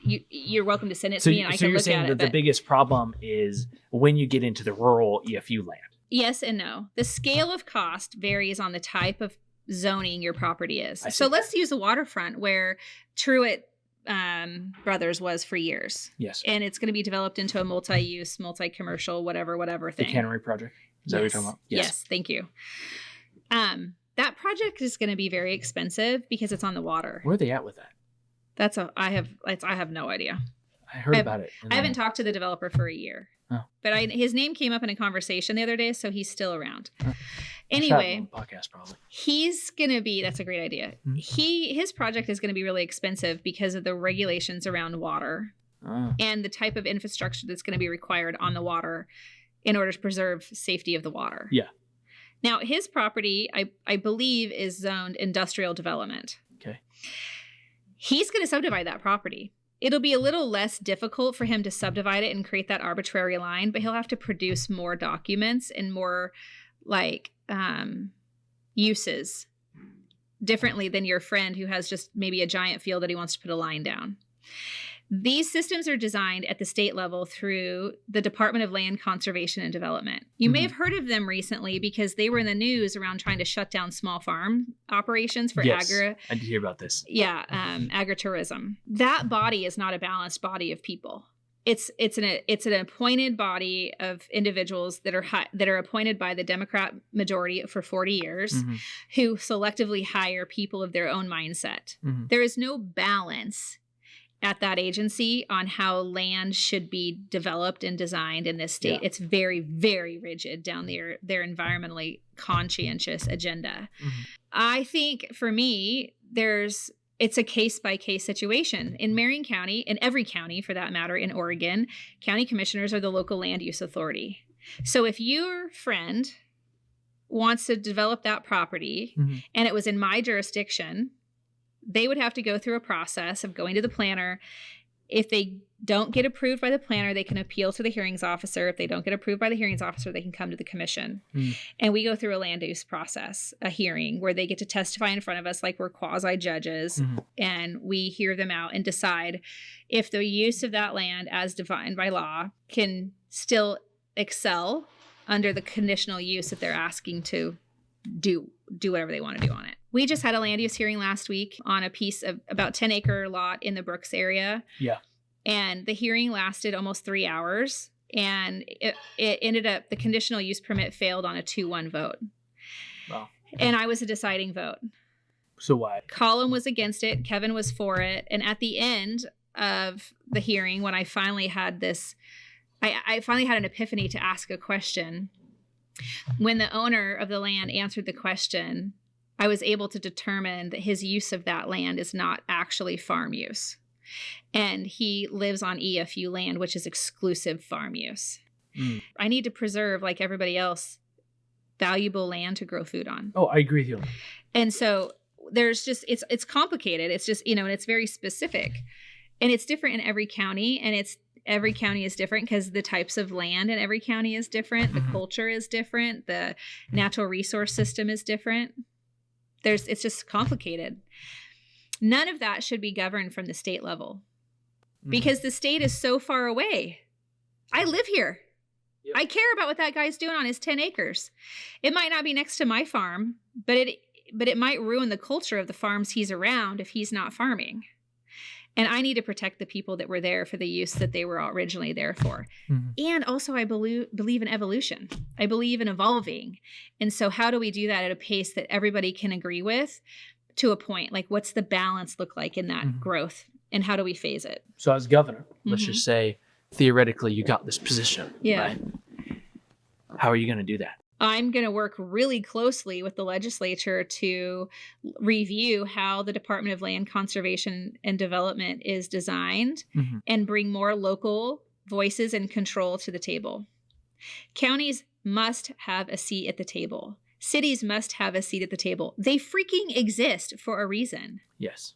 You're welcome to send it to me and I can look at it. So you're saying that the biggest problem is when you get into the rural EFU land? Yes and no. The scale of cost varies on the type of zoning your property is. So let's use the waterfront where Truett Brothers was for years. Yes. And it's going to be developed into a multi-use, multi-commercial, whatever The thing. cannery project. Is that what you're talking about? Yes. Thank you. That project is going to be very expensive because it's on the water. Where are they at with that? I have no idea. I heard about it. I haven't talked to the developer for a year. Oh. But his name came up in a conversation the other day, so he's still around. Oh. Anyway, podcast probably. He's going to be, that's a great idea. Mm-hmm. His project is going to be really expensive because of the regulations around water and the type of infrastructure that's going to be required on the water in order to preserve safety of the water. Yeah. Now, his property, I believe, is zoned industrial development. Okay. He's going to subdivide that property. It'll be a little less difficult for him to subdivide it and create that arbitrary line, but he'll have to produce more documents and more uses differently than your friend who has just maybe a giant field that he wants to put a line down. These systems are designed at the state level through the Department of Land Conservation and Development. You may have heard of them recently because they were in the news around trying to shut down small farm operations for I did hear about this. Yeah, agritourism. That body is not a balanced body of people. It's an appointed body of individuals that are appointed by the Democrat majority for 40 years who selectively hire people of their own mindset. There is no balance at that agency on how land should be developed and designed in this state. Yeah. It's very, very rigid down their environmentally conscientious agenda. I think for me, it's a case-by-case situation. In Marion County, in every county for that matter, in Oregon, county commissioners are the local land use authority. So if your friend wants to develop that property and it was in my jurisdiction, they would have to go through a process of going to the planner. If they don't get approved by the planner, they can appeal to the hearings officer. If they don't get approved by the hearings officer, they can come to the commission. And we go through a land use process, a hearing where they get to testify in front of us like we're quasi judges. And we hear them out and decide if the use of that land as defined by law can still excel under the conditional use that they're asking to do whatever they want to do on it. We just had a land use hearing last week on a piece of about 10-acre lot in the Brooks area. Yeah. And the hearing lasted almost 3 hours. And it ended up, the conditional use permit failed on a 2-1 vote. Wow. And I was a deciding vote. So why? Colin was against it. Kevin was for it. And at the end of the hearing, when I finally had this, I finally had an epiphany to ask a question. When the owner of the land answered the question, I was able to determine that his use of that land is not actually farm use. And he lives on EFU land, which is exclusive farm use. I need to preserve, like everybody else, valuable land to grow food on. Oh, I agree with you. And so there's just, it's complicated. It's just, and it's very specific. And it's different in every county. And every county is different because the types of land in every county is different. The culture is different. The natural resource system is different. It's just complicated. None of that should be governed from the state level because the state is so far away. I live here. Yep. I care about what that guy's doing on his 10 acres. It might not be next to my farm, but it might ruin the culture of the farms he's around if he's not farming. And I need to protect the people that were there for the use that they were originally there for. And also I believe in evolution. I believe in evolving. And so how do we do that at a pace that everybody can agree with to a point? Like what's the balance look like in that growth and how do we phase it? So as governor, let's just say theoretically you got this position, right? How are you going to do that? I'm going to work really closely with the legislature to review how the Department of Land Conservation and Development is designed and bring more local voices and control to the table. Counties must have a seat at the table. Cities must have a seat at the table. They freaking exist for a reason. Yes.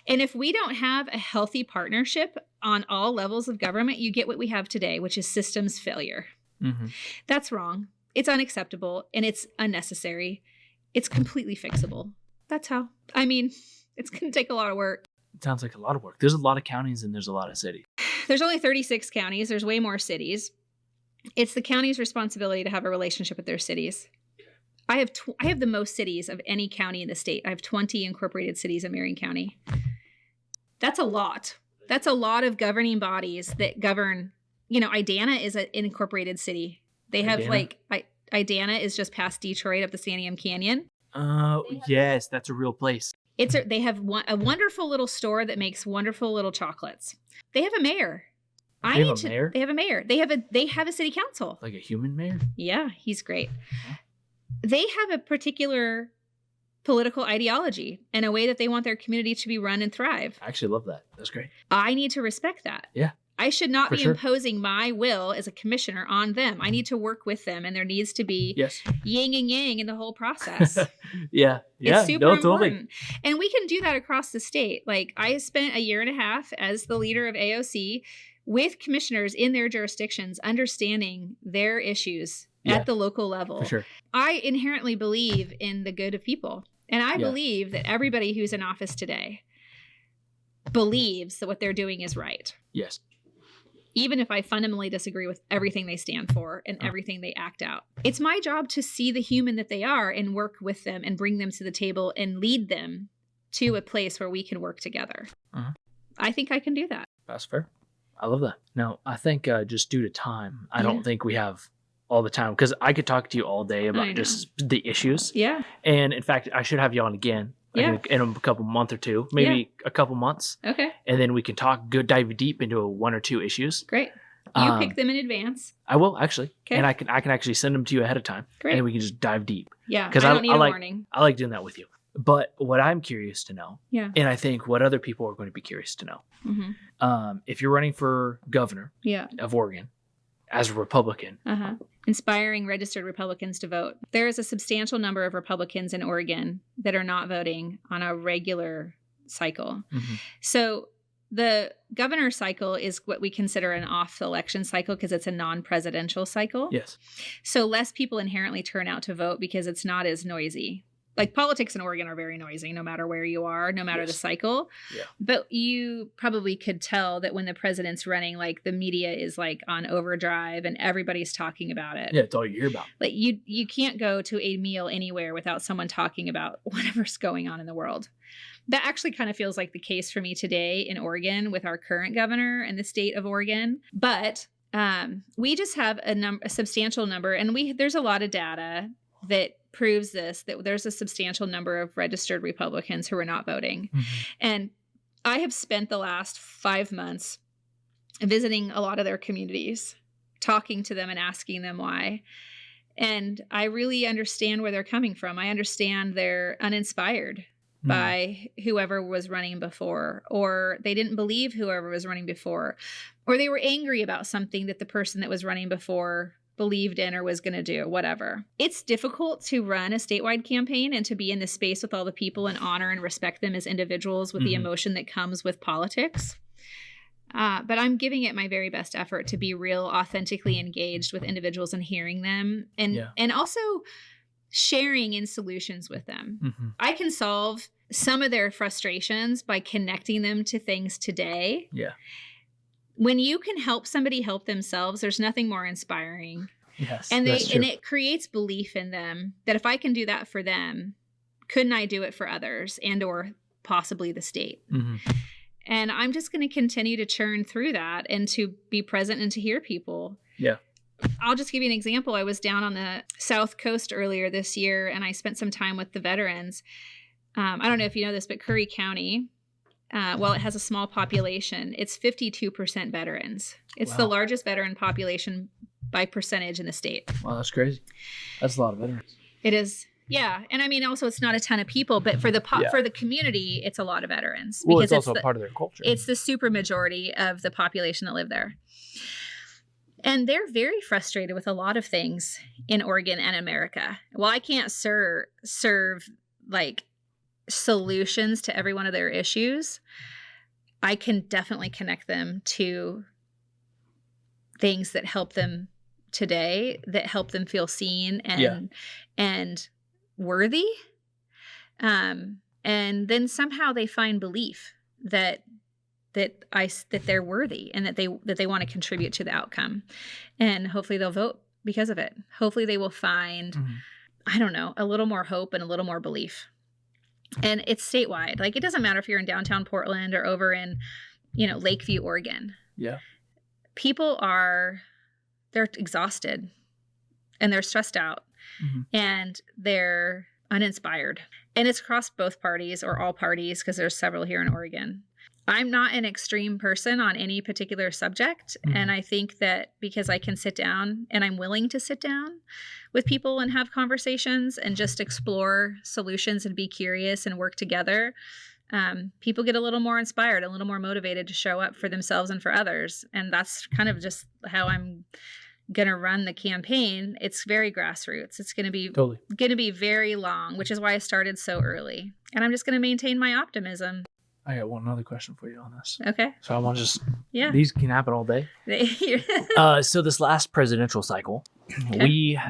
And if we don't have a healthy partnership on all levels of government, you get what we have today, which is systems failure. That's wrong. It's unacceptable and it's unnecessary. It's completely fixable. That's how. I mean, it's going to take a lot of work. It sounds like a lot of work. There's a lot of counties and there's a lot of cities. There's only 36 counties. There's way more cities. It's the county's responsibility to have a relationship with their cities. I have the most cities of any county in the state. I have 20 incorporated cities in Marion County. That's a lot. That's a lot of governing bodies that govern. Idana is an incorporated city. They have Idana is just past Detroit up the Santiam Canyon. Yes, that's a real place. They have a wonderful little store that makes wonderful little chocolates. They have a mayor. They have a mayor? They have a mayor. They have a city council. Like a human mayor? Yeah, he's great. Huh? They have a particular political ideology and a way that they want their community to be run and thrive. I actually love that. That's great. I need to respect that. Yeah. I should not be imposing my will as a commissioner on them. I need to work with them, and there needs to be yin and yang in the whole process. Yeah. It's super important. And we can do that across the state. Like, I spent a year and a half as the leader of AOC with commissioners in their jurisdictions, understanding their issues at the local level. For sure. I inherently believe in the good of people. And I believe that everybody who's in office today believes that what they're doing is right. Yes. Even if I fundamentally disagree with everything they stand for and everything they act out. It's my job to see the human that they are and work with them and bring them to the table and lead them to a place where we can work together. I think I can do that. That's fair. I love that. Now, I think just due to time, I don't think we have all the time, because I could talk to you all day about just the issues. Yeah. And in fact, I should have you on again. In a couple month or two, maybe a couple months. Okay. And then we can dive deep into one or two issues. Great. You pick them in advance. I will actually. Okay. And I can actually send them to you ahead of time. Great. And we can just dive deep. Yeah. Because I don't need a warning. I like doing that with you. But what I'm curious to know, and I think what other people are going to be curious to know, if you're running for governor of Oregon as a Republican, inspiring registered Republicans to vote. There is a substantial number of Republicans in Oregon that are not voting on a regular cycle. So the governor cycle is what we consider an off-election cycle because it's a non-presidential cycle. Yes. So less people inherently turn out to vote because it's not as noisy. Like, politics in Oregon are very noisy, no matter where you are, no matter the cycle. Yeah. But you probably could tell that when the president's running, like, the media is like on overdrive and everybody's talking about it. Yeah, it's all you hear about. Like, you can't go to a meal anywhere without someone talking about whatever's going on in the world. That actually kind of feels like the case for me today in Oregon with our current governor and the state of Oregon. But we just have a substantial number, and there's a lot of data that proves that there's a substantial number of registered Republicans who are not voting. And I have spent the last 5 months visiting a lot of their communities, talking to them and asking them why. And I really understand where they're coming from. I understand they're uninspired by whoever was running before, or they didn't believe whoever was running before, or they were angry about something that the person that was running before believed in or was going to do, whatever. It's difficult to run a statewide campaign and to be in the space with all the people and honor and respect them as individuals with the emotion that comes with politics. But I'm giving it my very best effort to be real, authentically engaged with individuals and hearing them and also sharing in solutions with them. I can solve some of their frustrations by connecting them to things today. Yeah. When you can help somebody help themselves, there's nothing more inspiring. Yes, and it creates belief in them that if I can do that for them, couldn't I do it for others and or possibly the state? And I'm just going to continue to churn through that and to be present and to hear people. Yeah. I'll just give you an example. I was down on the South Coast earlier this year, and I spent some time with the veterans. I don't know if you know this, but Curry County, while it has a small population, it's 52% veterans. It's the largest veteran population by percentage in the state. Wow, that's crazy. That's a lot of veterans. It is. Yeah. And I mean, also, it's not a ton of people, but for the for the community, it's a lot of veterans. Well, because it's also a part of their culture. It's the super majority of the population that live there. And they're very frustrated with a lot of things in Oregon and America. Well, I can't serve like solutions to every one of their issues. I can definitely connect them to things that help them today, that help them feel seen and worthy. And then somehow they find belief that they're worthy and that they want to contribute to the outcome. And hopefully they'll vote because of it. Hopefully they will find, I don't know, a little more hope and a little more belief. And it's statewide. Like, it doesn't matter if you're in downtown Portland or over in, Lakeview, Oregon. Yeah. People they're exhausted and they're stressed out and they're uninspired. And it's across both parties or all parties, because there's several here in Oregon. I'm not an extreme person on any particular subject. And I think that because I can sit down and I'm willing to sit down with people and have conversations and just explore solutions and be curious and work together, people get a little more inspired, a little more motivated to show up for themselves and for others. And that's kind of just how I'm going to run the campaign. It's very grassroots. It's going to be very long, which is why I started so early. And I'm just going to maintain my optimism. I got one other question for you on this. Okay. So I want to these can happen all day. So this last presidential cycle, we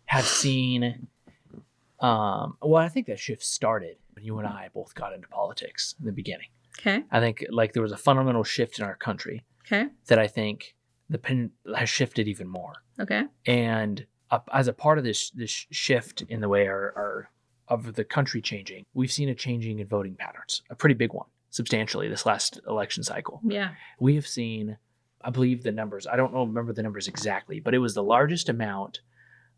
have seen, I think that shift started when you and I both got into politics in the beginning. Okay. I think there was a fundamental shift in our country. Okay. That I think the pin has shifted even more. Okay. And as a part of this shift in the way of the country changing, we've seen a changing in voting patterns, a pretty big one, substantially, this last election cycle. Yeah. We have seen, I believe the numbers, I don't remember the numbers exactly, but it was the largest amount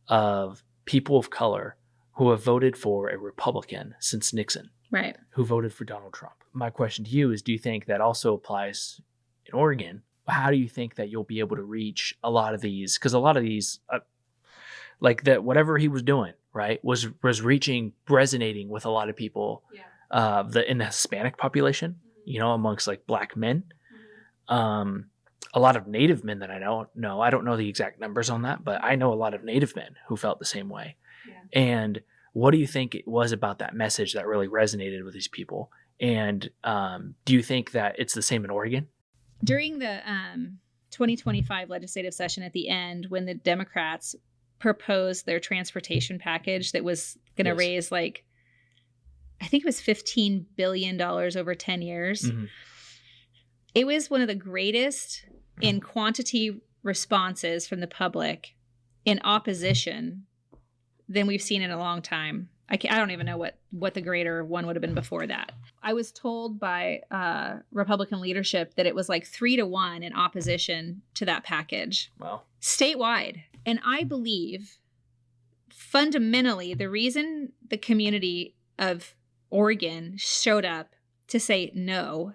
of people of color who have voted for a Republican since Nixon. Right. Who voted for Donald Trump. My question to you is, do you think that also applies in Oregon? How do you think that you'll be able to reach a lot of these? Because a lot of these, whatever he was doing, right, was resonating with a lot of people, in the Hispanic population, amongst Black men, a lot of Native men that I know. I don't know the exact numbers on that, but I know a lot of Native men who felt the same way. Yeah. And what do you think it was about that message that really resonated with these people? And do you think that it's the same in Oregon? During the 2025 legislative session at the end, when the Democrats proposed their transportation package that was going to raise I think it was $15 billion over 10 years. Mm-hmm. It was one of the greatest in quantity responses from the public in opposition than we've seen in a long time. I don't even know what the greater one would have been before that. I was told by Republican leadership that it was 3-1 in opposition to that package. Wow. Statewide. And I believe fundamentally the reason the community of Oregon showed up to say no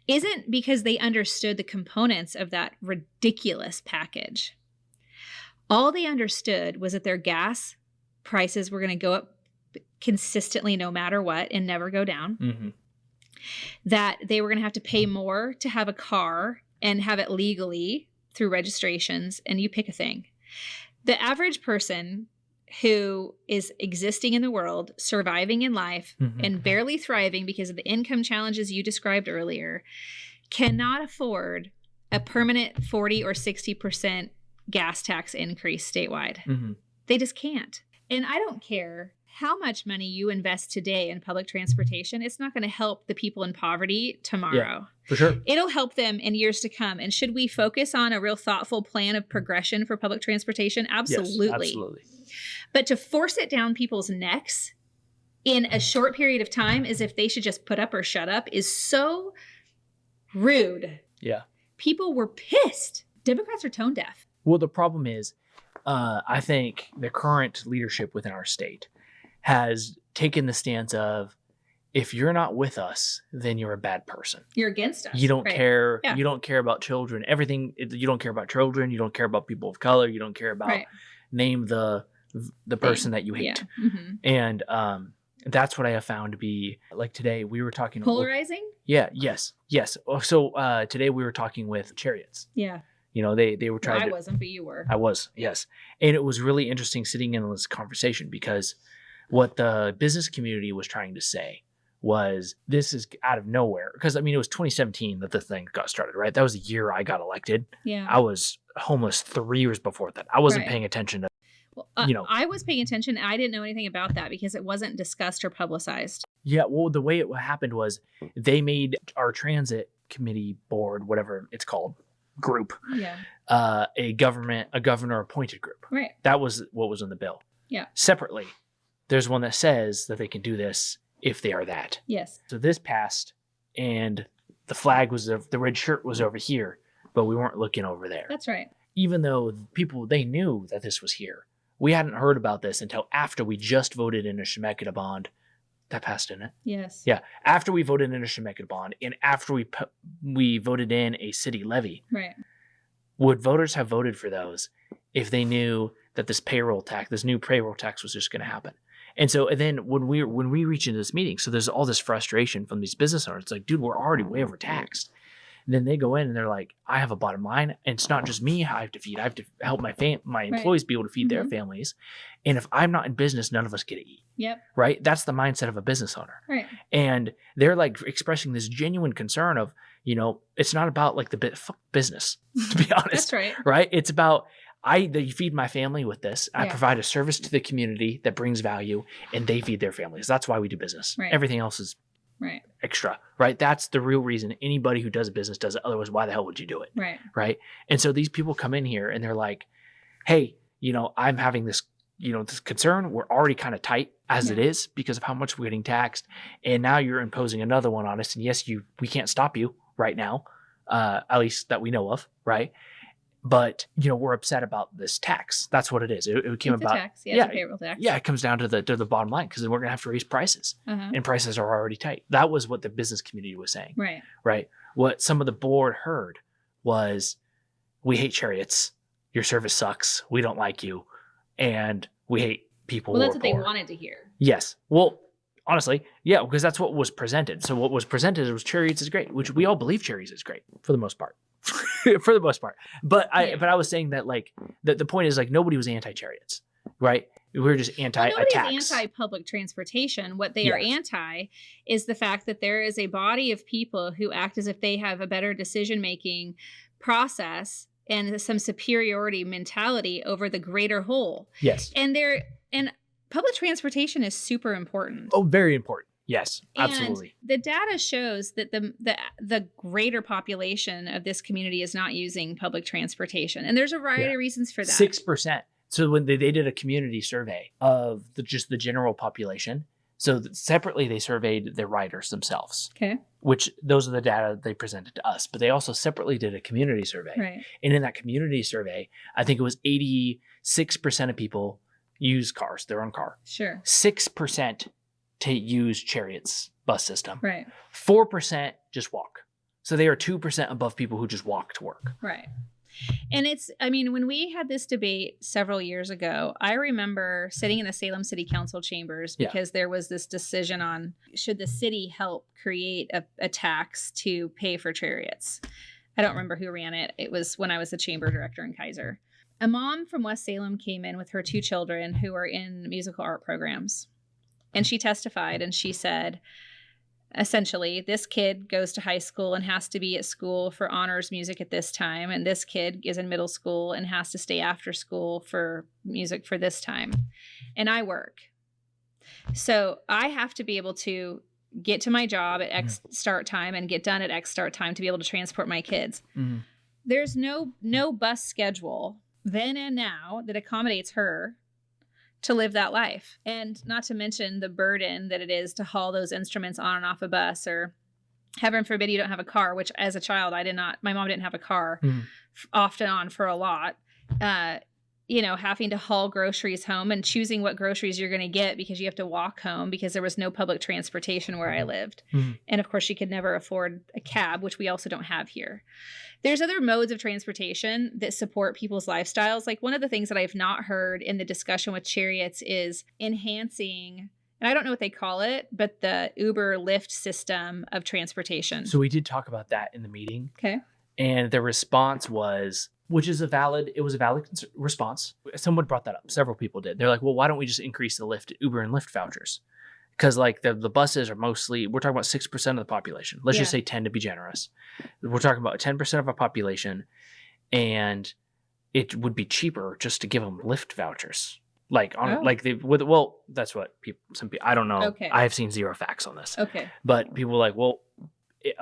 isn't because they understood the components of that ridiculous package. All they understood was that their gas prices were going to go up consistently no matter what and never go down. Mm-hmm. That they were going to have to pay more to have a car and have it legally through registrations, and you pick a thing. The average person who is existing in the world, surviving in life, and barely thriving because of the income challenges you described earlier, cannot afford a permanent 40 or 60% gas tax increase statewide. Mm-hmm. They just can't. And I don't care how much money you invest today in public transportation. It's not going to help the people in poverty tomorrow. Yeah, for sure. It'll help them in years to come. And should we focus on a real thoughtful plan of progression for public transportation? Absolutely. Yes, absolutely. But to force it down people's necks in a short period of time as if they should just put up or shut up is so rude. Yeah. People were pissed. Democrats are tone deaf. Well, the problem is, I think the current leadership within our state has taken the stance of, if you're not with us, then you're a bad person. You're against us. You don't care. Yeah. You don't care about children. Everything. You don't care about children. You don't care about people of color. You don't care about name the person that you hate. Yeah. Mm-hmm. And that's what I have found to be today. We were talking polarizing. Yeah. Yes. So today we were talking with Chariots. Yeah. They were trying. I wasn't, but you were. I was. Yes. And it was really interesting sitting in this conversation because what the business community was trying to say was, this is out of nowhere. Because, it was 2017 that the thing got started, right? That was the year I got elected. Yeah. I was homeless 3 years before that. I wasn't paying attention to, I was paying attention. I didn't know anything about that because it wasn't discussed or publicized. Yeah. Well, the way it happened was they made our transit committee board, whatever it's called, group, a governor appointed group. Right. That was what was in the bill. Yeah. Separately, there's one that says that they can do this if they are that. Yes. So this passed, and the flag was, the red shirt was over here, but we weren't looking over there. That's right. Even though people, they knew that this was here. We hadn't heard about this until after we just voted in a Shemekiah bond. That passed, didn't it? Yes. Yeah. After we voted in a Shemekiah bond, and after we voted in a city levy. Right. Would voters have voted for those if they knew that this new payroll tax was just going to happen? And so, and then when we reach into this meeting, so there's all this frustration from these business owners. It's like, dude, we're already way overtaxed. And then they go in and they're like, I have a bottom line. And it's not just me I have to feed. I have to help my employees be able to feed their families. And if I'm not in business, none of us get to eat. Yep. Right? That's the mindset of a business owner. Right. And they're like expressing this genuine concern of, it's not about like fuck business, to be honest. That's right. Right? It's about, you feed my family with this. I provide a service to the community that brings value, and they feed their families. That's why we do business. Right. Everything else is extra, right? That's the real reason anybody who does a business does it. Otherwise, why the hell would you do it? Right. Right. And so these people come in here and they're like, hey, I'm having this, this concern. We're already kind of tight as it is because of how much we're getting taxed. And now you're imposing another one on us. And yes, we can't stop you right now, at least that we know of. Right. But, we're upset about this tax. That's what it is. It came about. Tax. Yeah, it's a payroll tax. Yeah, it comes down to the bottom line because then we're going to have to raise prices. And prices are already tight. That was what the business community was saying. Right. Right. What some of the board heard was, we hate chariots. Your service sucks. We don't like you. And we hate people. Well, that's what they wanted to hear. Yes. Well, honestly, yeah, because that's what was presented. So what was presented was chariots is great, which we all believe chariots is great for the most part. For the most part. But I was saying that like the point is like nobody was anti-chariots, right? We were just anti-attacks. Nobody's anti-public transportation. What they are anti is the fact that there is a body of people who act as if they have a better decision-making process and some superiority mentality over the greater whole. Yes. And public transportation is super important. Oh, very important. Yes, absolutely. And the data shows that the greater population of this community is not using public transportation. And there's a variety of reasons for that. 6%. So when they did a community survey of just the general population, so separately they surveyed their riders themselves. Okay. Which those are the data they presented to us. But they also separately did a community survey. Right. And in that community survey, I think it was 86% of people use cars, their own car. Sure. 6% to use Chariot's bus system. Right. 4% just walk. So they are 2% above people who just walk to work. Right. And when we had this debate several years ago, I remember sitting in the Salem City Council chambers because there was this decision on should the city help create a tax to pay for chariots. I don't remember who ran it. It was when I was the chamber director in Kaiser. A mom from West Salem came in with her 2 children who are in musical art programs. And she testified and she said, essentially, this kid goes to high school and has to be at school for honors music at this time. And this kid is in middle school and has to stay after school for music for this time. And I work. So I have to be able to get to my job at X start time and get done at X start time to be able to transport my kids. Mm-hmm. There's no bus schedule then and now that accommodates her to live that life. And not to mention the burden that it is to haul those instruments on and off a bus, or heaven forbid you don't have a car, which as a child, my mom didn't have a car off and on for a lot. Having to haul groceries home and choosing what groceries you're going to get because you have to walk home because there was no public transportation where I lived. Mm-hmm. And of course she could never afford a cab, which we also don't have here. There's other modes of transportation that support people's lifestyles. Like one of the things that I've not heard in the discussion with chariots is enhancing, and I don't know what they call it, but the Uber Lyft system of transportation. So we did talk about that in the meeting. Okay. And the response was, which is a valid response. Someone brought that up. Several people did. They're like, well, why don't we just increase the Uber and Lyft vouchers? Because like the buses are mostly, we're talking about 6% of the population. Let's just say 10 to be generous. We're talking about 10% of our population, and it would be cheaper just to give them Lyft vouchers. That's what some people, I don't know. Okay. I have seen zero facts on this. Okay. But people were like, well,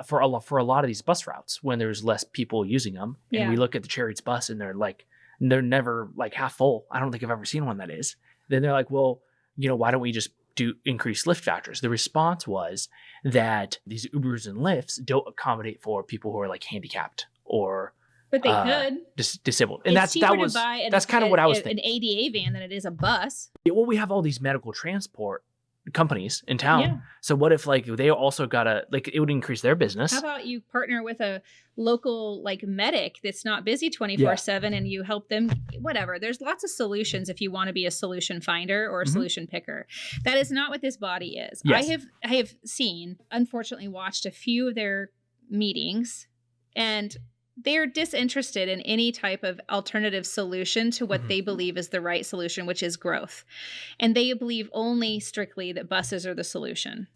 for a lot of these bus routes, when there's less people using them, and we look at the Chariots bus and they're never like half full. I don't think I've ever seen one that is. Then they're like, well, why don't we just do increase lift factors. The response was that these Ubers and Lyfts don't accommodate for people who are like handicapped or But they could. disabled. And It's cheaper to buy that's kind of what I was thinking. An ADA van than it is a bus. Yeah, well, we have all these medical transport companies in town. Yeah. So what if like they also gotta like it would increase their business? How about you partner with a local like medic that's not busy 24/7 and you help them, whatever. There's lots of solutions if you want to be a solution finder or a solution picker. That is not what this body is. Yes. I have seen, unfortunately watched a few of their meetings, and they're disinterested in any type of alternative solution to what they believe is the right solution, which is growth. And they believe only strictly that buses are the solution.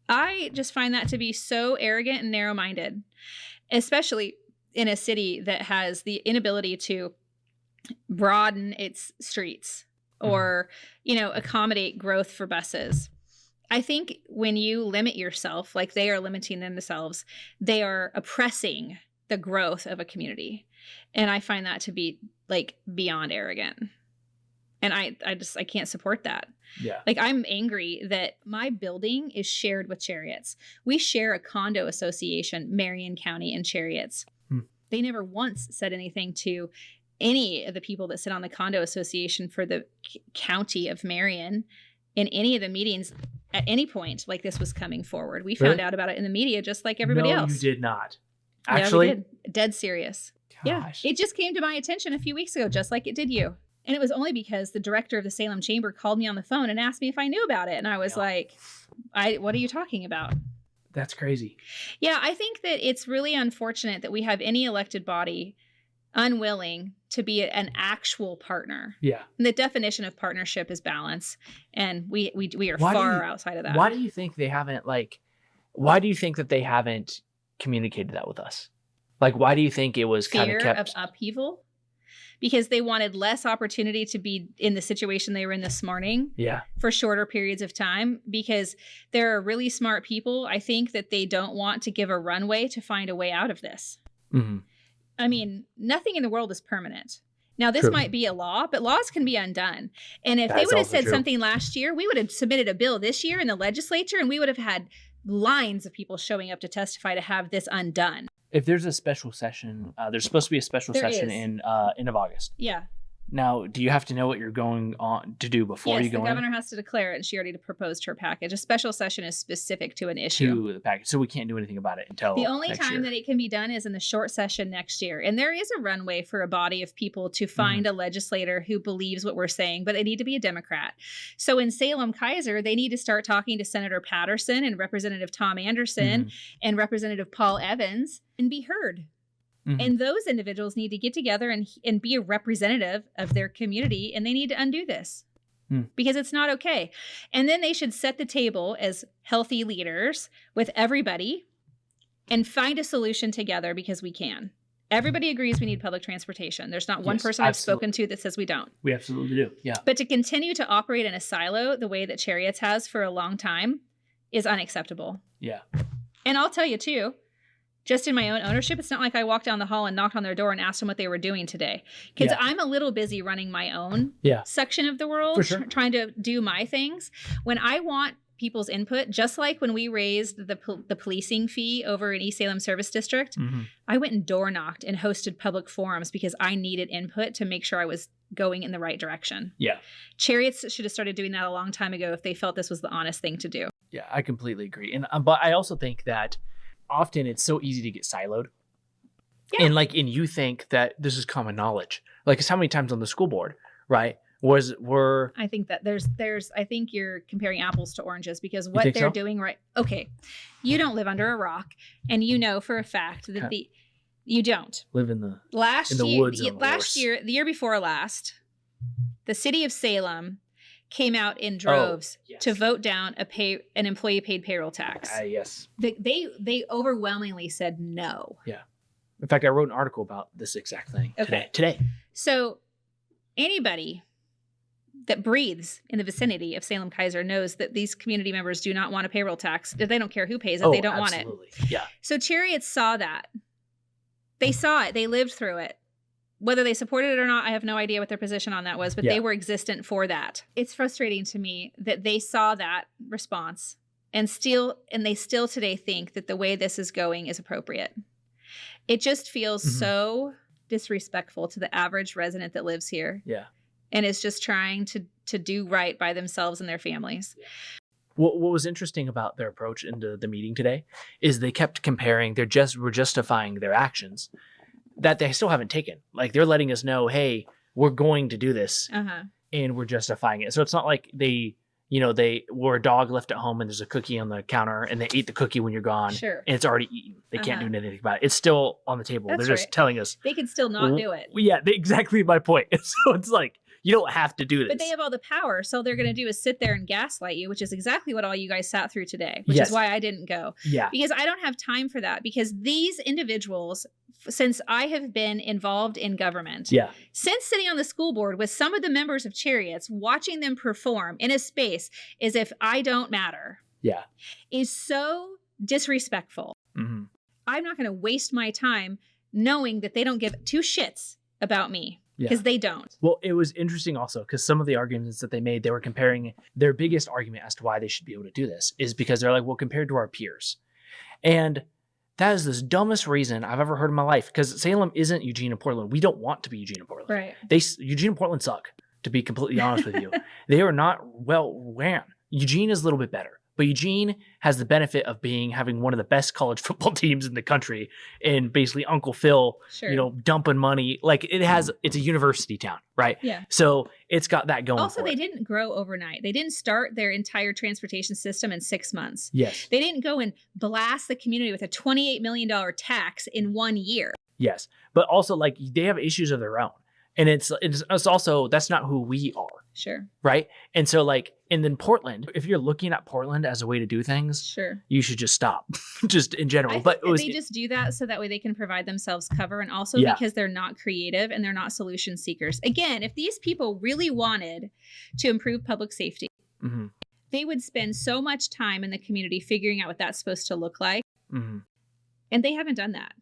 I just find that to be so arrogant and narrow-minded, especially in a city that has the inability to broaden its streets or, accommodate growth for buses. I think when you limit yourself, like they are limiting themselves, they are oppressing the growth of a community. And I find that to be like beyond arrogant. And I can't support that. Yeah. Like I'm angry that my building is shared with Chariots. We share a condo association, Marion County and Chariots. They never once said anything to any of the people that sit on the condo association for the county of Marion in any of the meetings at any point like this was coming forward. We found out about it in the media just like everybody else. No, you did not. Actually, yeah, we did. Dead serious. Gosh. Yeah. It just came to my attention a few weeks ago, just like it did you. And it was only because the director of the Salem Chamber called me on the phone and asked me if I knew about it. And I was like, what are you talking about? That's crazy. Yeah, I think that it's really unfortunate that we have any elected body unwilling to be an actual partner. Yeah. And the definition of partnership is balance. And we are far outside of that. Why do you think they haven't why do you think that they haven't communicated that with us? Like, why do you think it was kind of kept of upheaval? Because they wanted less opportunity to be in the situation they were in this morning. Yeah. For shorter periods of time, because there are really smart people. I think that they don't want to give a runway to find a way out of this. I mean, nothing in the world is permanent. Now, this might be a law, but laws can be undone. And if they would have said something last year, we would have submitted a bill this year in the legislature, and we would have had lines of people showing up to testify to have this undone. If there's a special session, there's supposed to be a special session in end of August. Yeah. Now, do you have to know what you're going on to do before you go in? Yes, the governor has to declare it, and she already proposed her package. A special session is specific to an issue. To the package. So we can't do anything about it until the only next time year. that it can be done is in the short session next year. And there is a runway for a body of people to find a legislator who believes what we're saying, but they need to be a Democrat. So in Salem Kaiser, they need to start talking to Senator Patterson and Representative Tom Anderson and Representative Paul Evans and be heard. And those individuals need to get together and be a representative of their community, and they need to undo this because it's not okay. And then they should set the table as healthy leaders with everybody and find a solution together because we can. Everybody agrees we need public transportation. There's not one person I've spoken to that says we don't. We absolutely do, yeah. But to continue to operate in a silo the way that Chariots has for a long time is unacceptable. Yeah. And I'll tell you too, just in my own ownership, it's not like I walked down the hall and knocked on their door and asked them what they were doing today. Because I'm a little busy running my own section of the world, for sure. Trying to do my things. When I want people's input, just like when we raised the policing fee over in East Salem Service District, I went and door knocked and hosted public forums because I needed input to make sure I was going in the right direction. Yeah. Chariots should have started doing that a long time ago if they felt this was the honest thing to do. Yeah, I completely agree. And but I also think that often it's so easy to get siloed. Yeah. And you think that this is common knowledge. Like, it's how many times on the school board, right? I think that I think you're comparing apples to oranges because what they're doing right. Okay. You don't live under a rock, and you know for a fact that you don't live in the woods. The year before last, the city of Salem came out in droves to vote down an employee paid payroll tax. Yes. They overwhelmingly said no. Yeah. In fact, I wrote an article about this exact thing today. So anybody that breathes in the vicinity of Salem Kaiser knows that these community members do not want a payroll tax. They don't care who pays it. They don't want it. Yeah. So Chariots saw that. They saw it. They lived through it. Whether they supported it or not, I have no idea what their position on that was, but Yeah. they were existent for that. It's frustrating to me that they saw that response and they still today think that the way this is going is appropriate. It just feels so disrespectful to the average resident that lives here. Yeah. And is just trying to do right by themselves and their families. What was interesting about their approach into the meeting today is they kept comparing, were justifying their actions that they still haven't taken. Like they're letting us know, hey, we're going to do this and we're justifying it. So it's not like they were a dog left at home and there's a cookie on the counter and they ate the cookie when you're gone. Sure. And it's already eaten. They can't do anything about it. It's still on the table. That's they're just telling us. They can still not do it. Yeah, exactly my point. So it's like, you don't have to do this. But they have all the power. So all they're going to do is sit there and gaslight you, which is exactly what all you guys sat through today, which is why I didn't go. Yeah. Because I don't have time for that. Because these individuals, since I have been involved in government, since sitting on the school board with some of the members of Chariots, watching them perform in a space as if I don't matter, is so disrespectful. I'm not going to waste my time knowing that they don't give two shits about me. Because they don't. Well, it was interesting also because some of the arguments that they made, they were comparing their biggest argument as to why they should be able to do this is because they're like, well, compared to our peers. And that is the dumbest reason I've ever heard in my life because Salem isn't Eugene and Portland. We don't want to be Eugene and Portland. Right. Eugene and Portland suck, to be completely honest with you. They are not well ran. Eugene is a little bit better. But Eugene has the benefit of having one of the best college football teams in the country, and basically Uncle Phil, dumping money. Like it's a university town, right? Yeah. So it's got that going. Also, they didn't grow overnight. They didn't start their entire transportation system in 6 months. Yes. They didn't go and blast the community with a $28 million tax in 1 year. Yes, but also like they have issues of their own, and it's also that's not who we are. Sure. Right. And so and then Portland, if you're looking at Portland as a way to do things, you should just stop just in general. But they just do that so that way they can provide themselves cover. And also because they're not creative and they're not solution seekers. Again, if these people really wanted to improve public safety, they would spend so much time in the community figuring out what that's supposed to look like. And they haven't done that.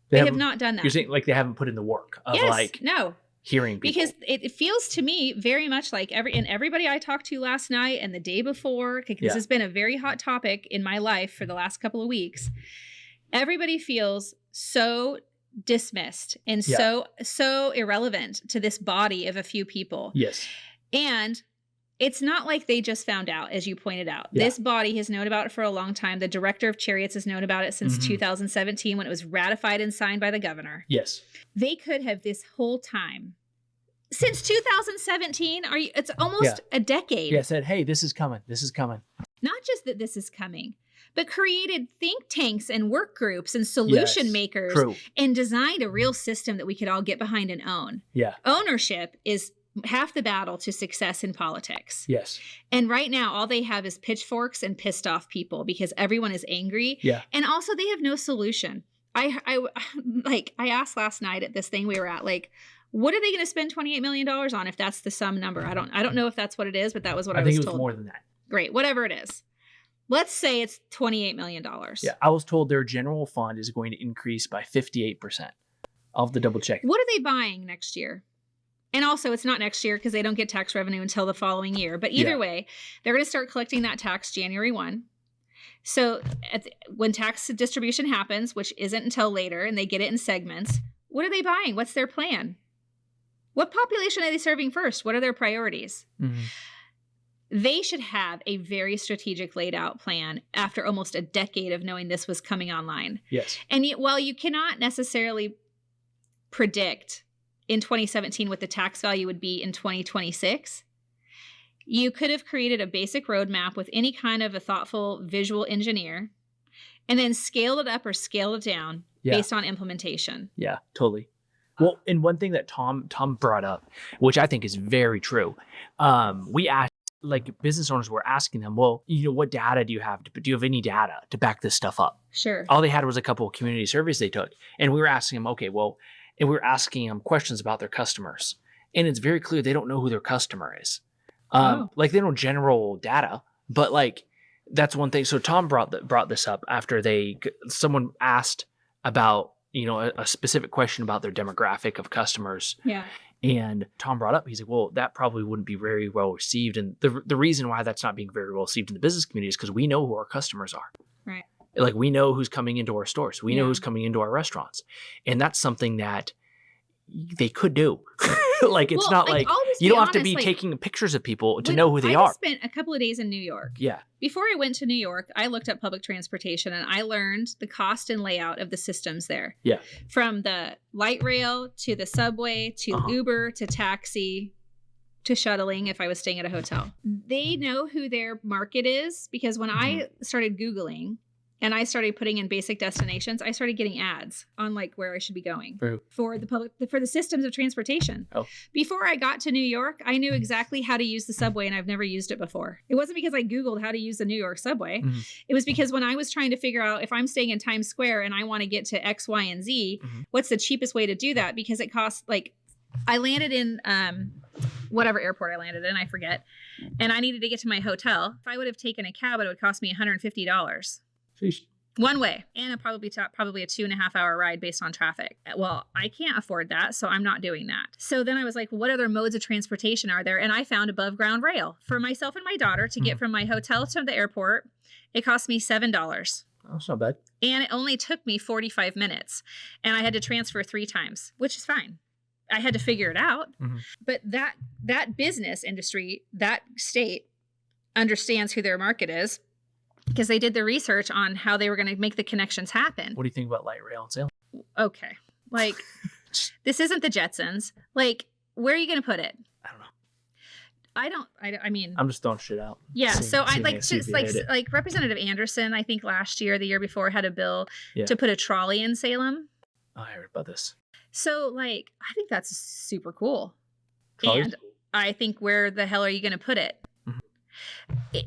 They have not done that. You're saying like they haven't put in the work of no. Hearing people. Because it feels to me very much like everybody I talked to last night and the day before, because this has been a very hot topic in my life for the last couple of weeks. Everybody feels so dismissed and so irrelevant to this body of a few people. Yes. And it's not like they just found out, as you pointed out. This body has known about it for a long time. The director of Chariots has known about it since 2017 when it was ratified and signed by the governor. Yes. They could have this whole time. Since 2017, it's almost a decade. Yeah, said, hey, this is coming. This is coming. Not just that this is coming, but created think tanks and work groups and solution makers and designed a real system that we could all get behind and own. Yeah. Ownership is half the battle to success in politics. Yes. And right now, all they have is pitchforks and pissed off people because everyone is angry. Yeah. And also they have no solution. I asked last night at this thing we were at, what are they going to spend $28 million on if that's the sum number? I don't know if that's what it is, but that was what I was told. I think it was more than that. Great. Whatever it is. Let's say it's $28 million. Yeah. I was told their general fund is going to increase by 58%. I'll have to double check. What are they buying next year? And also, it's not next year because they don't get tax revenue until the following year. But either way, they're going to start collecting that tax January 1. So when tax distribution happens, which isn't until later, and they get it in segments, what are they buying? What's their plan? What population are they serving first? What are their priorities? They should have a very strategic laid out plan after almost a decade of knowing this was coming online. Yes. And yet, while you cannot necessarily predict in 2017 what the tax value would be in 2026, you could have created a basic roadmap with any kind of a thoughtful visual engineer and then scaled it up or scaled it down based on implementation. Yeah, totally. Well, and one thing that Tom brought up, which I think is very true, we asked, business owners were asking them, well, what data do you have? Do you have any data to back this stuff up? Sure. All they had was a couple of community surveys they took. And we were asking them, okay, well, and we were asking them questions about their customers. And it's very clear they don't know who their customer is. They know general data, but that's one thing. So Tom brought this up after someone asked about a specific question about their demographic of customers. Yeah. And Tom brought up, he's like, well, that probably wouldn't be very well received. And the reason why that's not being very well received in the business community is because we know who our customers are. Right. Like, we know who's coming into our stores. We know Yeah. who's coming into our restaurants. And that's something that they could do. Like, it's not like, you don't have to be taking pictures of people to know who they are. I spent a couple of days in New York. Yeah. Before I went to New York, I looked up public transportation and I learned the cost and layout of the systems there. Yeah. From the light rail to the subway to Uber to taxi to shuttling if I was staying at a hotel. They know who their market is, because when I started Googling and I started putting in basic destinations, I started getting ads on like where I should be going for the systems of transportation. Oh. Before I got to New York, I knew exactly how to use the subway, and I've never used it before. It wasn't because I Googled how to use the New York subway. It was because when I was trying to figure out if I'm staying in Times Square and I want to get to X, Y, and Z, what's the cheapest way to do that? Because it costs like, I landed in whatever airport I landed in, I forget, and I needed to get to my hotel. If I would have taken a cab, it would cost me $150. Sheesh. One way, and probably a 2.5 hour ride based on traffic. Well, I can't afford that, so I'm not doing that. So then I was like, what other modes of transportation are there? And I found above ground rail for myself and my daughter to get from my hotel to the airport. It cost me $7. Oh, that's not bad. And it only took me 45 minutes, and I had to transfer 3 times, which is fine. I had to figure it out. But that business industry, that state understands who their market is, because they did the research on how they were going to make the connections happen. What do you think about light rail and Salem? Okay. Like, this isn't the Jetsons. Like, where are you going to put it? I don't know. I mean, I'm just throwing shit out. Yeah. So I like, just like Representative Anderson, I think last year, the year before, had a bill to put a trolley in Salem. Oh, I heard about this. So like, I think that's super cool. Trolleys? And I think, where the hell are you going to put it?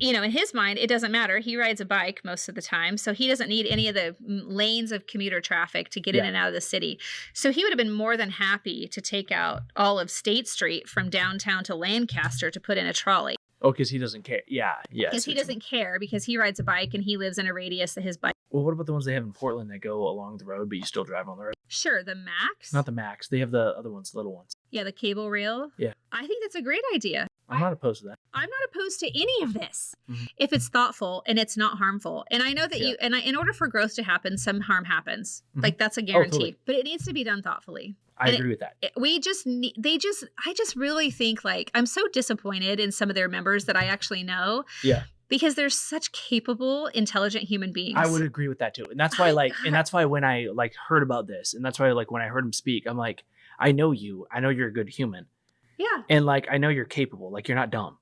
In his mind, it doesn't matter. He rides a bike most of the time, so he doesn't need any of the lanes of commuter traffic to get in and out of the city. So he would have been more than happy to take out all of State Street from downtown to Lancaster to put in a trolley. Oh, because he doesn't care. Yeah. Because he doesn't care, because he rides a bike and he lives in a radius of his bike. Well, what about the ones they have in Portland that go along the road, but you still drive on the road? Sure, the Max. Not the Max. They have the other ones, little ones. Yeah, the cable rail. Yeah. I think that's a great idea. I'm not opposed to that. I'm not opposed to any of this if it's thoughtful and it's not harmful. And I know that in order for growth to happen, some harm happens. Like, that's a guarantee. Totally. But it needs to be done thoughtfully. I agree with that. I just really think, like, I'm so disappointed in some of their members that I actually know. Yeah. Because they're such capable, intelligent human beings. I would agree with that too. And that's why when I like heard about this, and that's why like when I heard him speak, I'm like, I know you. I know you're a good human. Yeah. And like, I know you're capable. Like, you're not dumb.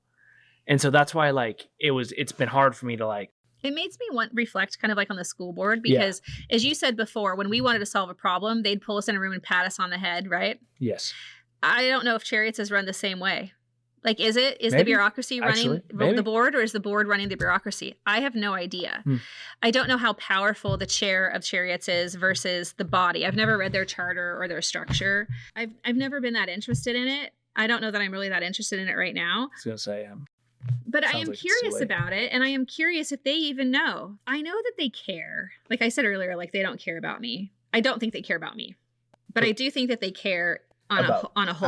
And so that's why like it's been hard for me to like. It makes me reflect kind of like on the school board, because as you said before, when we wanted to solve a problem, they'd pull us in a room and pat us on the head, right? Yes. I don't know if Chariots is run the same way. Like, is the bureaucracy running the board, or is the board running the bureaucracy? I have no idea. I don't know how powerful the chair of Chariots is versus the body. I've never read their charter or their structure. I've never been that interested in it. I don't know that I'm really that interested in it right now. I was going to say, but I am curious about it, and I am curious if they even know. I know that they care. Like I said earlier, like, they don't care about me. I don't think they care about me. But I do think that they care on a whole.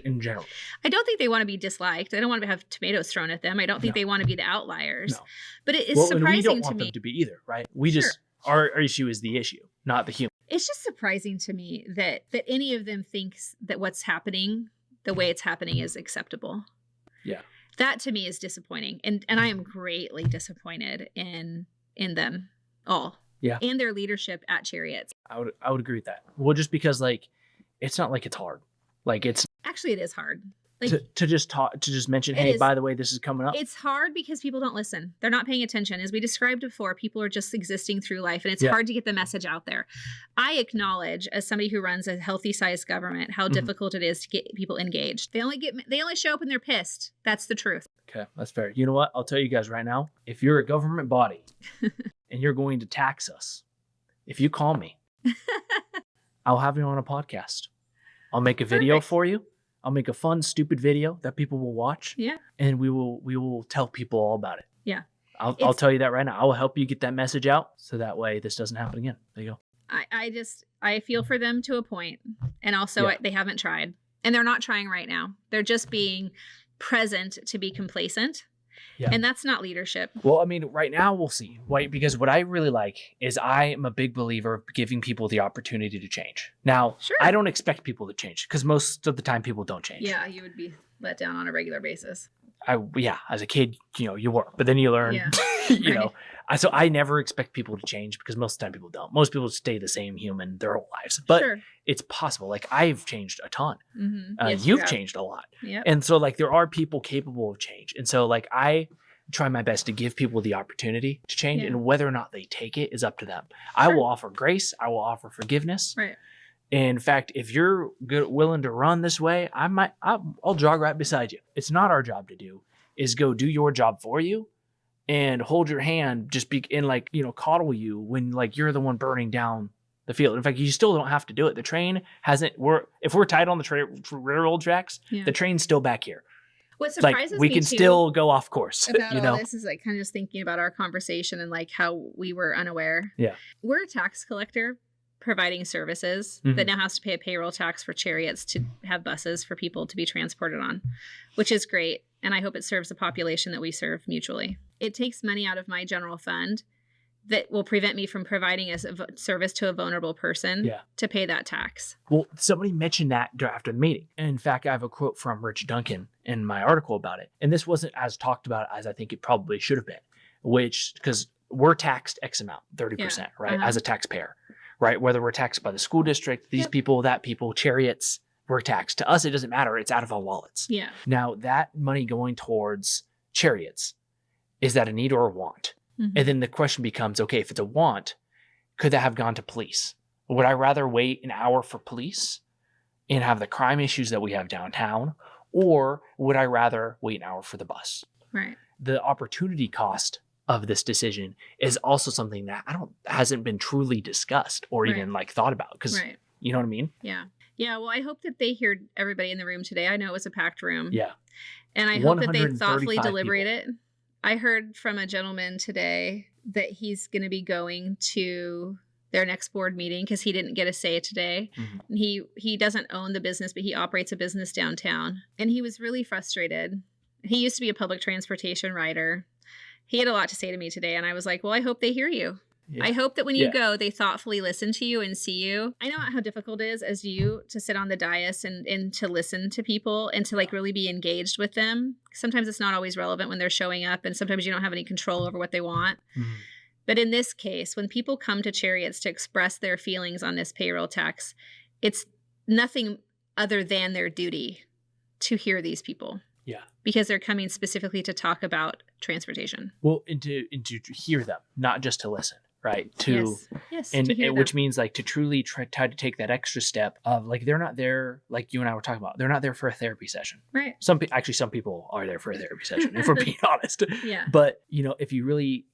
In general. I don't think they want to be disliked. I don't want to have tomatoes thrown at them. I don't think they want to be the outliers. No. But it is surprising to me. We don't want them to be either, right? We just, our issue is the issue, not the human. It's just surprising to me that any of them thinks that what's happening, the way it's happening, is acceptable. Yeah. That to me is disappointing. And I am greatly disappointed in them all. Yeah. And their leadership at Chariots. I would agree with that. Well, just because like, it's not like it's hard. Like, it's actually, it is hard. Like, to just mention, hey, by the way, this is coming up. It's hard because people don't listen. They're not paying attention. As we described before, people are just existing through life, and it's hard to get the message out there. I acknowledge, as somebody who runs a healthy sized government, how difficult it is to get people engaged. They only show up when they're pissed. That's the truth. Okay, that's fair. You know what? I'll tell you guys right now, if you're a government body and you're going to tax us, if you call me, I'll have you on a podcast. I'll make a video for you. I'll make a fun, stupid video that people will watch. Yeah. And we will tell people all about it. Yeah. I'll tell you that right now. I will help you get that message out, so that way this doesn't happen again. There you go. I feel for them to a point, and also they haven't tried, and they're not trying right now. They're just being present to be complacent. Yeah. And that's not leadership. Well, I mean, right now we'll see. Right? Because what I really like is I am a big believer of giving people the opportunity to change. Now, I don't expect people to change because most of the time people don't change. Yeah, you would be let down on a regular basis. As a kid, you were, but then you learn, you know. So I never expect people to change because most of the time people don't. Most people stay the same human their whole lives. But it's possible. Like I've changed a ton. Mm-hmm. You've changed a lot. Yep. And so like there are people capable of change. And so like I try my best to give people the opportunity to change, and whether or not they take it is up to them. I will offer grace. I will offer forgiveness. Right. In fact, if you're willing to run this way, I'll jog right beside you. It's not our job to do is go do your job for you and hold your hand, just coddle you when like you're the one burning down the field. In fact, you still don't have to do it. The train if we're tied on the railroad tracks, the train's still back here. What surprises me we can still go off course. About all this is like kind of just thinking about our conversation and like how we were unaware. Yeah. We're a tax collector providing services that now has to pay a payroll tax for chariots to have buses for people to be transported on, which is great. And I hope it serves the population that we serve mutually. It takes money out of my general fund that will prevent me from providing a service to a vulnerable person to pay that tax. Well, somebody mentioned that after the meeting. In fact, I have a quote from Rich Duncan in my article about it. And this wasn't as talked about as I think it probably should have been, because we're taxed X amount, 30%, right? As a taxpayer, right? Whether we're taxed by the school district, these people, that people, chariots, we're taxed. To us, it doesn't matter. It's out of our wallets. Yeah. Now, that money going towards chariots, is that a need or a want? Mm-hmm. And then the question becomes, okay, if it's a want, could that have gone to police? Would I rather wait an hour for police and have the crime issues that we have downtown? Or would I rather wait an hour for the bus? Right. The opportunity cost of this decision is also something that hasn't been truly discussed or even like thought about. Because you know what I mean? Yeah. Yeah. Well, I hope that they heard everybody in the room today. I know it was a packed room. Yeah. And I hope that they thoughtfully deliberate it. I heard from a gentleman today that he's going to be going to their next board meeting because he didn't get a say today. Mm-hmm. He doesn't own the business, but he operates a business downtown. And he was really frustrated. He used to be a public transportation rider. He had a lot to say to me today. And I was like, well, I hope they hear you. Yeah. I hope that when you go, they thoughtfully listen to you and see you. I know how difficult it is as you to sit on the dais and to listen to people and to like really be engaged with them. Sometimes it's not always relevant when they're showing up, and sometimes you don't have any control over what they want. Mm-hmm. But in this case, when people come to chariots to express their feelings on this payroll tax, it's nothing other than their duty to hear these people. Yeah. Because they're coming specifically to talk about transportation. Well, and to hear them, not just to listen. Right. Yes. And which means like to truly try to take that extra step of like, they're not there. Like you and I were talking about, they're not there for a therapy session. Right. Some people are there for a therapy session, if we're being honest. Yeah. But if you really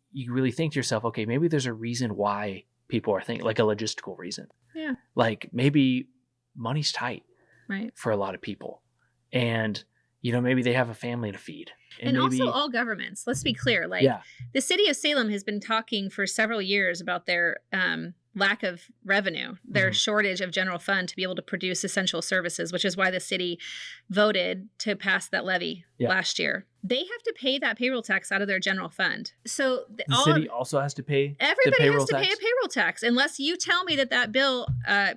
think to yourself, okay, maybe there's a reason why people are thinking, like a logistical reason. Yeah. Like maybe money's tight. Right. For a lot of people. And maybe they have a family to feed. And also all governments. Let's be clear. Like the city of Salem has been talking for several years about their lack of revenue, their shortage of general fund to be able to produce essential services, which is why the city voted to pass that levy last year. They have to pay that payroll tax out of their general fund. So the city also has to pay everybody has to pay a payroll tax. Unless you tell me that bill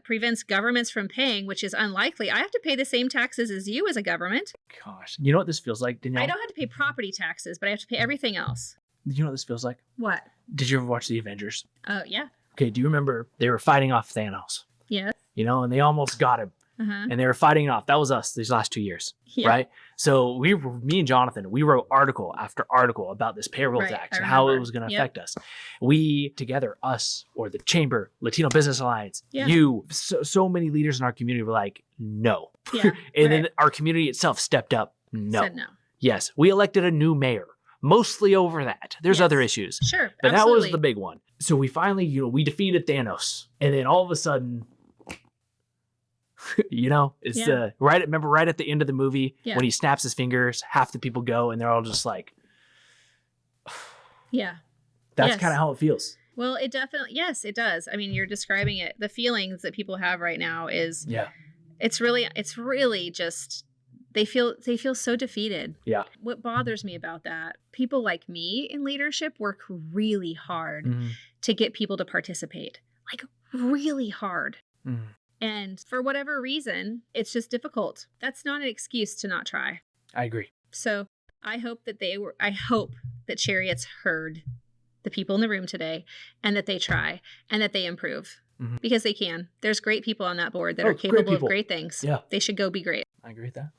prevents governments from paying, which is unlikely. I have to pay the same taxes as you as a government. Gosh, you know what this feels like, Danielle? I don't have to pay property taxes, but I have to pay everything else. You know what this feels like? What? Did you ever watch The Avengers? Oh, yeah. Okay, do you remember they were fighting off Thanos? Yes. And they almost got him. Uh-huh. And they were fighting off. That was us these last 2 years, right? So me and Jonathan, we wrote article after article about this payroll tax and how it was going to affect us. We together, us or the Chamber, Latino Business Alliance, you, so many leaders in our community were like, no. Yeah, and then our community itself stepped up. No. Said no. Yes. We elected a new mayor. Mostly over that. There's other issues. Sure. But that was the big one. So we finally, we defeated Thanos. And then all of a sudden, it's right at the end of the movie when he snaps his fingers, half the people go and they're all just like, yeah. That's kind of how it feels. Well, it definitely, yes, it does. I mean, you're describing it. The feelings that people have right now is, Yeah. it's really just, they feel so defeated. Yeah. What bothers me about that, people like me in leadership work really hard to get people to participate, like really hard. And for whatever reason, it's just difficult. That's not an excuse to not try. I agree. So I hope that Chariot's heard the people in the room today, and that they try, and that they improve, because they can. There's great people on that board that are capable of great things. Yeah. They should go be great. I agree with that.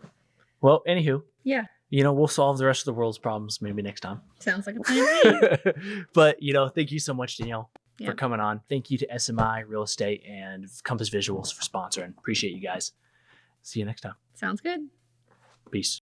Well, anywho. Yeah. We'll solve the rest of the world's problems maybe next time. Sounds like a plan. But, thank you so much, Danielle, for coming on. Thank you to SMI Real Estate and Compass Visuals for sponsoring. Appreciate you guys. See you next time. Sounds good. Peace.